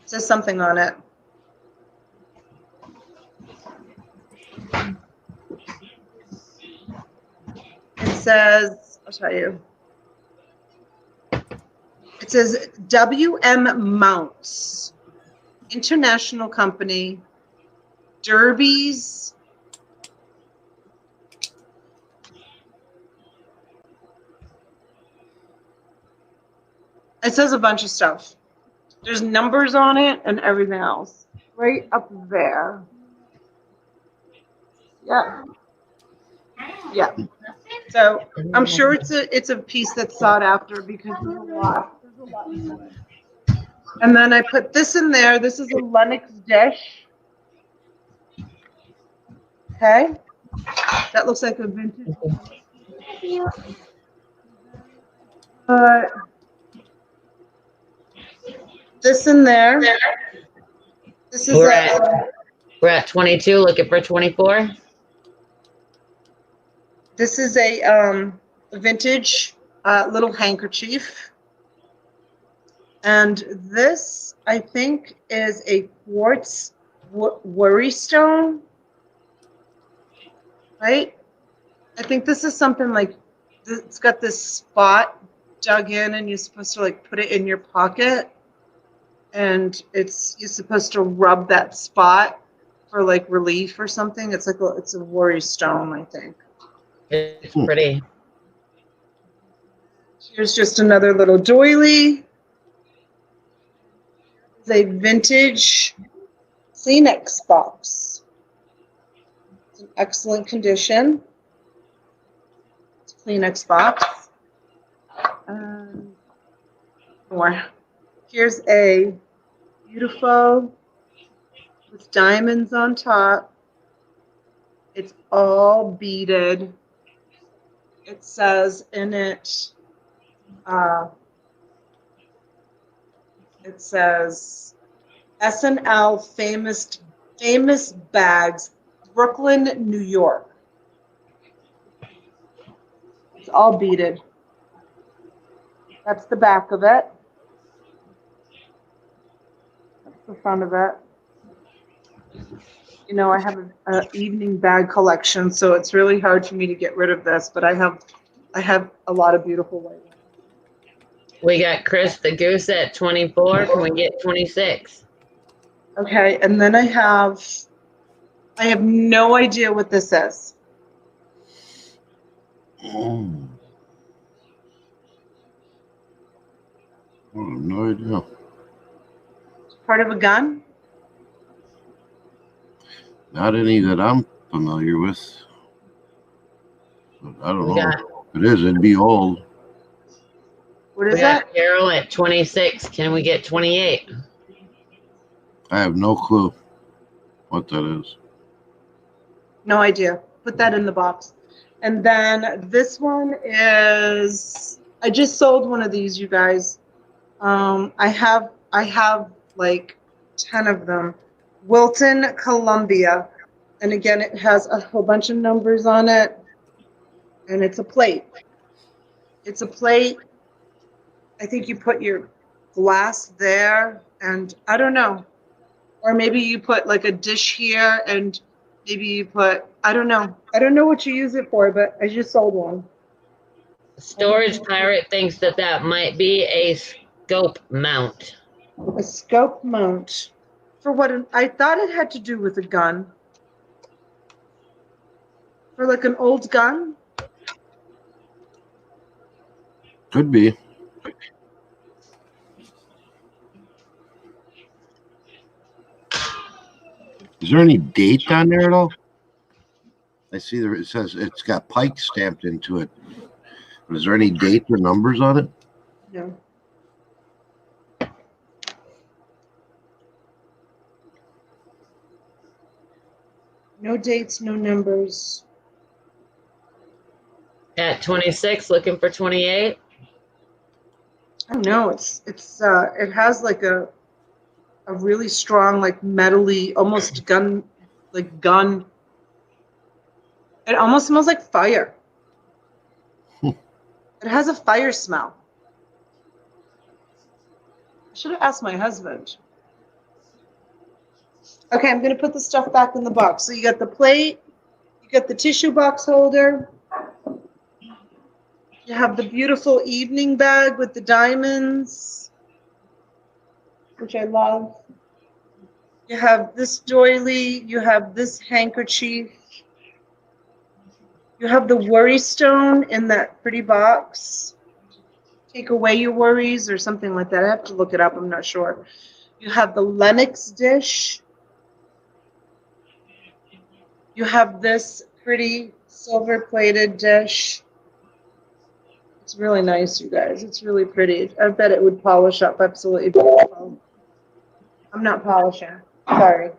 It says something on it. It says, I'll tell you. It says WM Mounts, international company, derbies. It says a bunch of stuff. There's numbers on it and everything else. Right up there. Yeah. Yeah. So I'm sure it's a piece that's sought after because there's a lot. There's a lot to it. And then I put this in there. This is a Lennox Dish. Okay. That looks like a vintage. This in there. This is We're at 22, looking for 24. This is a vintage little handkerchief. And this, I think, is a quartz worry stone. Right? I think this is something like it's got this spot dug in, and you're supposed to like put it in your pocket, and you're supposed to rub that spot for like relief or something. It's like it's a worry stone, I think. It's pretty. Here's just another little doily. It's a vintage Kleenex box. It's in excellent condition. It's a Kleenex box. More. Here's a beautiful with diamonds on top. It's all beaded. It says in it, it says S&L famous bags, Brooklyn, New York. It's all beaded. That's the back of it. That's the front of it. You know, I have an evening bag collection, so it's really hard for me to get rid of this, but I have a lot of beautiful white ones. We got Chris the Goose at 24. Can we get 26? Okay, and then I have no idea what this is. Oh. I have no idea. Part of a gun? Not any that I'm familiar with. But I don't know. If it is, it'd be old. What is We that? got Carol at 26. Can we get 28? I have no clue what that is. No idea. Put that in the box. And then this one is, I just sold one of these, you guys. I have like 10 of them. Wilton, Columbia. And again, it has a whole bunch of numbers on it. And it's a plate. It's a plate. I think you put your glass there, and I don't know. Or maybe you put like a dish here, and maybe you put, I don't know. I don't know what you use it for, but I just sold one. Storage Pirate thinks that might be a scope mount. A scope mount. For what? I thought it had to do with a gun. For like an old gun? Could be. Is there any date on there at all? I see there. It says it's got Pike stamped into it. Is there any date or numbers on it? No. No dates, no numbers. At 26, looking for 28. I don't know. It has like a really strong, like metally, almost gun. It almost smells like fire. It has a fire smell. I should have asked my husband. Okay, I'm gonna put the stuff back in the box. So you got the plate, you got the tissue box holder. You have the beautiful evening bag with the diamonds, which I love. You have this doily. You have this handkerchief. You have the worry stone in that pretty box. Take away your worries or something like that. I have to look it up. I'm not sure. You have the Lennox dish. You have this pretty silver-plated dish. It's really nice, you guys. It's really pretty. I bet it would polish up absolutely beautiful. I'm not polishing. Sorry.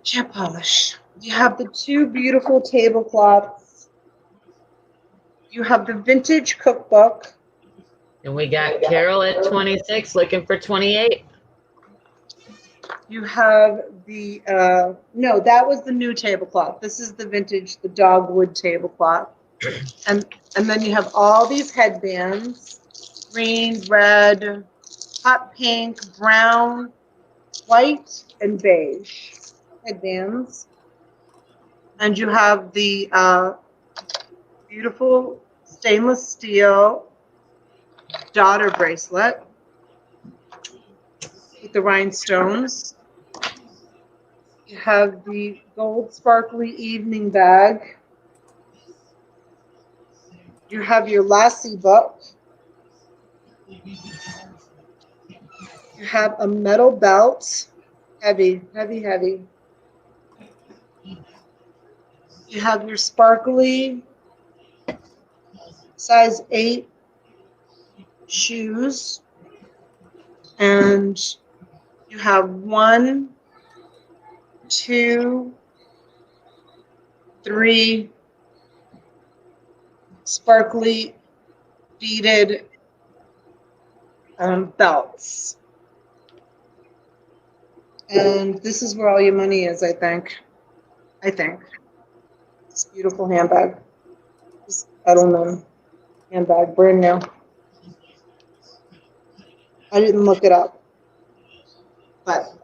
Can't polish. You have the two beautiful tablecloths. You have the vintage cookbook. And we got Carol at 26, looking for 28. You have the, no, that was the new tablecloth. This is the vintage, the dogwood tablecloth. And then you have all these headbands, green, red, hot pink, brown, white, and beige headbands. And you have the Beautiful stainless steel daughter bracelet with the rhinestones. You have the gold sparkly evening bag. You have your Lassie book. You have a metal belt. Heavy, heavy, heavy. You have your sparkly size 8 shoes. And you have 1, 2, 3 sparkly beaded belts. And this is where all your money is, I think. It's a beautiful handbag. This Edelman handbag, brand new. I didn't look it up. But,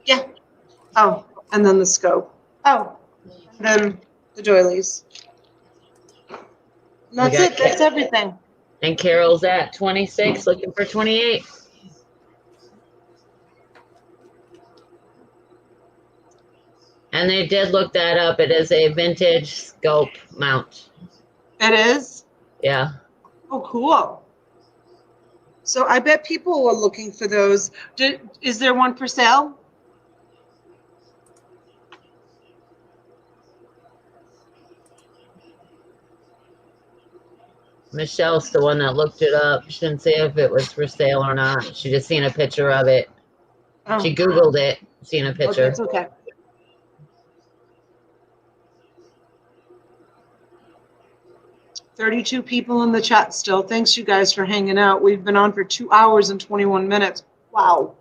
yeah. Oh, and then the scope. Oh, and then the doilies. And that's it. That's everything. And Carol's at 26, looking for 28. And they did look that up. It is a vintage scope mount. It is? Yeah. Oh, cool. So I bet people are looking for those. Is there one for sale? Michelle's the one that looked it up. She didn't say if it was for sale or not. She just seen a picture of it. Oh. She Googled it, seen a picture. Okay, it's okay. $32 people in the chat still. Thanks, you guys, for hanging out. We've been on for 2 hours and 21 minutes. Wow.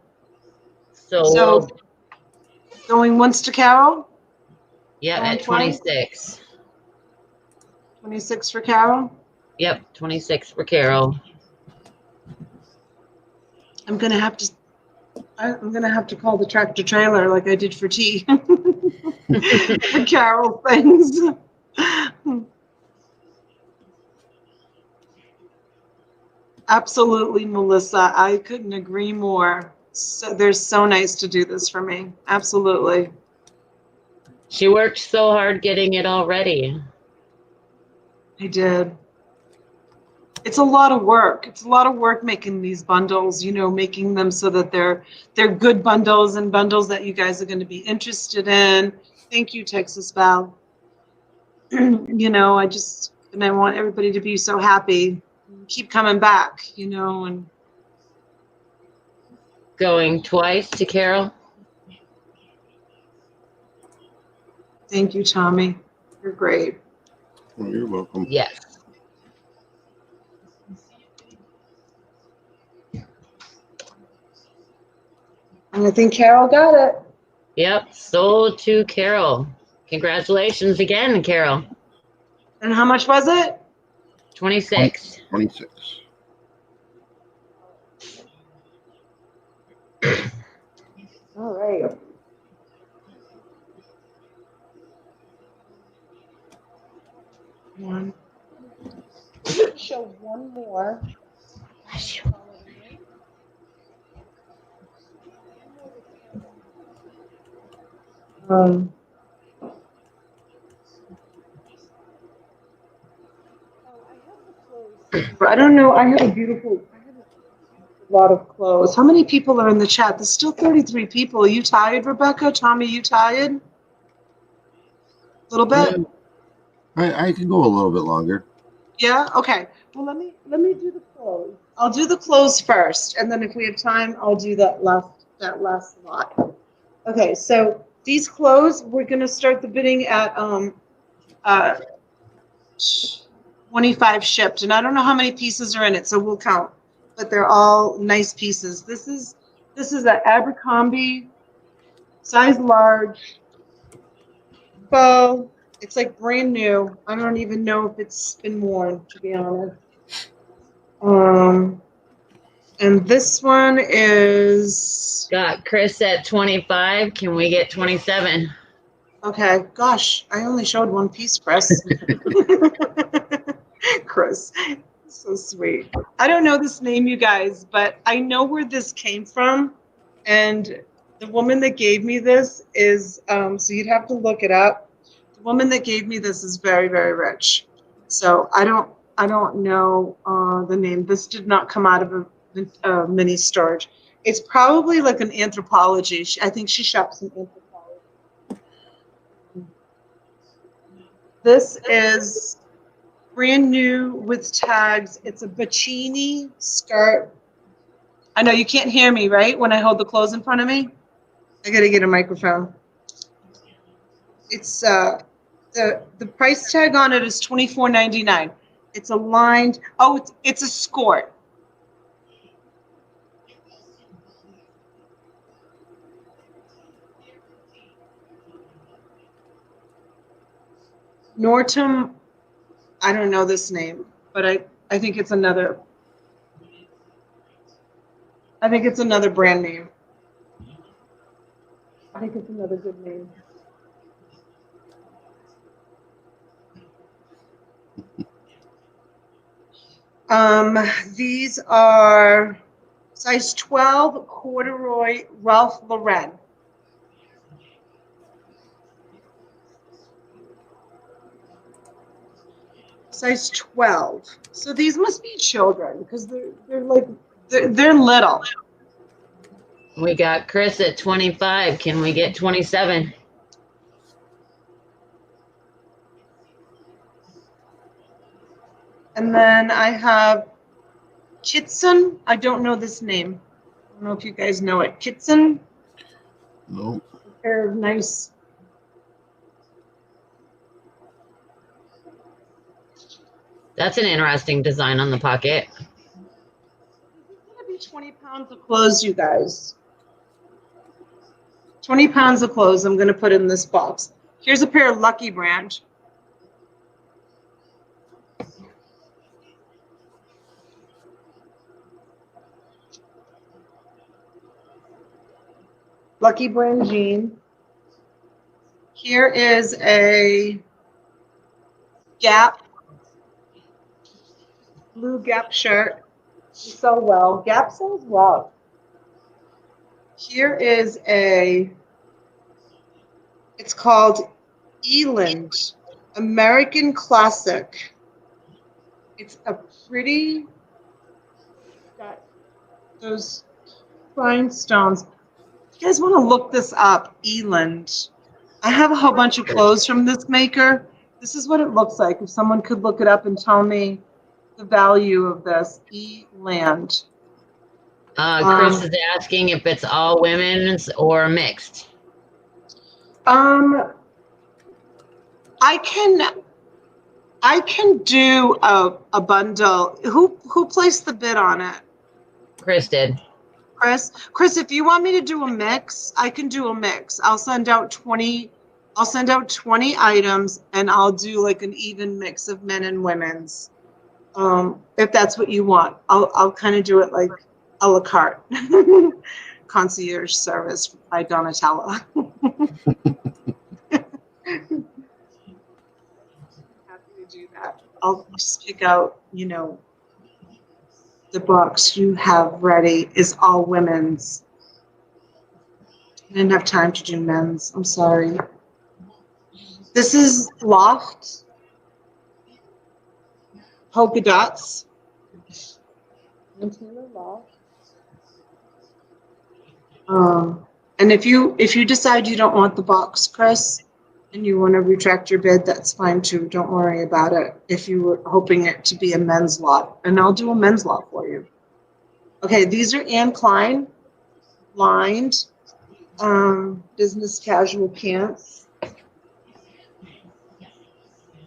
So going once to Carol? Yeah, at 26. 26 for Carol? Yep, 26 for Carol. I'm gonna have to call the tractor trailer like I did for T. For Carol things. Absolutely, Melissa. I couldn't agree more. So they're so nice to do this for me. Absolutely. She worked so hard getting it all ready. I did. It's a lot of work. It's a lot of work making these bundles, you know, making them so that they're good bundles and bundles that you guys are going to be interested in. Thank you, Texas Val. You know, I want everybody to be so happy. Keep coming back, you know, and going twice to Carol. Thank you, Tommy. You're great. Well, you're welcome. Yes. And I think Carol got it. Yep, sold to Carol. Congratulations again, Carol. And how much was it? 26. 26. All right. One. Show one more. I don't know. I have a lot of clothes. How many people are in the chat? There's still 33 people. Are you tired, Rebecca? Tommy, you tired? A little bit? Yeah, I can go a little bit longer. Yeah? Okay. Well, let me do the clothes. I'll do the clothes first, and then if we have time, I'll do that last lot. Okay, so these clothes, we're going to start the bidding at 25 shipped, and I don't know how many pieces are in it, so we'll count. But they're all nice pieces. This is an Abercrombie, size large, faux. It's like brand new. I don't even know if it's been worn, to be honest. And this one is Got Chris at 25. Can we get 27? Okay, gosh, I only showed one piece, Chris. Chris, so sweet. I don't know this name, you guys, but I know where this came from. And the woman that gave me this is, so you'd have to look it up. The woman that gave me this is very, very rich. So I don't know the name. This did not come out of a mini storage. It's probably like an Anthropologie. I think she shops in Anthropologie. This is brand new with tags. It's a bikini skirt. I know you can't hear me, right? When I hold the clothes in front of me, I gotta get a microphone. It's the price tag on it is $24.99. It's a lined. Oh, it's a skirt. Nortum. I don't know this name, but I think it's another. I think it's another brand name. I think it's another good name. These are size 12 corduroy Ralph Lauren. Size 12. So these must be children because they're little. We got Chris at 25. Can we get 27? And then I have Kitson. I don't know this name. I don't know if you guys know it. Kitson. Nope. A pair of nice. That's an interesting design on the pocket. This is gonna be 20 pounds of clothes, you guys. 20 pounds of clothes I'm gonna put in this box. Here's a pair of Lucky Brand. Lucky Brand jean. Here is a Gap, blue Gap shirt. You sell well. Gap sells well. Here is it's called Eland, American Classic. It's a pretty, got those rhinestones. If you guys want to look this up, Eland. I have a whole bunch of clothes from this maker. This is what it looks like. If someone could look it up and tell me the value of this, Eland. Chris is asking if it's all women's or mixed. I can do a bundle. Who placed the bid on it? Chris did. Chris, if you want me to do a mix, I can do a mix. I'll send out 20 items and I'll do like an even mix of men and women's. If that's what you want. I'll kind of do it like a la carte. Concierge service by Donatella. Happy to do that. I'll just pick out, the box you have ready is all women's. I didn't have time to do men's. I'm sorry. This is Loft. Polka dots. Loft. And if you decide you don't want the box, Chris, and you want to retract your bid, that's fine too. Don't worry about it. If you were hoping it to be a men's lot, and I'll do a men's lot for you. Okay, these are Anne Klein lined business casual pants.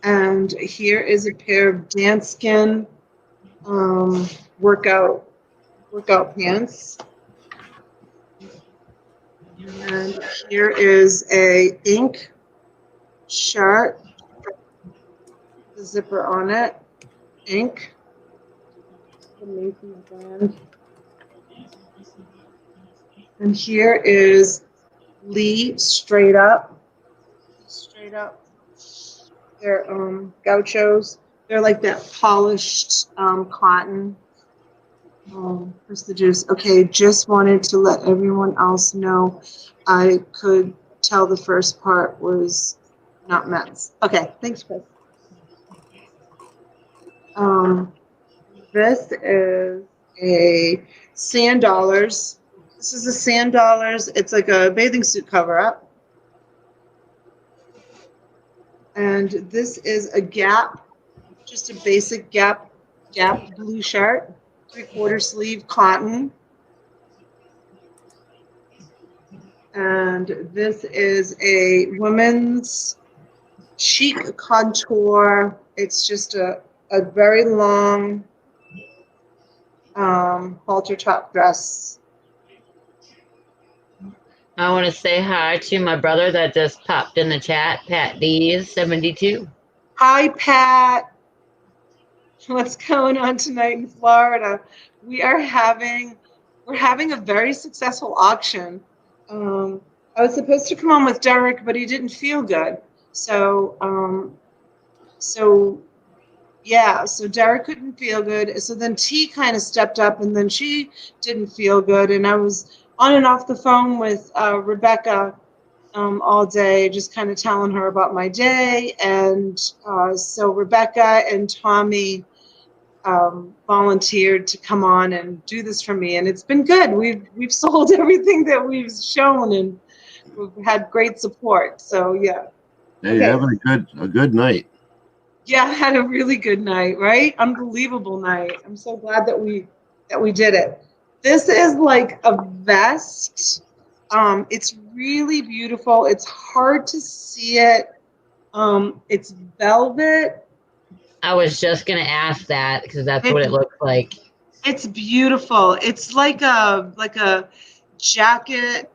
And here is a pair of Danskin workout pants. And here is a ink shirt, the zipper on it, ink, the Macy's brand. And here is Lee Straight Up straight up. They're gauchos. They're like that polished cotton. Where's the juice? Okay, just wanted to let everyone else know I could tell the first part was not men's. Okay, thanks, Chris. This is a sand dollars. This is a sand dollars. It's like a bathing suit cover up. And this is a Gap, just a basic Gap blue shirt, 3/4 sleeve cotton. And this is a women's chic contour. It's just a very long halter top dress. I want to say hi to my brother that just popped in the chat, Pat D's 72. Hi, Pat. What's going on tonight in Florida? We're having a very successful auction. I was supposed to come on with Derek, but he didn't feel good. So Derek couldn't feel good. So then T kind of stepped up, and then she didn't feel good. And I was on and off the phone with Rebecca all day, just kind of telling her about my day. And so Rebecca and Tommy volunteered to come on and do this for me, and it's been good. We've sold everything that we've shown, and we've had great support. So yeah. Yeah, you're having a good night. Yeah, I had a really good night, right? Unbelievable night. I'm so glad that we did it. This is like a vest. It's really beautiful. It's hard to see it. It's velvet. I was just going to ask that because that's what it looks like. It's beautiful. It's like a jacket.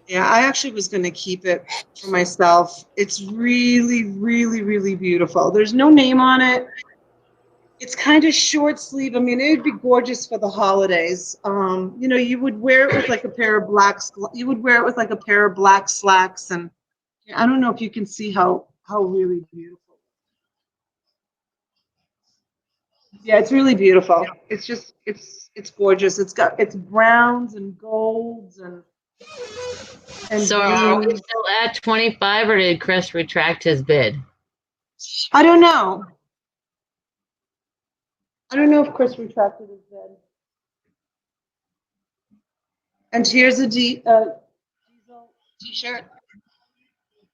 Yeah, I actually was going to keep it for myself. It's really, really, really beautiful. There's no name on it. It's kind of short sleeve. I mean, it would be gorgeous for the holidays. You would wear it with like a pair of blacks. You would wear it with like a pair of black slacks, and I don't know if you can see how really beautiful. Yeah, it's really beautiful. It's just it's gorgeous. It's browns and golds and So are we greens. still at 25 or did Chris retract his bid? I don't know. I don't know if Chris retracted his bid. And here's a diesel t-shirt,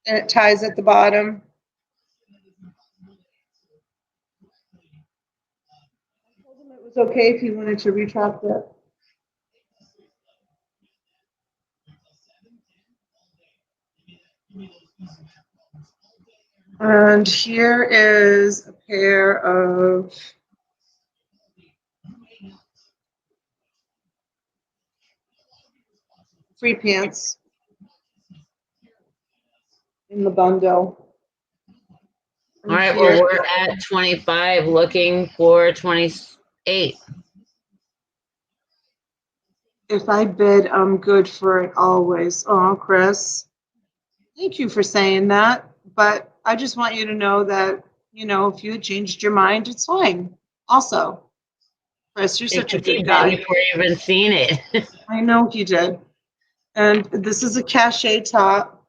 and it ties at the bottom. I told him it was okay if he wanted to retract it. And here is a pair of free pants in the bundle. All right, well, we're at 25 looking for 28. If I bid, I'm good for it always. Oh, Chris, thank you for saying that. But I just want you to know that, if you had changed your mind, it's fine. Also, Chris, you're such a good guy. Before you even seen it. I know he did. And this is a cachet top.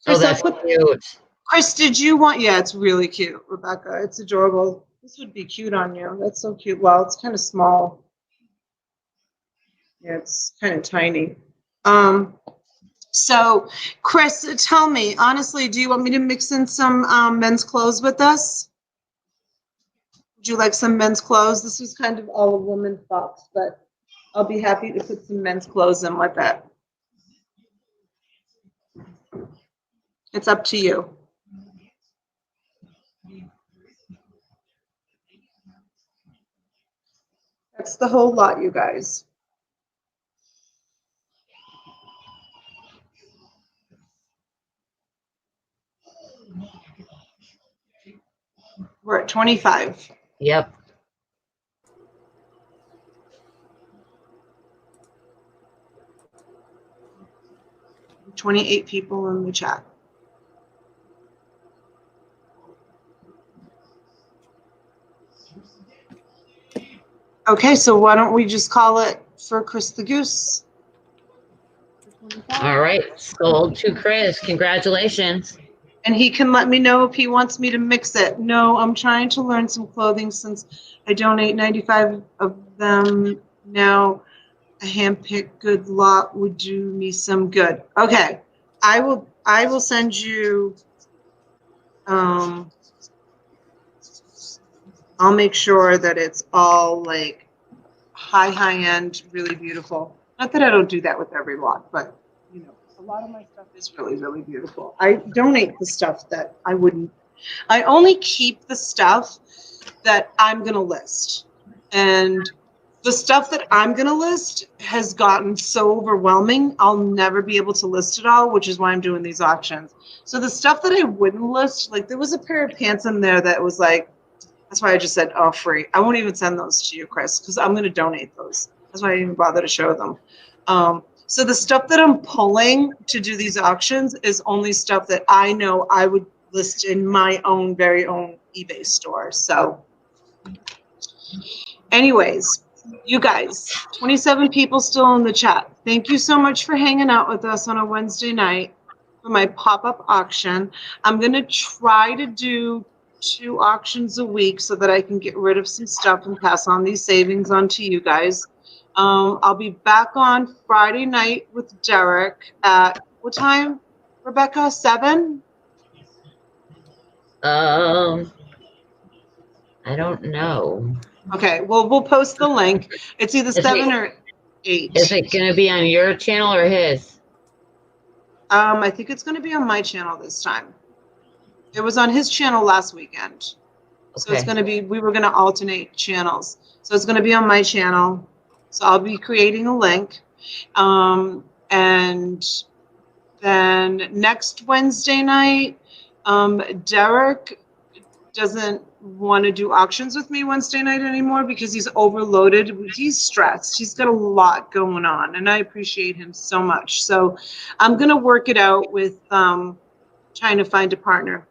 Chris, that's cute. Chris, did you want? Yeah, it's really cute, Rebecca. It's adorable. This would be cute on you. That's so cute. Well, it's kind of small. Yeah, it's kind of tiny. So, Chris, tell me, honestly, do you want me to mix in some men's clothes with us? Would you like some men's clothes? This was kind of all a woman's box, but I'll be happy to put some men's clothes in with it. It's up to you. That's the whole lot, you guys. We're at 25. Yep. 28 people in the chat. Okay, so why don't we just call it for Chris the Goose? All right, sold to Chris. Congratulations. And he can let me know if he wants me to mix it. No, I'm trying to learn some clothing since I donate 95 of them now. A hand-picked good lot would do me some good. Okay, I will send you. I'll make sure that it's all like high end, really beautiful. Not that I don't do that with every lot, but you know, a lot of my stuff is really, really beautiful. I donate the stuff that I wouldn't. I only keep the stuff that I'm gonna list, and the stuff that I'm going to list has gotten so overwhelming, I'll never be able to list it all, which is why I'm doing these auctions. So the stuff that I wouldn't list, like there was a pair of pants in there that was like, that's why I just said, oh, free. I won't even send those to you, Chris, because I'm going to donate those. That's why I didn't even bother to show them. So the stuff that I'm pulling to do these auctions is only stuff that I know I would list in my own, very own eBay store. So anyways, you guys, 27 people still in the chat. Thank you so much for hanging out with us on a Wednesday night for my pop-up auction. I'm going to try to do 2 auctions a week so that I can get rid of some stuff and pass on these savings on to you guys. I'll be back on Friday night with Derek at what time, Rebecca? 7? I don't know. Okay, well, we'll post the link. It's either 7 or 8. Is it going to be on your channel or his? I think it's going to be on my channel this time. It was on his channel last weekend. So it's going to be, we were going to alternate channels. So it's going to be on my channel. So I'll be creating a link. And then next Wednesday night, Derek doesn't want to do auctions with me Wednesday night anymore because he's overloaded. He's stressed. He's got a lot going on, and I appreciate him so much. So I'm going to work it out with trying to find a partner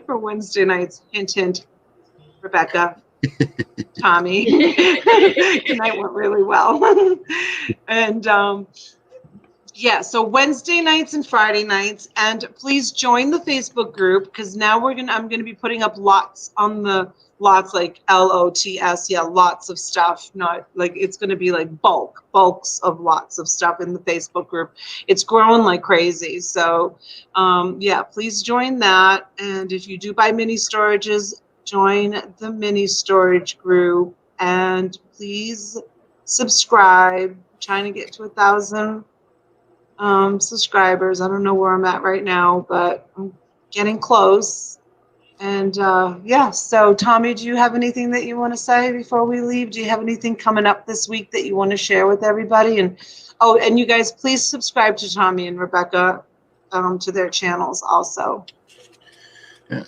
for Wednesday nights. Hint, hint, Rebecca, Tommy. Tonight went really well. And yeah, so Wednesday nights and Friday nights, and please join the Facebook group because now I'm gonna be putting up lots on the lots, like LOTS, yeah, lots of stuff. Not like it's gonna be like bulks of lots of stuff in the Facebook group. It's growing like crazy. So yeah, please join that. And if you do buy mini storages, join the mini storage group, and please subscribe. I'm trying to get to 1,000 subscribers. I don't know where I'm at right now, but I'm getting close. And yeah, so Tommy, do you have anything that you want to say before we leave? Do you have anything coming up this week that you want to share with everybody? And oh, and you guys, please subscribe to Tommy and Rebecca to their channels also.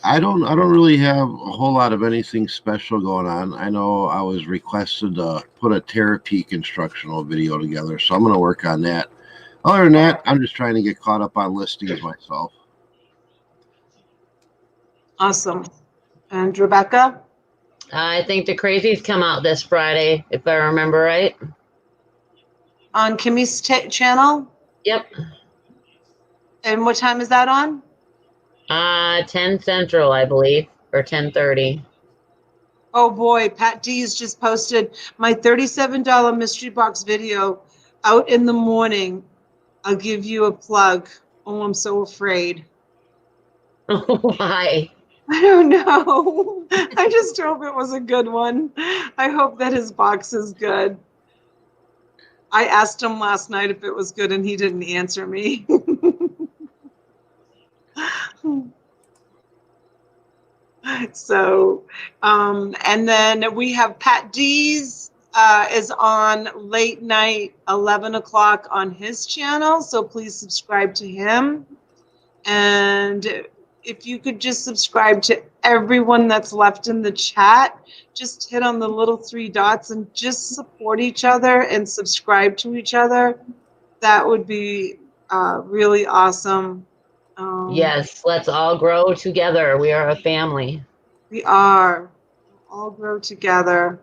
I don't really have a whole lot of anything special going on. I know I was requested to put a Terapeak instructional video together, so I'm going to work on that. Other than that, I'm just trying to get caught up on listings myself. Awesome. And Rebecca? I think the Crazies come out this Friday, if I remember right. On Kimmy's channel? Yep. And what time is that on? 10 Central, I believe, or 10:30. Oh boy, Pat D's just posted my $37 mystery box video out in the morning. I'll give you a plug. Oh, I'm so afraid. Why? I don't know. I just hope it was a good one. I hope that his box is good. I asked him last night if it was good, and he didn't answer me. So, and then we have Pat D's is on late night, 11 o'clock on his channel. So please subscribe to him. And if you could just subscribe to everyone that's left in the chat, just hit on the little 3 dots and just support each other and subscribe to each other. That would be really awesome. Yes, let's all grow together. We are a family. We are. All grow together.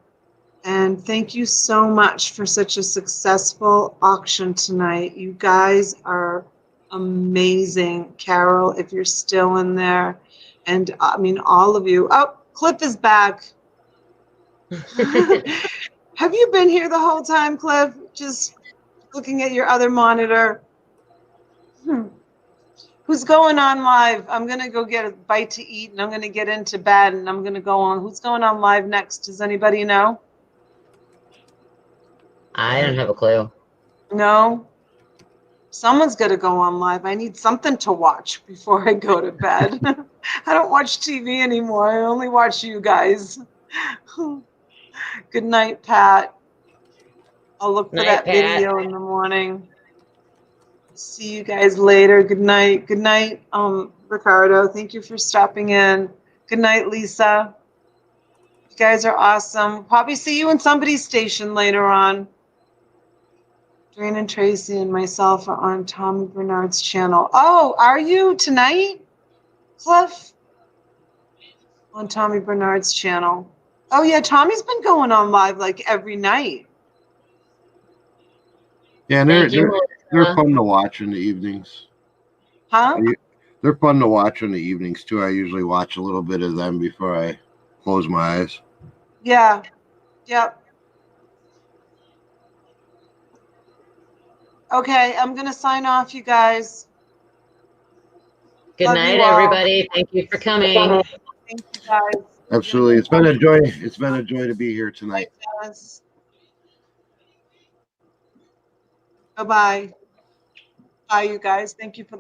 And thank you so much for such a successful auction tonight. You guys are amazing. Carol, if you're still in there. And I mean, all of you. Oh, Cliff is back. Have you been here the whole time, Cliff? Just looking at your other monitor? Who's going on live? I'm going to go get a bite to eat and I'm going to get into bed and I'm going to go on. Who's going on live next? Does anybody know? I don't have a clue. No? Someone's got to go on live. I need something to watch before I go to bed. I don't watch TV anymore. I only watch you guys. Good night, Pat. I'll look for Night, that Pat. video in the morning. See you guys later. Good night. Good night, Ricardo. Thank you for stopping in. Good night, Lisa. You guys are awesome. Probably see you in somebody's station later on. Drain and Tracy and myself are on Tommy Bernard's channel. Oh, are you tonight, Cliff? On Tommy Bernard's channel. Oh, yeah, Tommy's been going on live like every night. Yeah, and Thank you, they're Melissa. fun to watch in the evenings. Huh? They're fun to watch in the evenings too. I usually watch a little bit of them before I close my eyes. Yeah. Yep. Okay, I'm going to sign off, you guys. Good Love night, you all. everybody. Thank you for coming. Thank you, guys. Absolutely. It's been a joy. It's been a joy to be here tonight. Yes. Bye-bye. Bye, you guys. Thank you for